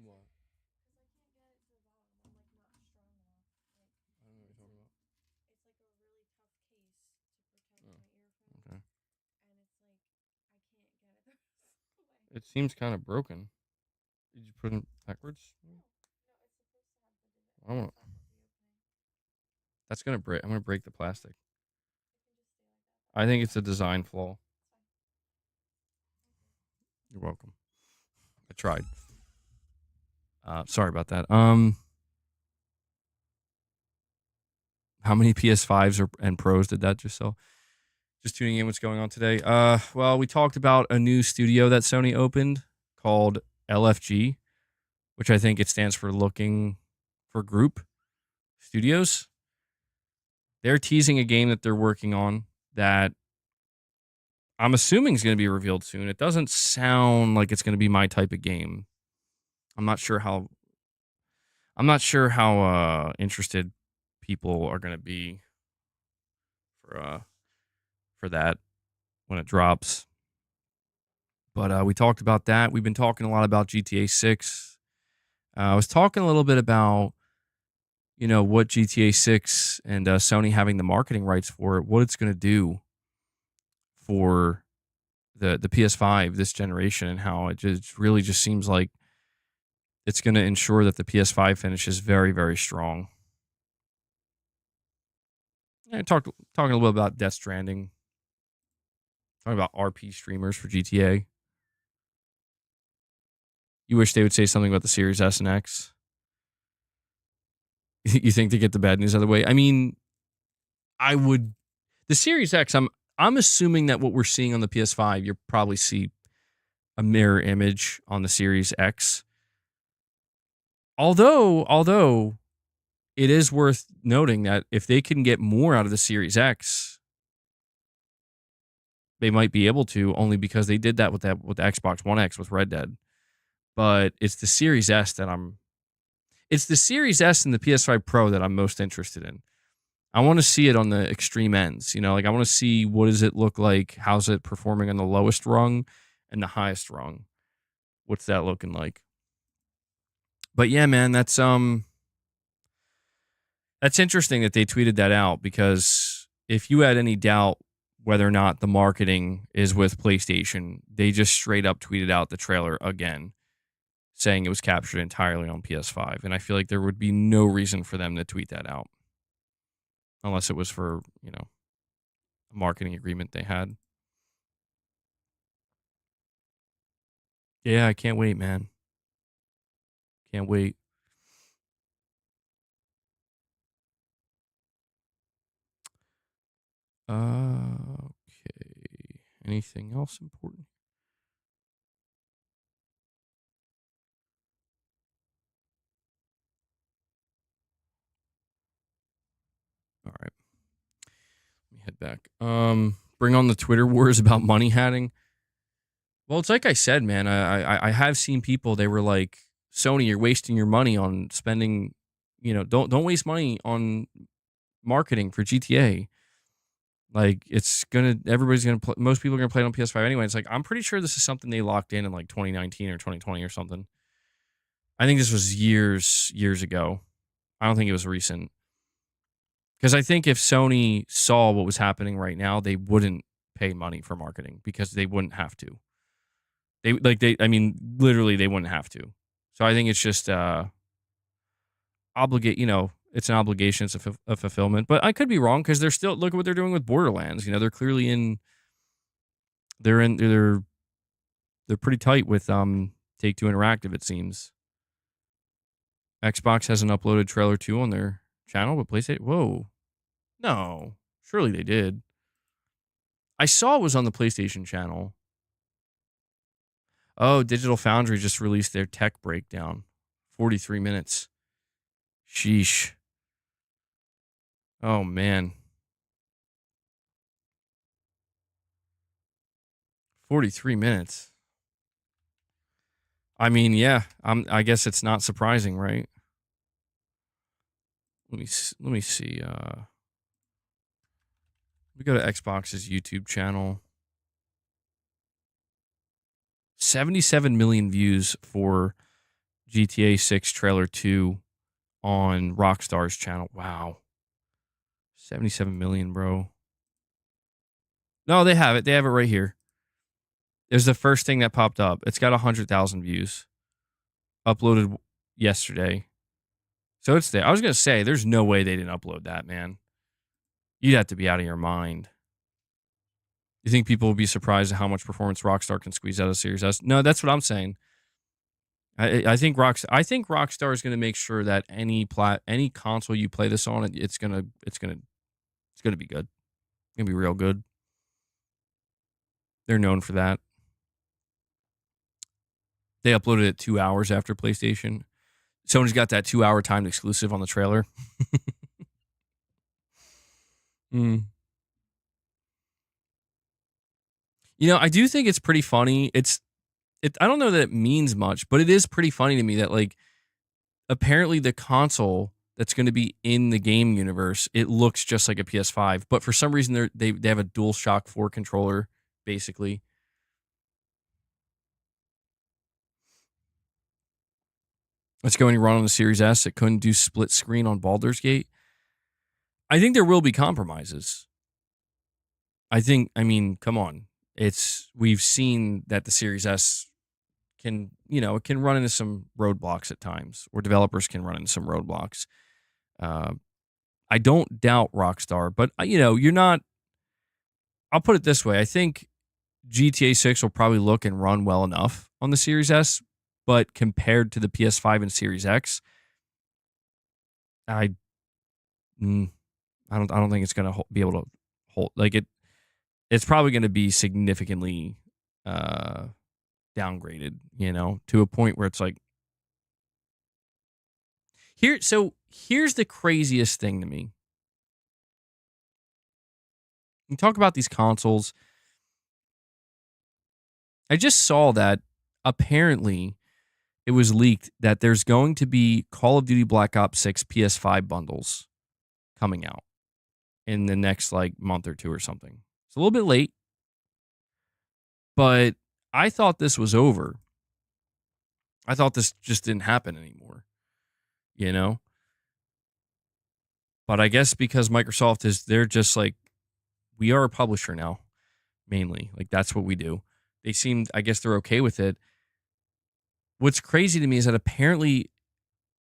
What? I don't know what you're talking about. Oh, okay. It seems kind of broken. Did you put it backwards? I want. That's gonna break. I'm gonna break the plastic. I think it's a design flaw. You're welcome. I tried. Sorry about that. How many PS5s and Pros did that just sell? Just tuning in, what's going on today? Well, we talked about a new studio that Sony opened called LFG, which I think it stands for Looking for Group Studios. They're teasing a game that they're working on that I'm assuming is going to be revealed soon. It doesn't sound like it's going to be my type of game. I'm not sure how interested people are going to be for that when it drops. But we talked about that. We've been talking a lot about GTA 6. I was talking a little bit about, what GTA 6 and Sony having the marketing rights for it, what it's going to do for the PS5 this generation, and how it just really just seems like it's going to ensure that the PS5 finishes very, very strong. And talking a little bit about Death Stranding. Talking about RP streamers for GTA. You wish they would say something about the Series S and X? You think, to get the bad news out of the way? I mean, I would. The Series X, I'm assuming that what we're seeing on the PS5, you'll probably see a mirror image on the Series X. Although it is worth noting that if they can get more out of the Series X, they might be able to, only because they did that with the Xbox One X with Red Dead. But it's the Series S it's the Series S and the PS5 Pro that I'm most interested in. I want to see it on the extreme ends, you know, like I want to see what does it look like, how's it performing on the lowest rung and the highest rung. What's that looking like? But yeah, man, that's interesting that they tweeted that out, because if you had any doubt whether or not the marketing is with PlayStation, they just straight up tweeted out the trailer again, saying it was captured entirely on PS5. And I feel like there would be no reason for them to tweet that out unless it was for, you know, a marketing agreement they had. Yeah, I can't wait, man. Can't wait. Okay. Anything else important? All right. Let me head back. Bring on the Twitter wars about money hatting. Well, it's like I said, man. I have seen people. They were like, "Sony, you're wasting your money on spending. You know, don't waste money on marketing for GTA. Like, everybody's gonna play. Most people are gonna play it on PS5 anyway. It's like, I'm pretty sure this is something they locked in like 2019 or 2020 or something. I think this was years ago. I don't think it was recent. Because I think if Sony saw what was happening right now, they wouldn't pay money for marketing because they wouldn't have to. I mean, literally, they wouldn't have to. So I think it's just it's an obligation, it's a fulfillment. But I could be wrong, because they're still, look at what they're doing with Borderlands. You know, they're clearly they're pretty tight with Take-Two Interactive, it seems. Xbox hasn't uploaded trailer 2 on their channel, but PlayStation, whoa. No, surely they did. I saw it was on the PlayStation channel. Oh, Digital Foundry just released their tech breakdown. 43 minutes. Sheesh. Oh, man. 43 minutes. I mean, yeah, I guess it's not surprising, right? Let me see. We go to Xbox's YouTube channel. 77 million views for GTA 6 trailer 2 on Rockstar's channel. Wow. 77 million, bro. No, they have it. They have it right here. There's the first thing that popped up. It's got 100,000 views. Uploaded yesterday. So it's there. I was going to say, there's no way they didn't upload that, man. You'd have to be out of your mind. You think people will be surprised at how much performance Rockstar can squeeze out of Series S? No, that's what I'm saying. I think Rockstar is going to make sure that any console you play this on, it's gonna be good. It's gonna be real good. They're known for that. They uploaded it 2 hours after PlayStation. Sony's got that 2-hour timed exclusive on the trailer. You know, I do think it's pretty funny. I don't know that it means much, but it is pretty funny to me that, like, apparently the console that's going to be in the game universe, it looks just like a PS5, but for some reason they have a DualShock 4 controller, basically. It's going to run on the Series S. It couldn't do split screen on Baldur's Gate. I think there will be compromises. I mean, come on. We've seen that the Series S it can run into some roadblocks at times, or developers can run into some roadblocks. I don't doubt Rockstar, but you're not. I'll put it this way: I think GTA 6 will probably look and run well enough on the Series S, but compared to the PS5 and Series X, I don't think it's going to be able to hold, like it. It's probably going to be significantly downgraded, you know, to a point where it's like here's the craziest thing to me. You talk about these consoles. I just saw that apparently it was leaked that there's going to be Call of Duty Black Ops 6 PS5 bundles coming out in the next like month or two or something. It's a little bit late, but I thought this was over. I thought this just didn't happen anymore, you know? But I guess because Microsoft they're just like, we are a publisher now, mainly. Like, that's what we do. I guess they're okay with it. What's crazy to me is that apparently,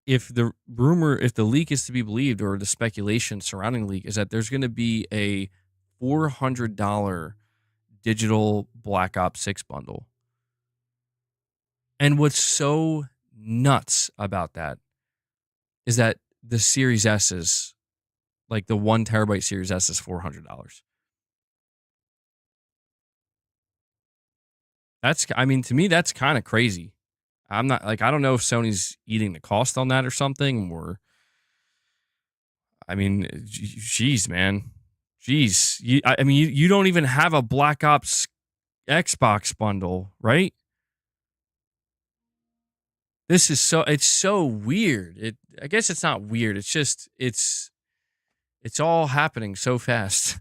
if the leak is to be believed, or the speculation surrounding the leak, is that there's going to be a $400 digital Black Ops 6 bundle. And what's so nuts about that is that the Series S is, like the 1 terabyte Series S is $400. To me, that's kind of crazy. I'm not like, I don't know if Sony's eating the cost on that or something, or, geez, man. Jeez. You don't even have a Black Ops Xbox bundle, right? It's so weird. I guess it's not weird. It's just, it's all happening so fast.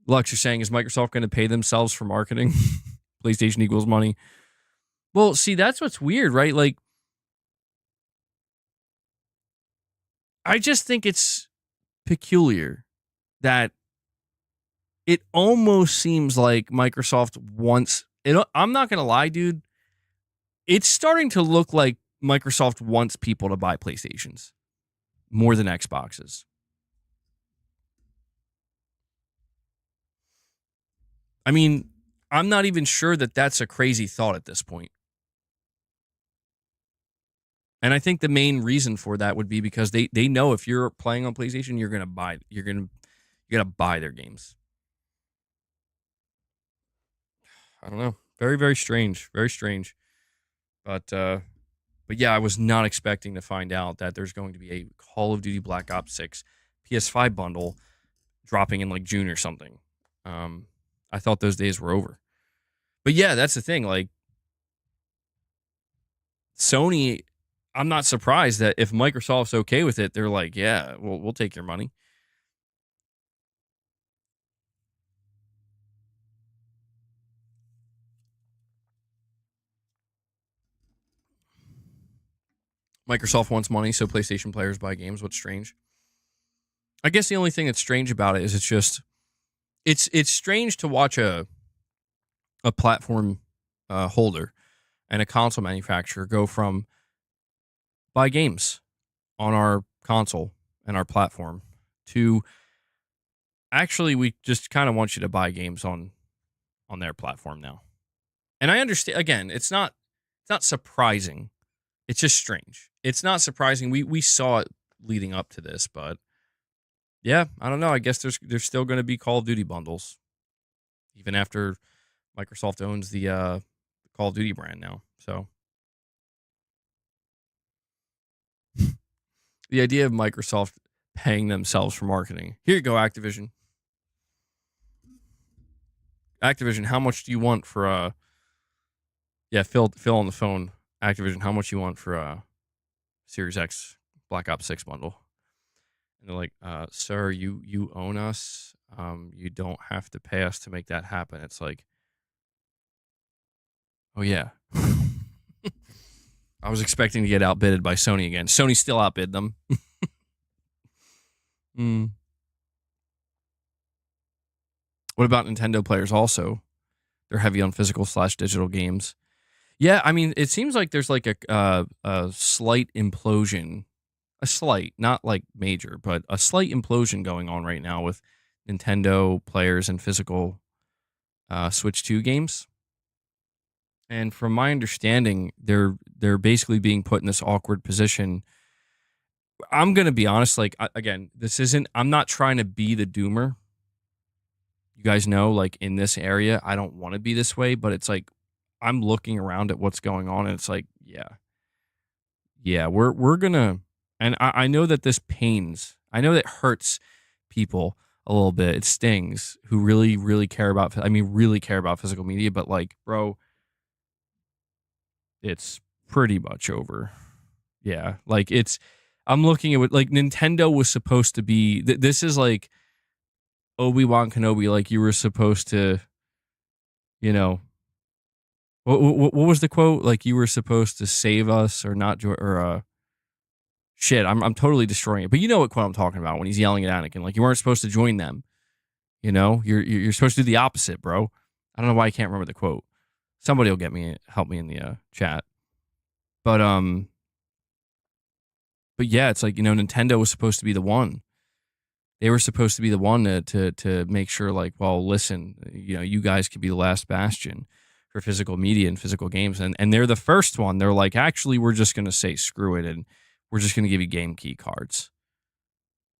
Lux, you're saying, is Microsoft going to pay themselves for marketing? PlayStation equals money. Well, see, that's what's weird, right? Like, I just think it's peculiar that it almost seems like Microsoft wants it. I'm not going to lie, dude. It's starting to look like Microsoft wants people to buy PlayStations more than Xboxes. I mean, I'm not even sure that that's a crazy thought at this point. And I think the main reason for that would be because they know if you're playing on PlayStation, you're gonna buy their games. I don't know. Very, very strange. Very strange. But yeah, I was not expecting to find out that there's going to be a Call of Duty Black Ops 6 PS5 bundle dropping in like June or something. I thought those days were over. But yeah, that's the thing. Like, Sony, I'm not surprised that if Microsoft's okay with it, they're like, yeah, we'll take your money. Microsoft wants money, so PlayStation players buy games. What's strange? I guess the only thing that's strange about it is it's strange to watch a platform holder and a console manufacturer go from buy games on our console and our platform to actually we just kind of want you to buy games on their platform now. And I understand, again, it's not surprising. It's just strange. It's not surprising. We saw it leading up to this, but yeah, I don't know. I guess there's still going to be Call of Duty bundles even after Microsoft owns the Call of Duty brand now. So the idea of Microsoft paying themselves for marketing. Here you go, Activision. Activision, how much do you want for yeah, Phil on the phone. Activision, how much you want for Series X Black Ops 6 bundle? And they're like, sir, you own us. You don't have to pay us to make that happen. It's like, oh yeah. I was expecting to get outbidded by Sony again. Sony still outbid them. What about Nintendo players also? They're heavy on physical/digital games. Yeah, I mean, it seems like there's like a slight implosion. A slight, not like major, but a slight implosion going on right now with Nintendo players and physical Switch 2 games. And from my understanding, they're basically being put in this awkward position. I'm going to be honest, like, again, I'm not trying to be the doomer. You guys know, like, in this area, I don't want to be this way, but it's like, I'm looking around at what's going on, and it's like, yeah, we're gonna, and I know that this pains. I know that hurts people a little bit. It stings who really, really care about. I mean, really care about physical media. But like, bro, it's pretty much over. Yeah, like it's. I'm looking at what like Nintendo was supposed to be. This is like Obi-Wan Kenobi. Like you were supposed to, you know. What was the quote? Like you were supposed to save us or not, or shit. I'm totally destroying it. But you know what quote I'm talking about when he's yelling at Anakin. Like you weren't supposed to join them. You know, you're supposed to do the opposite, bro. I don't know why I can't remember the quote. Somebody will help me in the chat. But yeah, it's like, you know, Nintendo was supposed to be the one. They were supposed to be the one to make sure, like, well, listen, you know, you guys could be the last bastion for physical media and physical games, and they're the first one. They're like, actually, we're just gonna say screw it, and we're just gonna give you game key cards.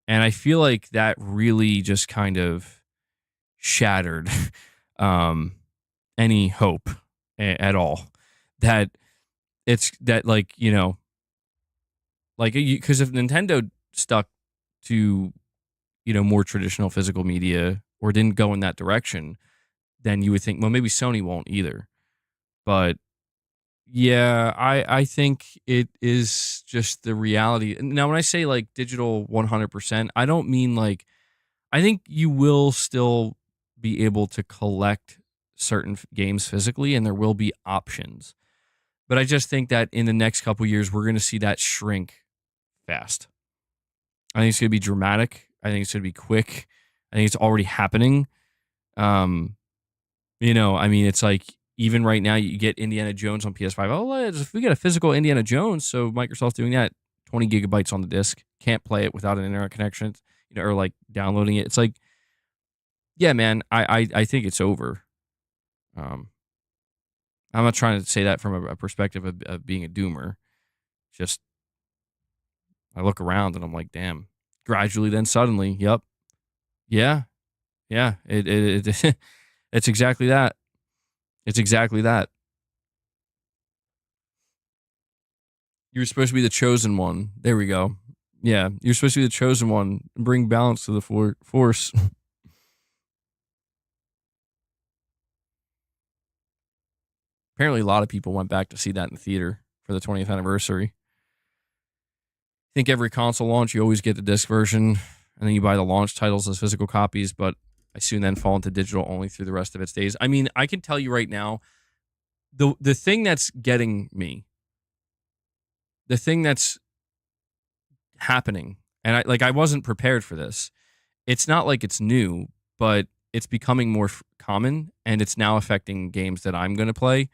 And I feel like that really just kind of shattered any hope at all that it's that, like, you know, like, because if Nintendo stuck to, you know, more traditional physical media or didn't go in that direction, then you would think, well, maybe Sony won't either. But yeah, I think it is just the reality. Now, when I say like digital 100%, I don't mean like, I think you will still be able to collect certain games physically and there will be options. But I just think that in the next couple years, we're going to see that shrink fast. I think it's going to be dramatic. I think it's going to be quick. I think it's already happening. You know, I mean, it's like even right now, you get Indiana Jones on PS5. Oh, if we get a physical Indiana Jones, so Microsoft's doing that, 20 gigabytes on the disc, can't play it without an internet connection, you know, or like downloading it. It's like, yeah, man, I think it's over. I'm not trying to say that from a perspective of being a doomer. Just I look around and I'm like, damn. Gradually, then suddenly, yep, yeah, yeah. It's exactly that. It's exactly that. You were supposed to be the chosen one. There we go. Yeah, you're supposed to be the chosen one and bring balance to the force. Apparently, a lot of people went back to see that in the theater for the 20th anniversary. I think every console launch, you always get the disc version, and then you buy the launch titles as physical copies, but I soon then fall into digital only through the rest of its days. I mean, I can tell you right now, the thing that's getting me, the thing that's happening, and I wasn't prepared for this. It's not like it's new, but it's becoming more common, and it's now affecting games that I'm going to play.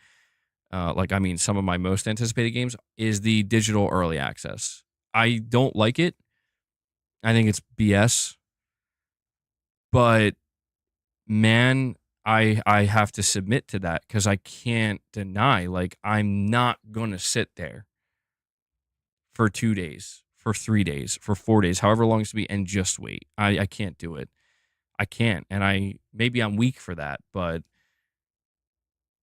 Like, I mean, some of my most anticipated games is the digital early access. I don't like it. I think it's BS. But man, I have to submit to that because I can't deny, like, I'm not gonna sit there for 2 days, for 3 days, for 4 days, however long it's to be, and just wait. I can't do it. I can't. And maybe I'm weak for that, but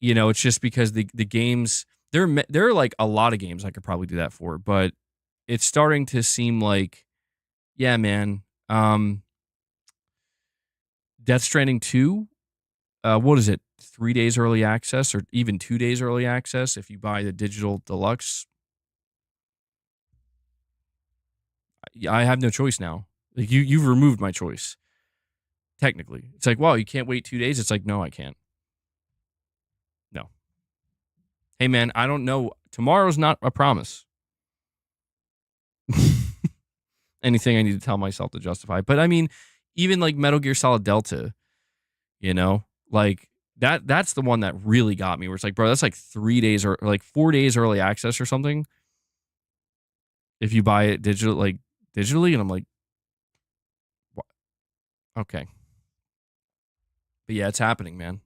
you know, it's just because the games there are like a lot of games I could probably do that for, but it's starting to seem like, yeah, man. Death Stranding 2, what is it? 3 days early access or even 2 days early access if you buy the digital deluxe. I have no choice now. Like you've removed my choice. Technically. It's like, wow, you can't wait 2 days. It's like, no, I can't. No. Hey man, I don't know. Tomorrow's not a promise. Anything I need to tell myself to justify. But I mean, even like Metal Gear Solid Delta, you know, like that's the one that really got me where it's like, bro, that's like 3 days or like 4 days early access or something. If you buy it digitally, and I'm like, what? Okay. But yeah, it's happening, man.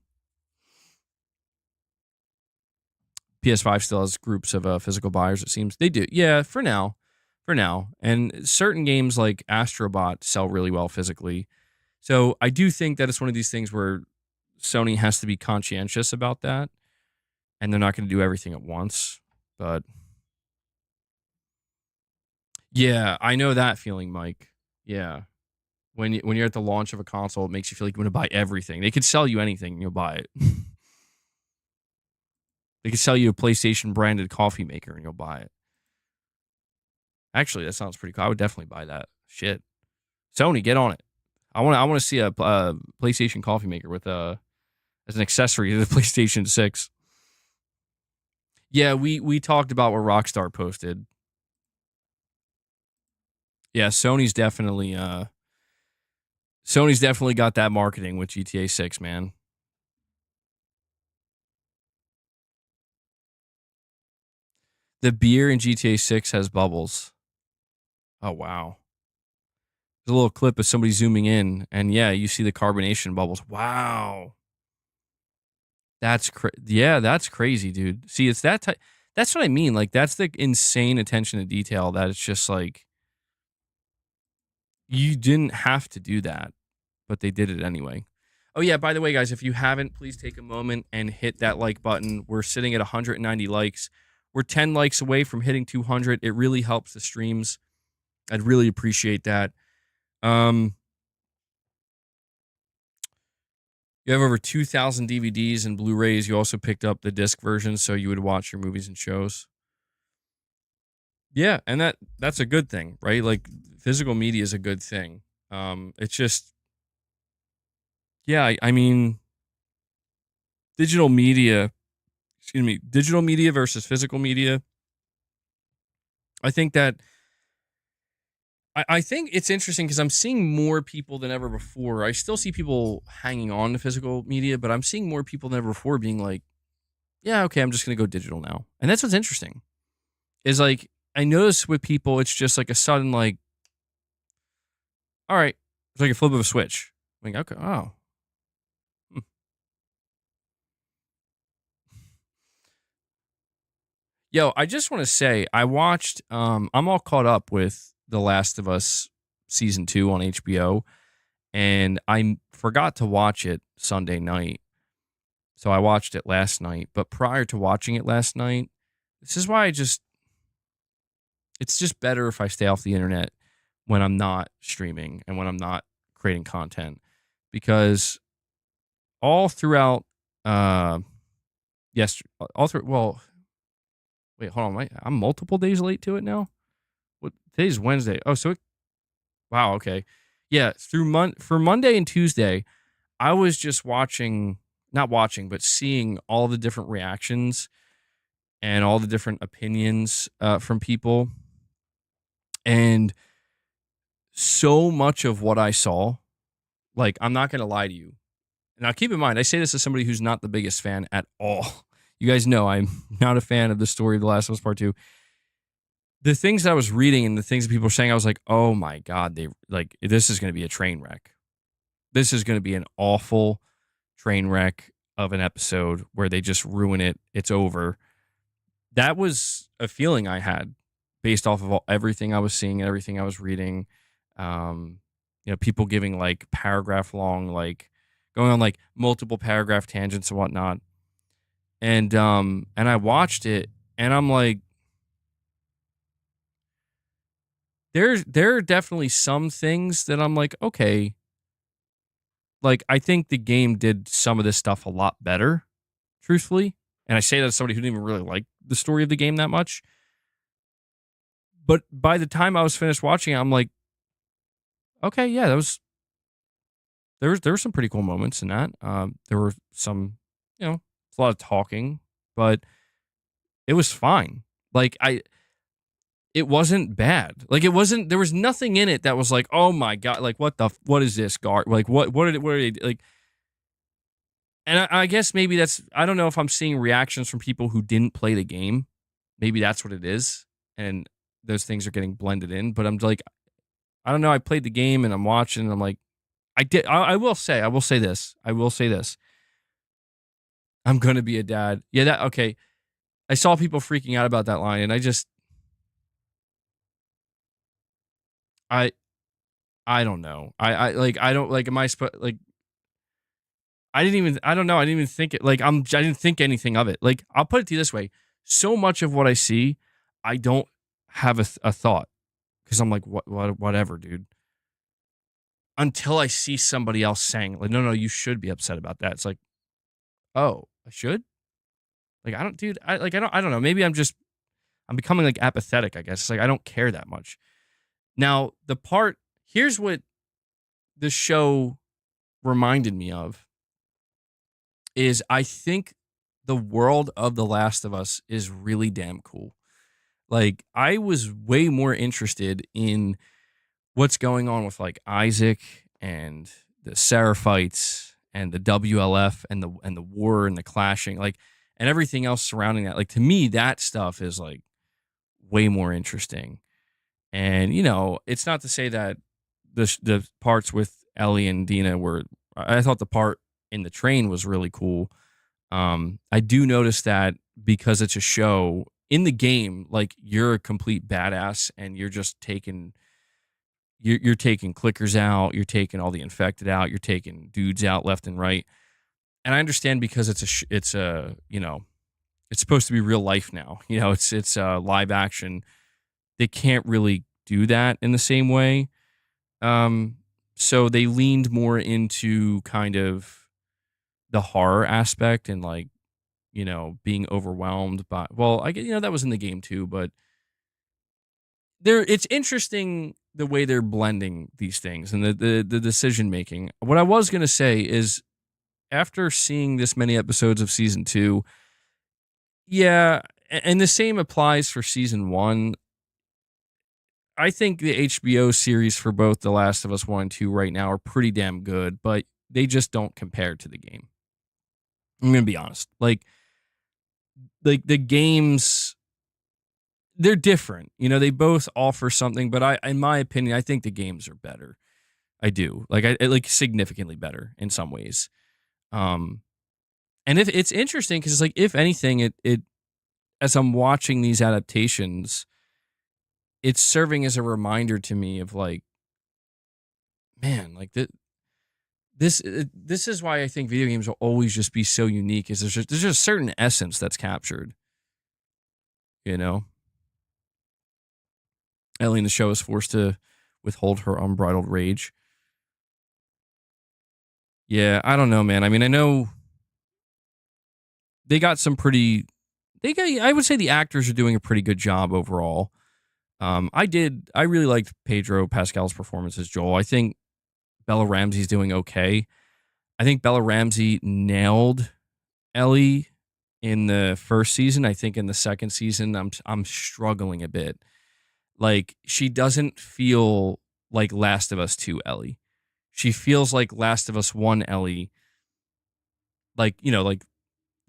PS5 still has groups of physical buyers, it seems. They do. Yeah, for now. For now. And certain games like Astrobot sell really well physically. So I do think that it's one of these things where Sony has to be conscientious about that. and they're not going to do everything at once. But yeah, I know that feeling, Mike. Yeah. When you're at the launch of a console, it makes you feel like you want to buy everything. They could sell you anything and you'll buy it. They could sell you a PlayStation branded coffee maker and you'll buy it. Actually, that sounds pretty cool. I would definitely buy that. Shit. Sony, get on it. I want to see a PlayStation coffee maker with as an accessory to the PlayStation 6. Yeah, we talked about what Rockstar posted. Yeah, Sony's definitely got that marketing with GTA 6, man. The beer in GTA 6 has bubbles. Oh wow. There's a little clip of somebody zooming in, and yeah, you see the carbonation bubbles. Wow. That's that's crazy, dude. See, it's that type. That's what I mean. Like, that's the insane attention to detail that it's just like you didn't have to do that, but they did it anyway. Oh yeah, by the way, guys, if you haven't, please take a moment and hit that like button. We're sitting at 190 likes. We're 10 likes away from hitting 200. It really helps the streams. I'd really appreciate that. You have over 2,000 DVDs and Blu-rays. You also picked up the disc version, so you would watch your movies and shows. Yeah, and that's a good thing, right? Like, physical media is a good thing. It's just, yeah, I mean, digital media versus physical media. I think that I think it's interesting because I'm seeing more people than ever before. I still see people hanging on to physical media, but I'm seeing more people than ever before being like, yeah, okay, I'm just going to go digital now. And that's what's interesting. Is like, I notice with people, it's just like a sudden, like, all right, it's like a flip of a switch. Like, okay, oh. Hmm. Yo, I just want to say, I watched, I'm all caught up with The Last of Us season 2 on HBO, and I forgot to watch it Sunday night. So I watched it last night. But prior to watching it last night, this is why it's just better if I stay off the internet when I'm not streaming and when I'm not creating content. Because all throughout, all through, well, wait, hold on. I'm multiple days late to it now. What, today's Wednesday. Oh, wow, okay. Yeah, for Monday and Tuesday, I was just not watching, but seeing all the different reactions and all the different opinions from people. And so much of what I saw, like, I'm not going to lie to you. Now, keep in mind, I say this as somebody who's not the biggest fan at all. You guys know I'm not a fan of the story of The Last of Us Part 2. The things that I was reading and the things that people were saying, I was like, oh my God, this is going to be a train wreck. This is going to be an awful train wreck of an episode where they just ruin it. It's over. That was a feeling I had based off of everything I was seeing and everything I was reading. People giving like paragraph long, like going on like multiple paragraph tangents and whatnot. And I watched it and I'm like, there are definitely some things that I'm like, okay, like, I think the game did some of this stuff a lot better, truthfully. And I say that as somebody who didn't even really like the story of the game that much. But by the time I was finished watching it, I'm like, okay, yeah, there were some pretty cool moments in that. There were some, it's a lot of talking, but it was fine. Like, it wasn't bad. Like, there was nothing in it that was like, oh my God, like, what is this, Gar? Like, what are they, like, and I guess maybe I don't know if I'm seeing reactions from people who didn't play the game. Maybe that's what it is. And those things are getting blended in. But I'm like, I don't know. I played the game and I'm watching and I'm like, I will say this. I'm going to be a dad. Yeah, okay. I saw people freaking out about that line and I don't know. I don't like, am I like, I don't know. I didn't even think it. Like, I didn't think anything of it. Like, I'll put it to you this way. So much of what I see, I don't have a thought because I'm like, whatever, dude. Until I see somebody else saying, like, no, you should be upset about that. It's like, oh, I should? Like, I don't, dude, I don't know. Maybe I'm becoming like apathetic, I guess. It's like, I don't care that much. Now, here's what the show reminded me of is I think the world of The Last of Us is really damn cool. Like, I was way more interested in what's going on with like Isaac and the Seraphites and the WLF and the war and the clashing, like, and everything else surrounding that. Like, to me, that stuff is like way more interesting. And it's not to say that the parts with Ellie and Dina were. I thought the part in the train was really cool. I do notice that because it's a show in the game, like, you're a complete badass and you're just you're taking clickers out, you're taking all the infected out, you're taking dudes out left and right. And I understand because it's supposed to be real life now. It's live action. They can't really do that in the same way. So they leaned more into kind of the horror aspect and like, being overwhelmed by, well, I get, that was in the game too, but it's interesting the way they're blending these things and the decision making. What I was going to say is after seeing this many episodes of season 2, yeah, and the same applies for season 1. I think the HBO series for both The Last of Us 1 and 2 right now are pretty damn good, but they just don't compare to the game. I'm going to be honest. Like the games, they're different. They both offer something, but in my opinion, I think the games are better. I do. Like I like significantly better in some ways. And if it's interesting because it's like, if anything, it as I'm watching these adaptations, it's serving as a reminder to me of like, man, like this is why I think video games will always just be so unique. Is there's just a certain essence that's captured. Ellie in the show is forced to withhold her unbridled rage. Yeah, I don't know, man. I mean, I know they got some pretty. I would say the actors are doing a pretty good job overall. I really liked Pedro Pascal's performance as Joel. I think Bella Ramsey's doing okay. I think Bella Ramsey nailed Ellie in the first season. I think in the second season, I'm struggling a bit. Like, she doesn't feel like Last of Us 2 Ellie. She feels like Last of Us 1 Ellie, like, like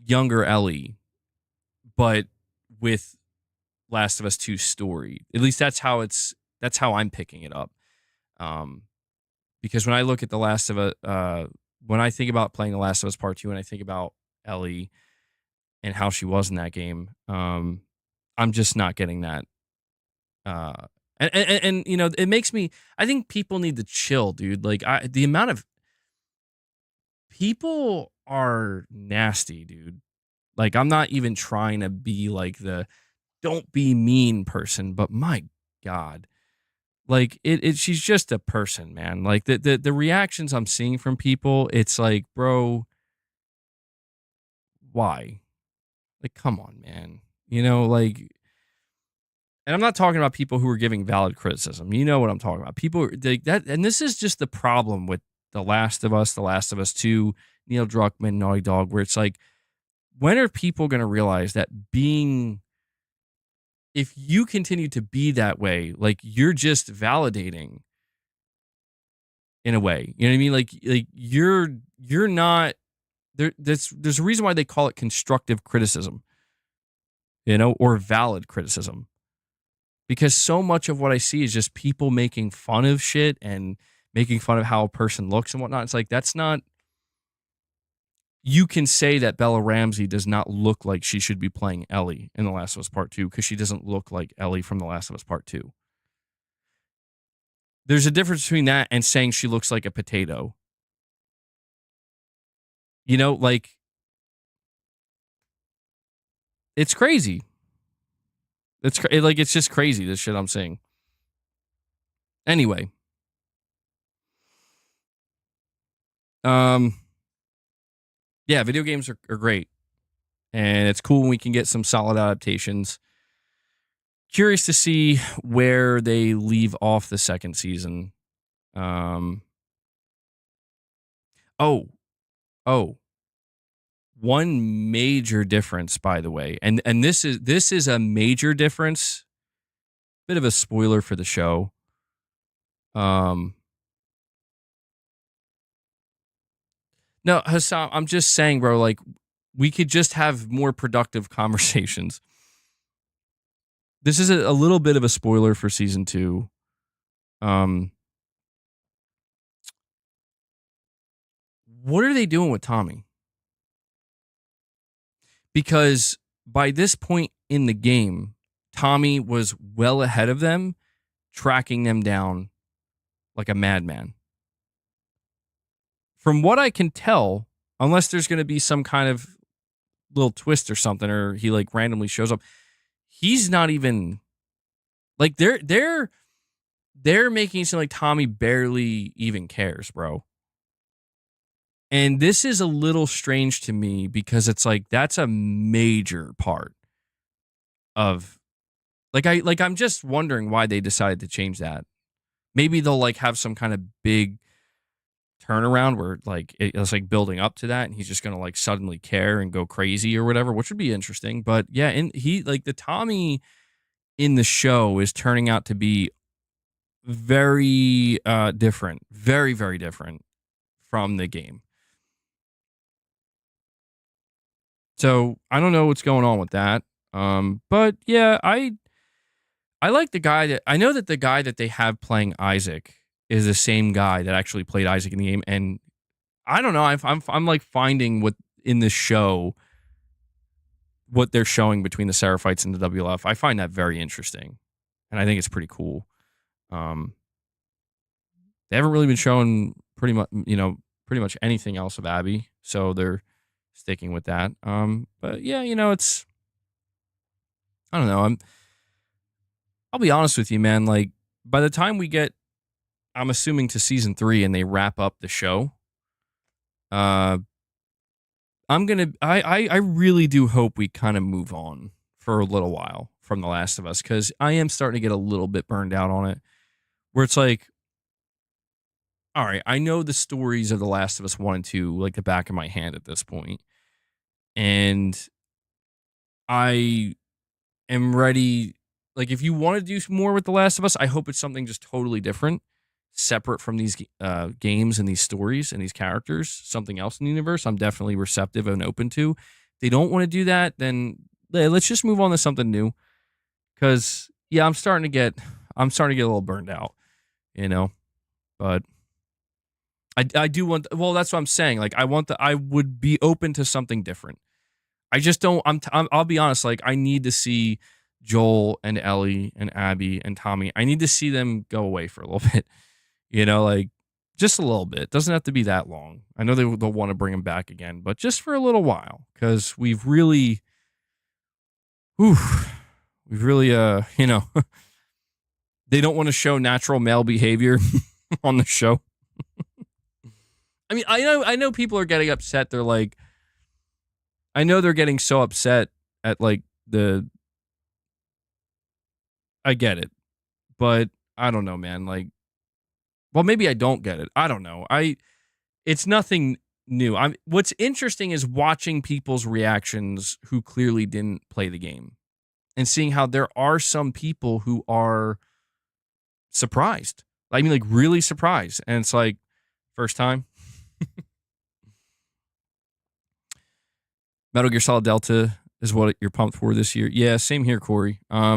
younger Ellie, but with Last of Us 2 story. At least that's how I'm picking it up. Because when I look at The Last of Us, when I think about playing The Last of Us Part 2 and I think about Ellie and how she was in that game, I'm just not getting that. And it makes me, I think people need to chill, dude. Like, the amount of people are nasty, dude. Like, I'm not even trying to be like the don't be mean person, but my God, like she's just a person, man. Like the reactions I'm seeing from people, it's like, bro, why? Like, come on, man. Like, and I'm not talking about people who are giving valid criticism. You know what I'm talking about. People like that, and this is just the problem with The Last of Us, The Last of Us 2, Neil Druckmann, Naughty Dog, where it's like, when are people going to realize that if you continue to be that way, like, you're just validating in a way, you know what I mean? Like you're not there. There's a reason why they call it constructive criticism, or valid criticism, because so much of what I see is just people making fun of shit and making fun of how a person looks and whatnot. It's like, that's not. You can say that Bella Ramsey does not look like she should be playing Ellie in The Last of Us Part 2 because she doesn't look like Ellie from The Last of Us Part 2. There's a difference between that and saying she looks like a potato. You know, like, it's crazy. It's just crazy, this shit I'm saying. Anyway, yeah, video games are great, and it's cool when we can get some solid adaptations. Curious to see where they leave off the second season. Um, oh, oh, one major difference, by the way, and this is a major difference. Bit of a spoiler for the show. Um, no, Hassan, I'm just saying, bro. Like, we could just have more productive conversations. This is a little bit of a spoiler for season 2. What are they doing with Tommy? Because by this point in the game, Tommy was well ahead of them, tracking them down like a madman. From what I can tell, unless there's going to be some kind of little twist or something, or he like randomly shows up, he's not even like they're making it seem like Tommy barely even cares, bro. And this is a little strange to me because it's like that's a major part of I'm just wondering why they decided to change that. Maybe they'll like have some kind of big turnaround where like it's like building up to that and he's just gonna like suddenly care and go crazy or whatever, which would be interesting. But yeah, and he like the Tommy in the show is turning out to be very different, very, very different from the game. So I don't know what's going on with that. But yeah, I like the guy that I know that the guy that they have playing Isaac is the same guy that actually played Isaac in the game, and I don't know. I'm like finding what in this show what they're showing between the Seraphites and the WLF. I find that very interesting, and I think it's pretty cool. They haven't really been showing pretty much anything else of Abby, so they're sticking with that. But yeah, it's I don't know. I'll be honest with you, man. Like by the time we get, I'm assuming to season 3 and they wrap up the show, I really do hope we kind of move on for a little while from The Last of Us because I am starting to get a little bit burned out on it. Where it's like, all right, I know the stories of The Last of Us 1 and 2 like the back of my hand at this point, and I am ready. Like, if you want to do more with The Last of Us, I hope it's something just totally different, separate from these games and these stories and these characters, something else in the universe. I'm definitely receptive and open to. If they don't want to do that, then let's just move on to something new. Because yeah, I'm starting to get a little burned out, But I do want. Well, that's what I'm saying. Like, I would be open to something different. I just don't. I'll be honest. Like, I need to see Joel and Ellie and Abby and Tommy. I need to see them go away for a little bit. Like just a little bit. Doesn't have to be that long. I know they'll want to bring them back again, but just for a little while because we've really, they don't want to show natural male behavior on the show. I mean, I know people are getting upset. They're like, I know they're getting so upset at like I get it, but I don't know, man. Like, well, maybe I don't get it. I don't know. It's nothing new. What's interesting is watching people's reactions who clearly didn't play the game and seeing how there are some people who are surprised. I mean, like really surprised. And it's like, first time. Metal Gear Solid Delta is what you're pumped for this year. Yeah, same here, Corey. I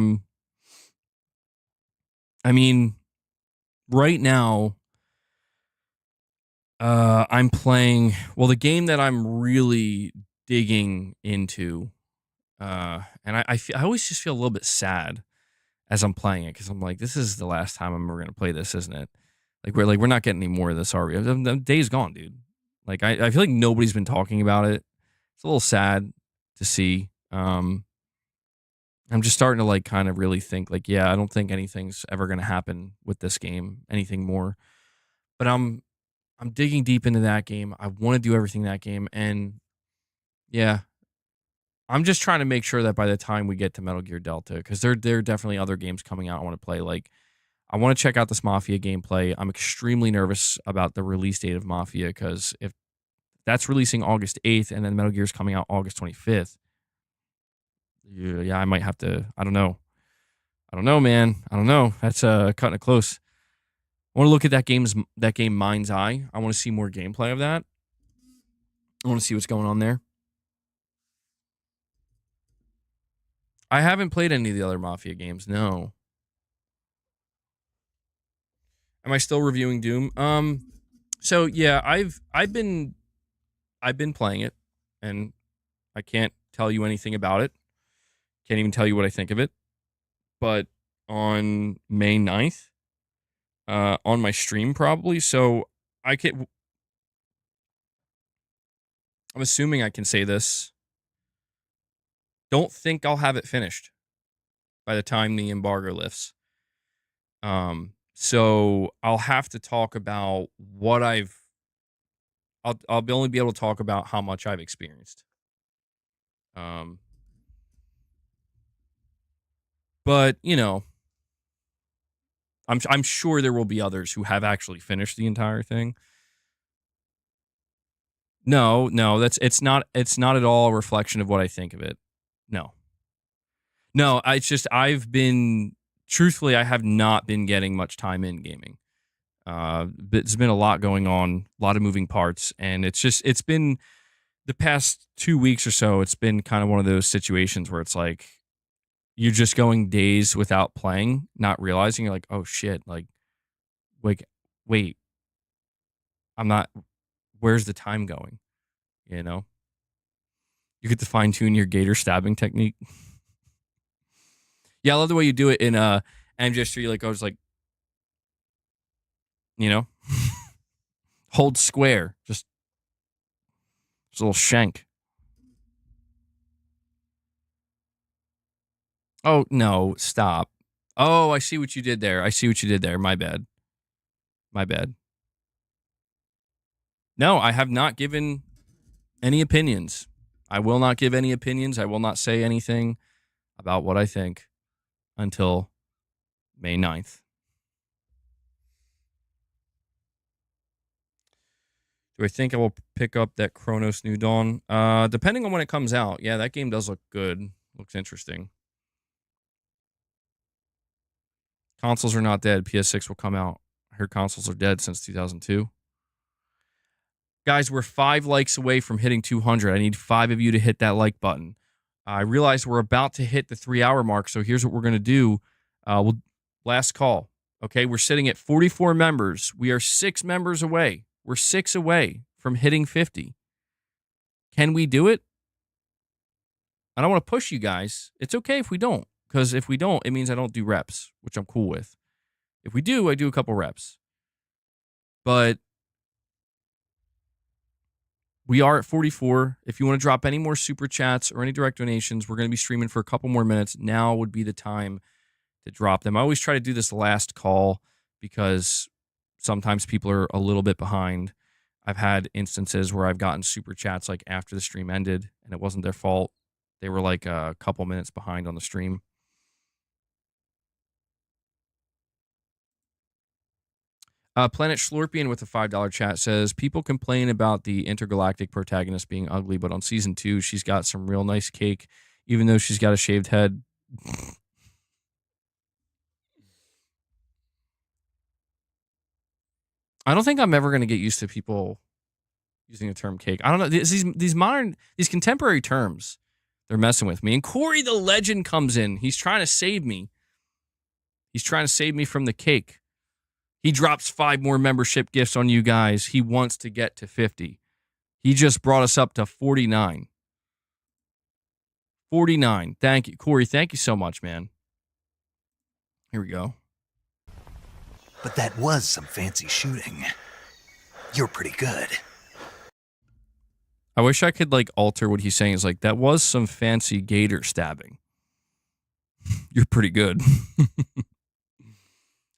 mean, right now, I'm playing, the game that I'm really digging into, and I always just feel a little bit sad as I'm playing it because I'm like, this is the last time I'm ever going to play this, isn't it? Like we're not getting any more of this, are we? The day's gone, dude. Like I feel like nobody's been talking about it. It's a little sad to see. I'm just starting to like kind of really think like, yeah, I don't think anything's ever going to happen with this game, anything more. But I'm digging deep into that game. I want to do everything in that game, and yeah, I'm just trying to make sure that by the time we get to Metal Gear Delta, because there are definitely other games coming out I want to play. Like I want to check out this Mafia gameplay. I'm extremely nervous about the release date of Mafia because if that's releasing August 8th and then Metal Gear's coming out August 25th, yeah, I might have to. I don't know. I don't know, man. I don't know. That's cutting it close. I want to look at that game Mind's Eye. I want to see more gameplay of that. I want to see what's going on there. I haven't played any of the other Mafia games. No. Am I still reviewing Doom? So yeah, I've been playing it, and I can't tell you anything about it. Can't even tell you what I think of it. But on May 9th, on my stream probably, so I'm assuming I can say this. Don't think I'll have it finished by the time the embargo lifts. So I'll have to talk about what I'll only be able to talk about how much I've experienced. But you know, I'm sure there will be others who have actually finished the entire thing. No, it's not at all a reflection of what I think of it. No. No, it's just truthfully, I have not been getting much time in gaming. There's been a lot going on, a lot of moving parts, and it's been the past 2 weeks or so, it's been kind of one of those situations where it's like you're just going days without playing, not realizing you're like, oh shit, like wait, where's the time going? You know? You get to fine tune your gator stabbing technique. Yeah, I love the way you do it in MGS3. Like I was like, you know, hold square, just a little shank. Oh no, stop. Oh, I see what you did there. My bad. No, I have not given any opinions. I will not give any opinions. I will not say anything about what I think until May 9th. Do I think I will pick up that Chronos New Dawn? Depending on when it comes out. Yeah, that game does look good. Looks interesting. Consoles are not dead. PS6 will come out. I heard consoles are dead since 2002. Guys, we're 5 likes away from hitting 200. I need 5 of you to hit that like button. I realize we're about to hit the 3-hour mark, so here's what we're going to do. Last call. Okay, we're sitting at 44 members. We are 6 members away. We're 6 away from hitting 50. Can we do it? I don't want to push you guys. It's okay if we don't, because if we don't, it means I don't do reps, which I'm cool with. If we do, I do a couple reps. But we are at 44. If you want to drop any more super chats or any direct donations, we're going to be streaming for a couple more minutes. Now would be the time to drop them. I always try to do this last call because sometimes people are a little bit behind. I've had instances where I've gotten super chats like after the stream ended, and it wasn't their fault. They were like a couple minutes behind on the stream. Planet Schlorpian with a $5 chat says, people complain about the intergalactic protagonist being ugly, but on season 2, she's got some real nice cake, even though she's got a shaved head. I don't think I'm ever going to get used to people using the term cake. I don't know. These contemporary terms, they're messing with me. And Corey the Legend comes in. He's trying to save me. He's trying to save me from the cake. He drops 5 more membership gifts on you guys. He wants to get to 50. He just brought us up to 49. 49. Thank you. Corey, thank you so much, man. Here we go. But that was some fancy shooting. You're pretty good. I wish I could like alter what he's saying. Is like, that was some fancy gator stabbing. You're pretty good.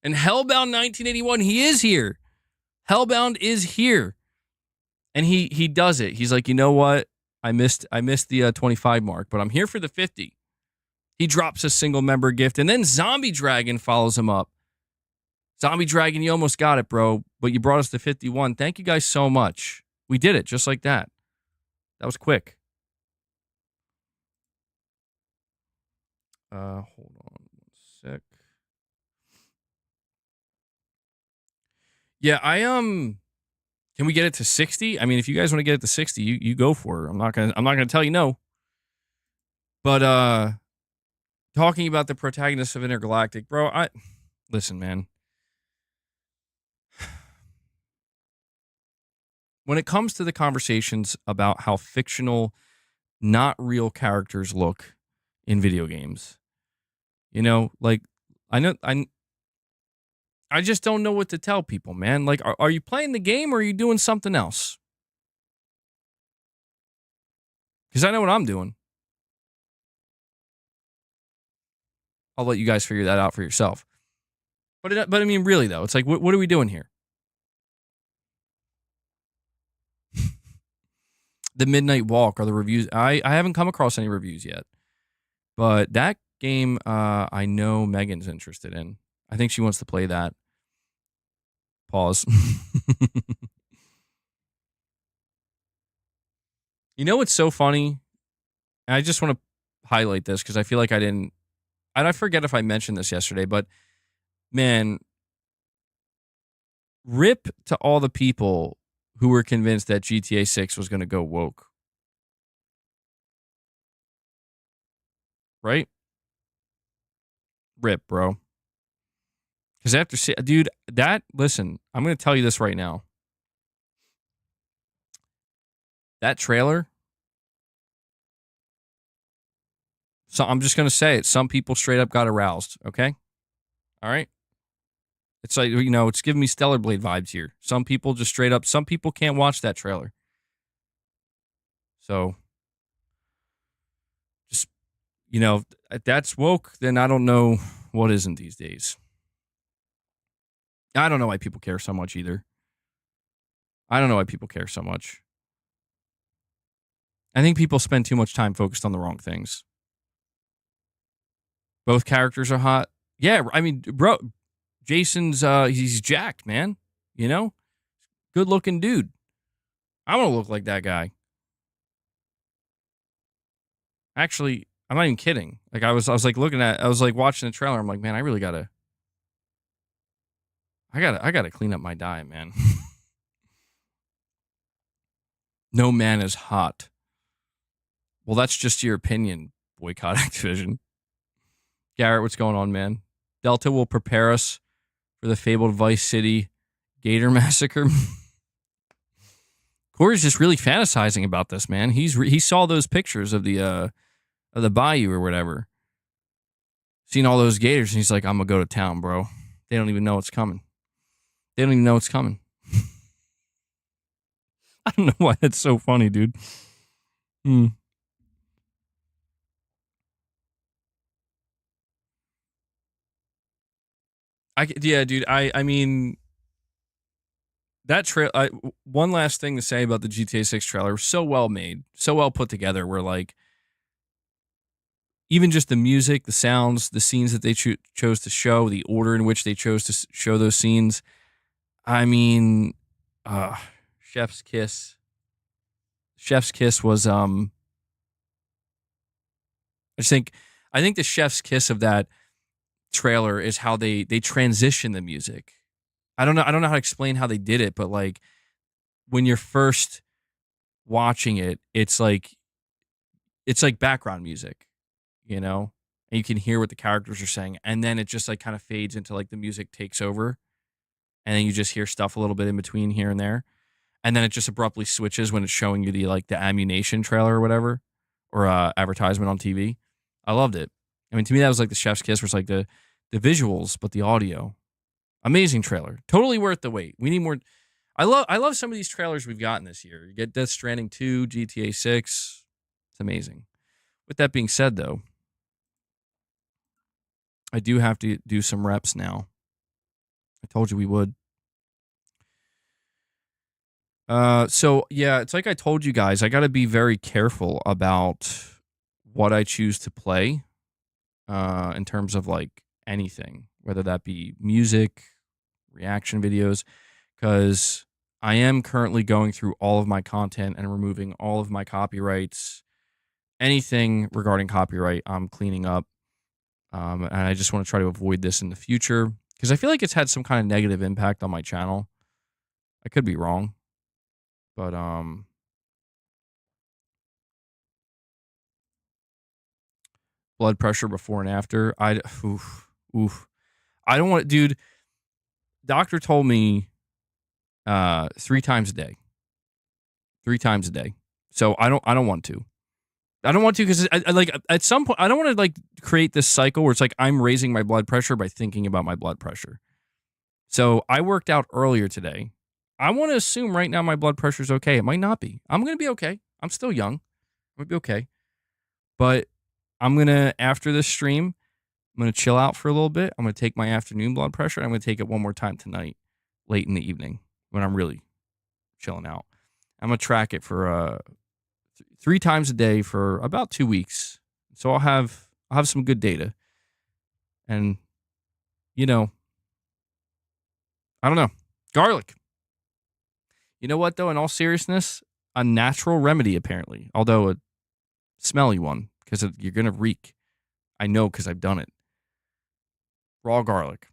And Hellbound 1981, he is here. Hellbound is here. And he does it. He's like, you know what? I missed the 25 mark, but I'm here for the 50. He drops a single member gift, and then Zombie Dragon follows him up. Zombie Dragon, you almost got it, bro, but you brought us to 51. Thank you guys so much. We did it just like that. That was quick. Hold on one sec. Yeah, can we get it to 60? I mean, if you guys want to get it to 60, you go for it. I'm not gonna tell you no. But talking about the protagonist of Intergalactic, bro, listen, man. When it comes to the conversations about how fictional, not real characters look in video games, you know, like I just don't know what to tell people, man. Like, are you playing the game or are you doing something else? Because I know what I'm doing. I'll let you guys figure that out for yourself. But I mean, really though, it's like, what are we doing here? The Midnight Walk, are the reviews? I haven't come across any reviews yet, but that game, I know Megan's interested in. I think she wants to play that. Pause. You know what's so funny? And I just want to highlight this because I feel like I didn't. And I forget if I mentioned this yesterday, but man, rip to all the people who were convinced that GTA 6 was going to go woke. Right? Rip, bro. Because after, dude, listen, I'm going to tell you this right now. That trailer, so I'm just going to say it. Some people straight up got aroused, okay? All right? It's like, you know, it's giving me Stellar Blade vibes here. Some people just straight up, some people can't watch that trailer. So, just, you know, if that's woke, then I don't know what isn't these days. I don't know why people care so much either. I don't know why people care so much. I think people spend too much time focused on the wrong things. Both characters are hot. Yeah, I mean, bro, Jason's, he's jacked, man. You know? Good looking dude. I want to look like that guy. Actually, I'm not even kidding. Like, I was like looking at, I was like watching the trailer. I'm like, man, I really gotta clean up my diet, man. No man is hot. Well, that's just your opinion, boycott Activision. Garrett, what's going on, man? Delta will prepare us for the fabled Vice City Gator Massacre. Corey's just really fantasizing about this, man. He saw those pictures of the bayou or whatever. Seen all those gators, and he's like, I'm gonna go to town, bro. They don't even know it's coming. They don't even know it's coming. I don't know why that's so funny, dude. Yeah, dude. I mean, that trailer. One last thing to say about the GTA 6 trailer: so well made, so well put together. Where like, even just the music, the sounds, the scenes that they chose to show, the order in which they chose to show those scenes. I mean, Chef's Kiss. Chef's Kiss was I think the Chef's Kiss of that trailer is how they transition the music. I don't know how to explain how they did it, but like when you're first watching it, it's like background music, you know? And you can hear what the characters are saying, and then it just like kind of fades into like the music takes over, and then you just hear stuff a little bit in between here and there. And then it just abruptly switches when it's showing you the ammunition trailer or whatever, or advertisement on TV. I loved it. I mean, to me, that was like the Chef's Kiss, where it's like the visuals, but the audio. Amazing trailer. Totally worth the wait. We need more. I love some of these trailers we've gotten this year. You get Death Stranding 2, GTA 6. It's amazing. With that being said, though, I do have to do some reps now. I told you we would. So yeah, it's like I told you guys, I got to be very careful about what I choose to play, in terms of like anything, whether that be music, reaction videos, because I am currently going through all of my content and removing all of my copyrights. Anything regarding copyright, I'm cleaning up, and I just want to try to avoid this in the future because I feel like it's had some kind of negative impact on my channel. I could be wrong. But blood pressure before and after. Oof. I don't want, dude. Doctor told me 3 times a day. 3 times a day. So I don't want to. I don't want to because I like at some point I don't want to like create this cycle where it's like I'm raising my blood pressure by thinking about my blood pressure. So I worked out earlier today. I want to assume right now my blood pressure is okay. It might not be. I'm going to be okay. I'm still young. I'm going to be okay. But I'm going to, after this stream, I'm going to chill out for a little bit. I'm going to take my afternoon blood pressure. And I'm going to take it one more time tonight, late in the evening, when I'm really chilling out. I'm going to track it for 3 times a day for about 2 weeks. So I'll have some good data. And, you know, I don't know. Garlic. You know what, though? In all seriousness, a natural remedy, apparently. Although a smelly one, because you're going to reek. I know because I've done it. Raw garlic.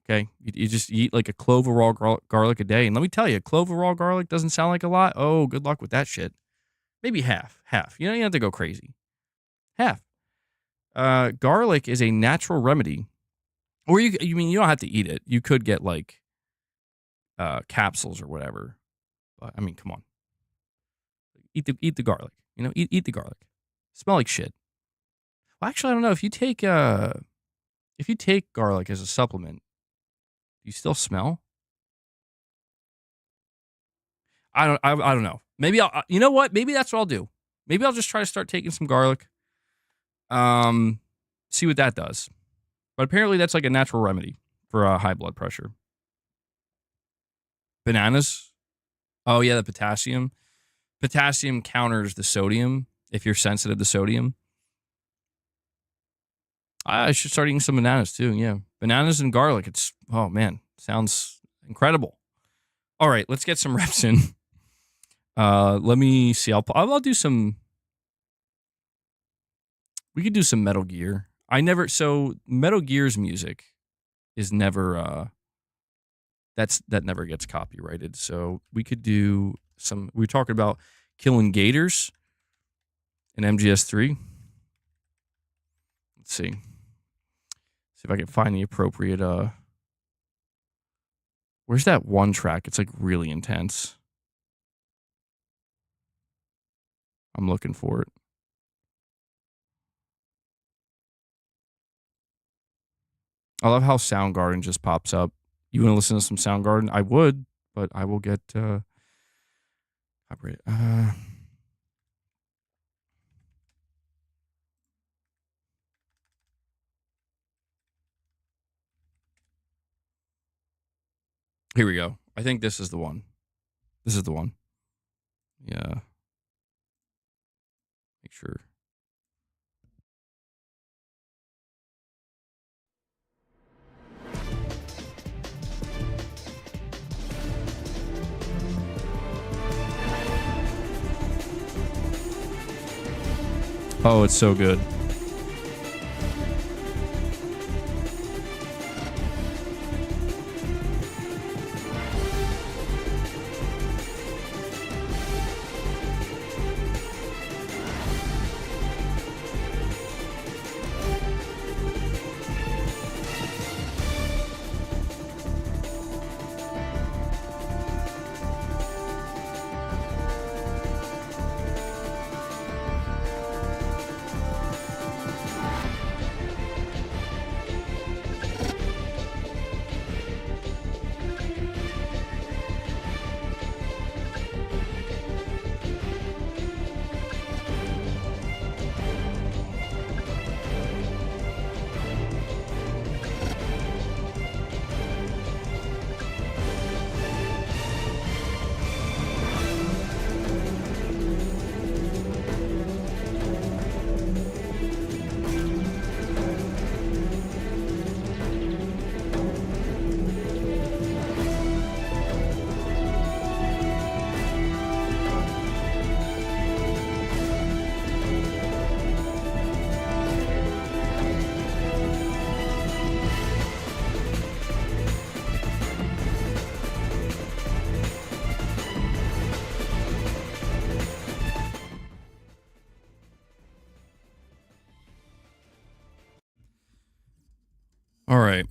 Okay? You just eat like a clove of raw garlic a day. And let me tell you, a clove of raw garlic doesn't sound like a lot. Oh, good luck with that shit. Maybe half. You don't have to go crazy. Half. Garlic is a natural remedy. Or you mean you don't have to eat it. You could get like capsules or whatever. But I mean, come on. Eat the garlic. You know, eat the garlic. Smell like shit. Well, actually, I don't know. If you take garlic as a supplement, do you still smell? I don't know. Maybe I'll. You know what? Maybe that's what I'll do. Maybe I'll just try to start taking some garlic. See what that does. But apparently, that's like a natural remedy for high blood pressure. Bananas. Oh yeah, the potassium. Potassium counters the sodium if you're sensitive to sodium. I should start eating some bananas too. Yeah, bananas and garlic. Oh man, sounds incredible. All right, let's get some reps in. Let me see. I'll do some. We could do some Metal Gear. So Metal Gear's music is never that never gets copyrighted. So we could do some. We were talking about killing gators in MGS3. Let's see. See if I can find the appropriate. Where's that one track? It's like really intense. I'm looking for it. I love how Soundgarden just pops up. You want to listen to some Soundgarden? I would, but I will get copyright. Here we go. I think this is the one. This is the one. Yeah. Make sure. Oh, it's so good. All right.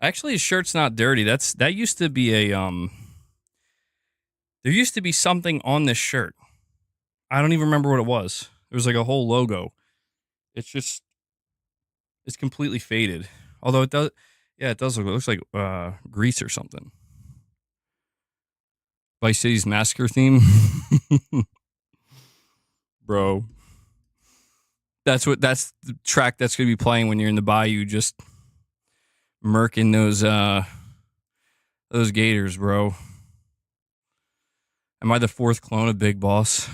Actually, his shirt's not dirty. That used to be a There used to be something on this shirt. I don't even remember what it was. There was like a whole logo. It's completely faded. Although it does, yeah, it does look. It looks like grease or something. Vice City's Massacre theme, bro. That's the track that's gonna be playing when you're in the bayou, just murking those gators, bro. Am I the fourth clone of Big Boss?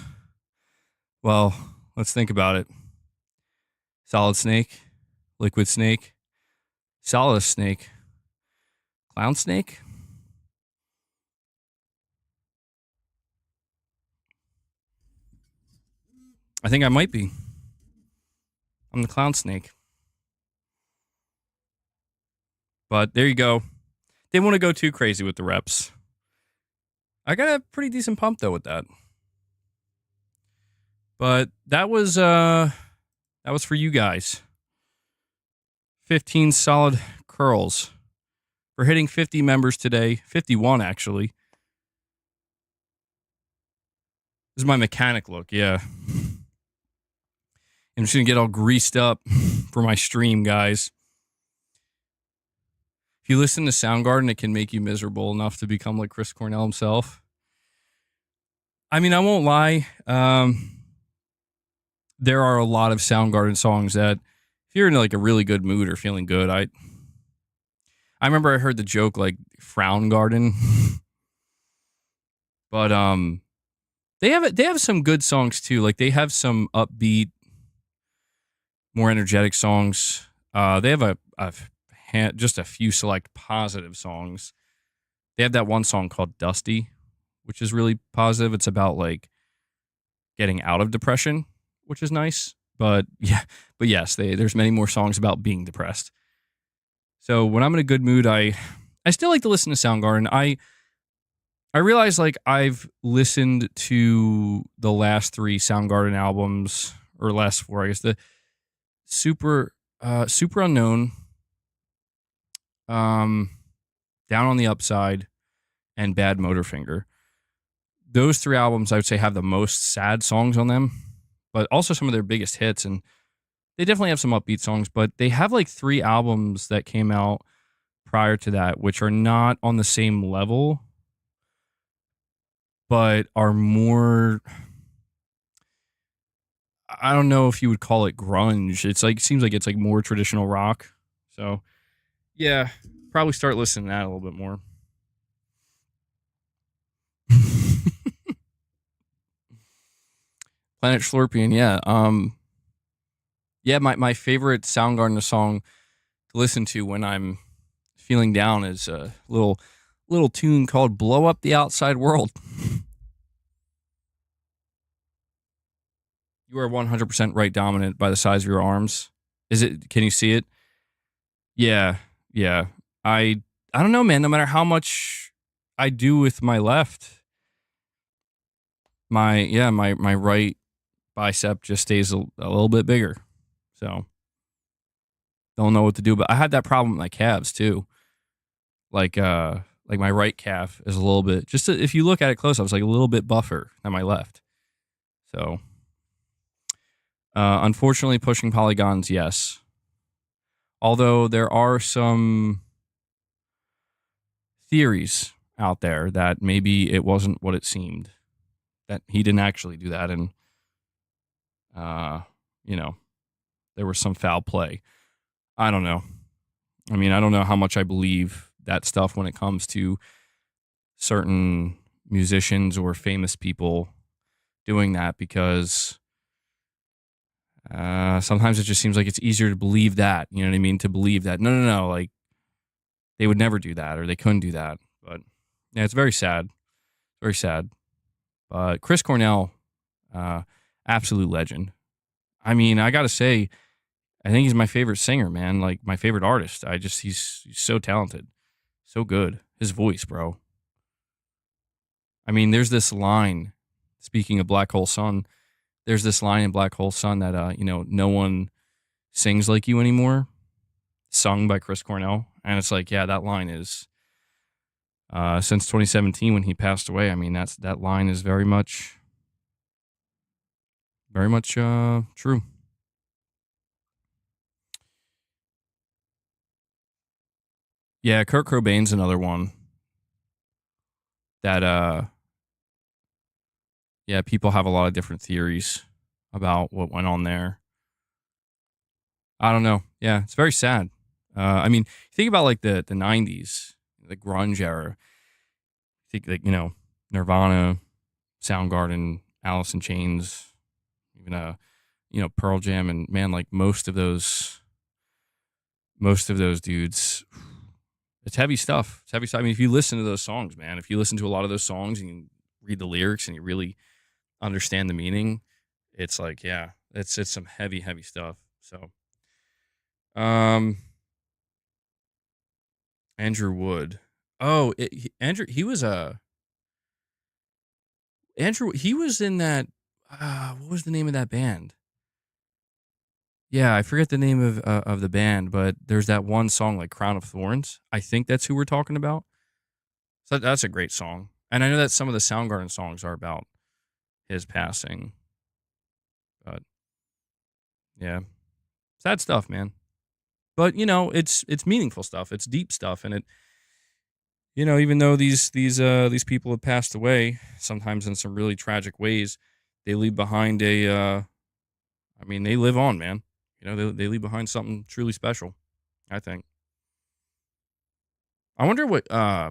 Well, let's think about it. Solid Snake, Liquid Snake, Solid Snake, Clown Snake. I think I might be. I'm the Clown Snake. But there you go. Didn't want to go too crazy with the reps. I got a pretty decent pump though with that. But that was for you guys. 15 solid curls. We're hitting 50 members today. 51 actually. This is my mechanic look, yeah. I'm just gonna get all greased up for my stream, guys. If you listen to Soundgarden, it can make you miserable enough to become like Chris Cornell himself. I mean, I won't lie. There are a lot of Soundgarden songs that, if you're in like a really good mood or feeling good, I remember I heard the joke like Frown Garden, but they have some good songs too. Like they have some upbeat, more energetic songs. They have just a few select positive songs. They have that one song called Dusty, which is really positive. It's about like getting out of depression, which is nice. But yes, there's many more songs about being depressed. So when I'm in a good mood, I still like to listen to Soundgarden. I realize like I've listened to the last 3 Soundgarden albums, or last 4, I guess. The Super Unknown, Down on the Upside, and Bad Motorfinger. Those 3 albums I would say have the most sad songs on them, but also some of their biggest hits. And they definitely have some upbeat songs, but they have like 3 albums that came out prior to that, which are not on the same level, but are more, I don't know if you would call it grunge. It's like, seems like it's like more traditional rock. So yeah, probably start listening to that a little bit more. Planet Schlorpian, yeah. Yeah, my favorite Soundgarden song to listen to when I'm feeling down is a little tune called "Blow Up the Outside World." You are 100% right dominant by the size of your arms. Is it? Can you see it? Yeah. I don't know, man. No matter how much I do with my left, my right bicep just stays a little bit bigger. So don't know what to do. But I had that problem with my calves too. Like my right calf is a little bit, if you look at it close, I was like a little bit buffer than my left. So unfortunately, pushing polygons, yes. Although there are some theories out there that maybe it wasn't what it seemed, that he didn't actually do that, and there was some foul play. I don't know. I mean, I don't know how much I believe that stuff when it comes to certain musicians or famous people doing that, because sometimes it just seems like it's easier to believe that, you know what I mean? To believe that, no, like they would never do that or they couldn't do that. But yeah, it's very sad. Very sad. But Chris Cornell, absolute legend. I mean, I got to say, I think he's my favorite singer, man. Like my favorite artist. He's so talented. So good. His voice, bro. I mean, there's this line, speaking of Black Hole Sun, there's this line in Black Hole Sun that, no one sings like you anymore, sung by Chris Cornell. And it's like, yeah, that line is since 2017 when he passed away. I mean, that line is very much true. Yeah, Kurt Cobain's another one that yeah, people have a lot of different theories about what went on there. I don't know. Yeah, it's very sad. I mean, think about like the 90s, the grunge era. Think like, Nirvana, Soundgarden, Alice in Chains, even Pearl Jam, and man, like most of those dudes, it's heavy stuff. It's heavy stuff. I mean, if you listen to those songs, man, if you listen to a lot of those songs and you read the lyrics and you really understand the meaning, it's like, yeah, it's some heavy stuff. So, Andrew Wood. Oh, Andrew, he was he was in that. What was the name of that band? Yeah, I forget the name of the band, but there's that one song like Crown of Thorns. I think that's who we're talking about. So that's a great song. And I know that some of the Soundgarden songs are about his passing. But yeah. Sad stuff, man. But it's meaningful stuff. It's deep stuff, and it even though these people have passed away, sometimes in some really tragic ways, they leave behind I mean, they live on, man. They leave behind something truly special, I think. I wonder what I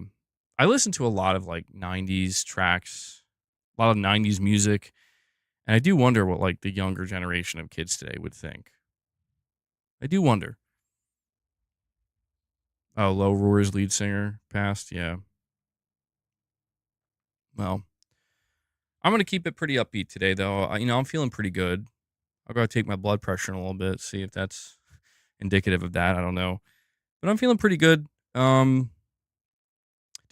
listen to a lot of like 90s tracks, a lot of 90s music, and I do wonder what like the younger generation of kids today would think. I do wonder. Oh, Low Roar's lead singer passed. Yeah. Well, I'm gonna keep it pretty upbeat today, though. I'm feeling pretty good. I'll go take my blood pressure in a little bit, see if that's indicative of that. I don't know, but I'm feeling pretty good. Do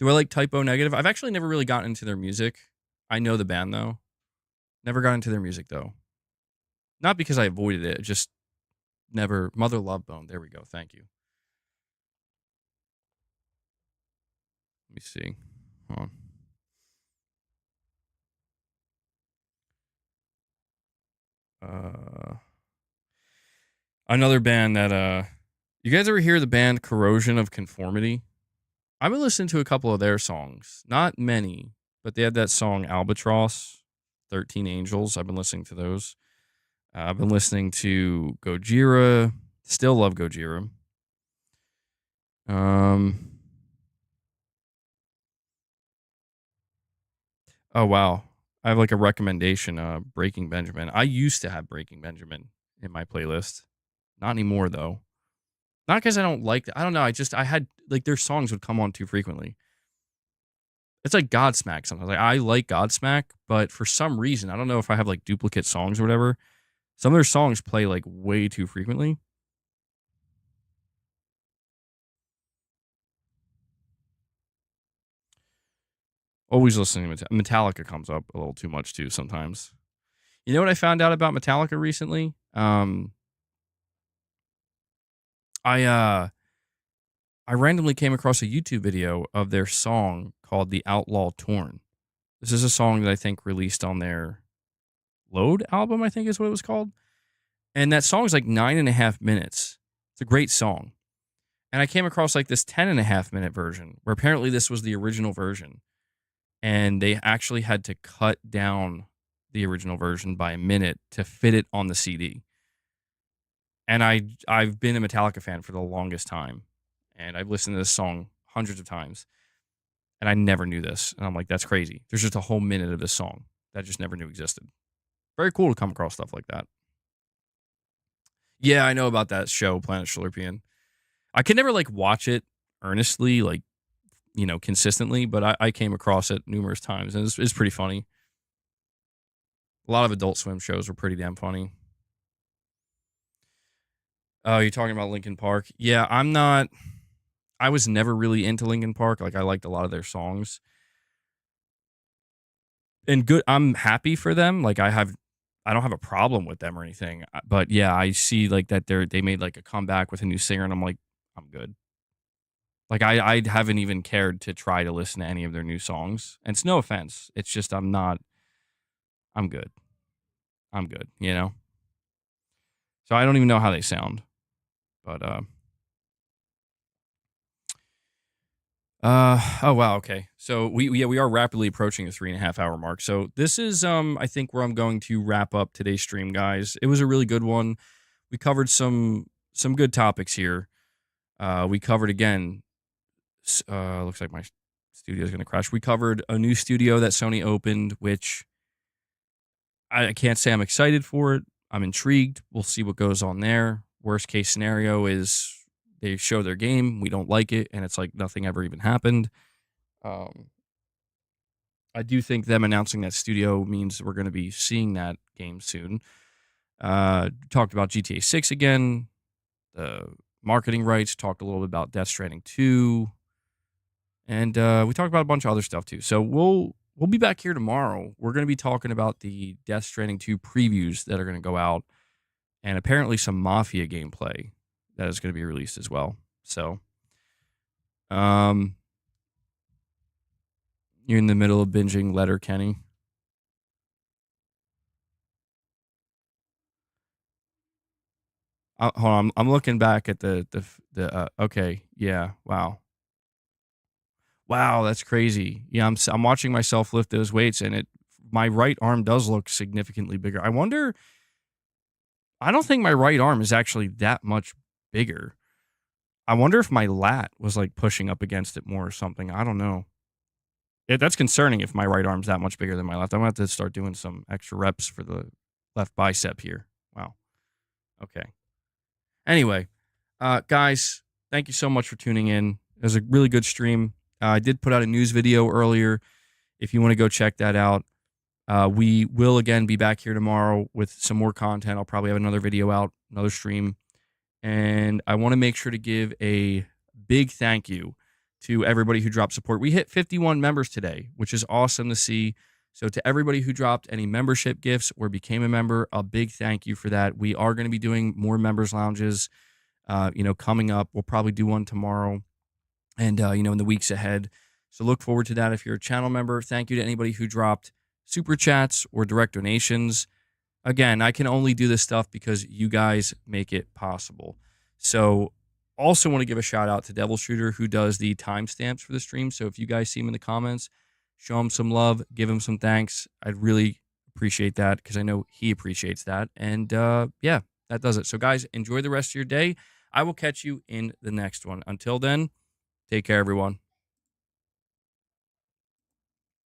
I like Typo Negative? I've actually never really gotten into their music. I know the band though. Never got into their music though. Not because I avoided it, just never. Mother Love Bone. There we go. Thank you. Let me see. Hold on. Another band that you guys ever hear the band Corrosion of Conformity? I've been listening to a couple of their songs. Not many, but they had that song Albatross, 13 Angels. I've been listening to those. I've been listening to Gojira. Still love Gojira. Oh wow. I have like a recommendation, Breaking Benjamin. I used to have Breaking Benjamin in my playlist. Not anymore though. Not because I don't like it. I don't know. I had like their songs would come on too frequently. It's like Godsmack sometimes. Like I like Godsmack, but for some reason, I don't know if I have like duplicate songs or whatever. Some of their songs play like way too frequently. Always listening to Metallica comes up a little too much too sometimes. You know what I found out about Metallica recently? I randomly came across a YouTube video of their song called "The Outlaw Torn." This is a song that I think released on their Load album, I think is what it was called. And that song is like 9.5 minutes. It's a great song. And I came across like this 10.5 minute version where apparently this was the original version. And they actually had to cut down the original version by a minute to fit it on the CD. And I've been a Metallica fan for the longest time. And I've listened to this song hundreds of times. And I never knew this. And I'm like, that's crazy. There's just a whole minute of this song that I just never knew existed. Very cool to come across stuff like that. Yeah, I know about that show, Planet Schlurpian. I could never like watch it earnestly, like, consistently, but I came across it numerous times and it's pretty funny. A lot of Adult Swim shows were pretty damn funny. Oh, you're talking about Linkin Park? Yeah, I was never really into Linkin Park. Like I liked a lot of their songs. And good, I'm happy for them. Like I have I don't have a problem with them or anything. But yeah, I see like that they made like a comeback with a new singer, and I'm like, I'm good. Like I haven't even cared to try to listen to any of their new songs. And it's no offense. It's just I'm not. I'm good. I'm good. You know. So I don't even know how they sound. But oh wow, okay. So we are rapidly approaching the 3.5 hour mark. So this is I think where I'm going to wrap up today's stream, guys. It was a really good one. We covered some good topics here. We covered again. Looks like my studio is going to crash. We covered a new studio that Sony opened, which I can't say I'm excited for it. I'm intrigued. We'll see what goes on there. Worst case scenario is they show their game, we don't like it, and it's like nothing ever even happened. Um, I do think them announcing that studio means we're going to be seeing that game soon. Talked about GTA 6 again, the marketing rights, talked a little bit about Death Stranding 2, and we talked about a bunch of other stuff too. So we'll be back here tomorrow. We're going to be talking about the Death Stranding 2 previews that are going to go out, and apparently some Mafia gameplay that is going to be released as well. So, you're in the middle of binging Letterkenny. Hold on, I'm looking back at the okay, yeah, wow, that's crazy. Yeah, I'm watching myself lift those weights, and my right arm does look significantly bigger. I wonder. I don't think my right arm is actually that much bigger. I wonder if my lat was like pushing up against it more or something. I don't know. That's concerning if my right arm's that much bigger than my left. I'm going to have to start doing some extra reps for the left bicep here. Wow. Okay. Anyway, guys, thank you so much for tuning in. It was a really good stream. I did put out a news video earlier. If you want to go check that out, we will again be back here tomorrow with some more content. I'll probably have another video out, another stream. And I want to make sure to give a big thank you to everybody who dropped support. We hit 51 members today, which is awesome to see. So to everybody who dropped any membership gifts or became a member, a big thank you for that. We are going to be doing more members lounges, coming up. We'll probably do one tomorrow and, in the weeks ahead. So look forward to that. If you're a channel member, thank you to anybody who dropped super chats or direct donations. Again, I can only do this stuff because you guys make it possible. So also want to give a shout out to Devil Shooter, who does the timestamps for the stream. So if you guys see him in the comments, show him some love, give him some thanks. I'd really appreciate that because I know he appreciates that. And yeah, that does it. So guys, enjoy the rest of your day. I will catch you in the next one. Until then, take care, everyone.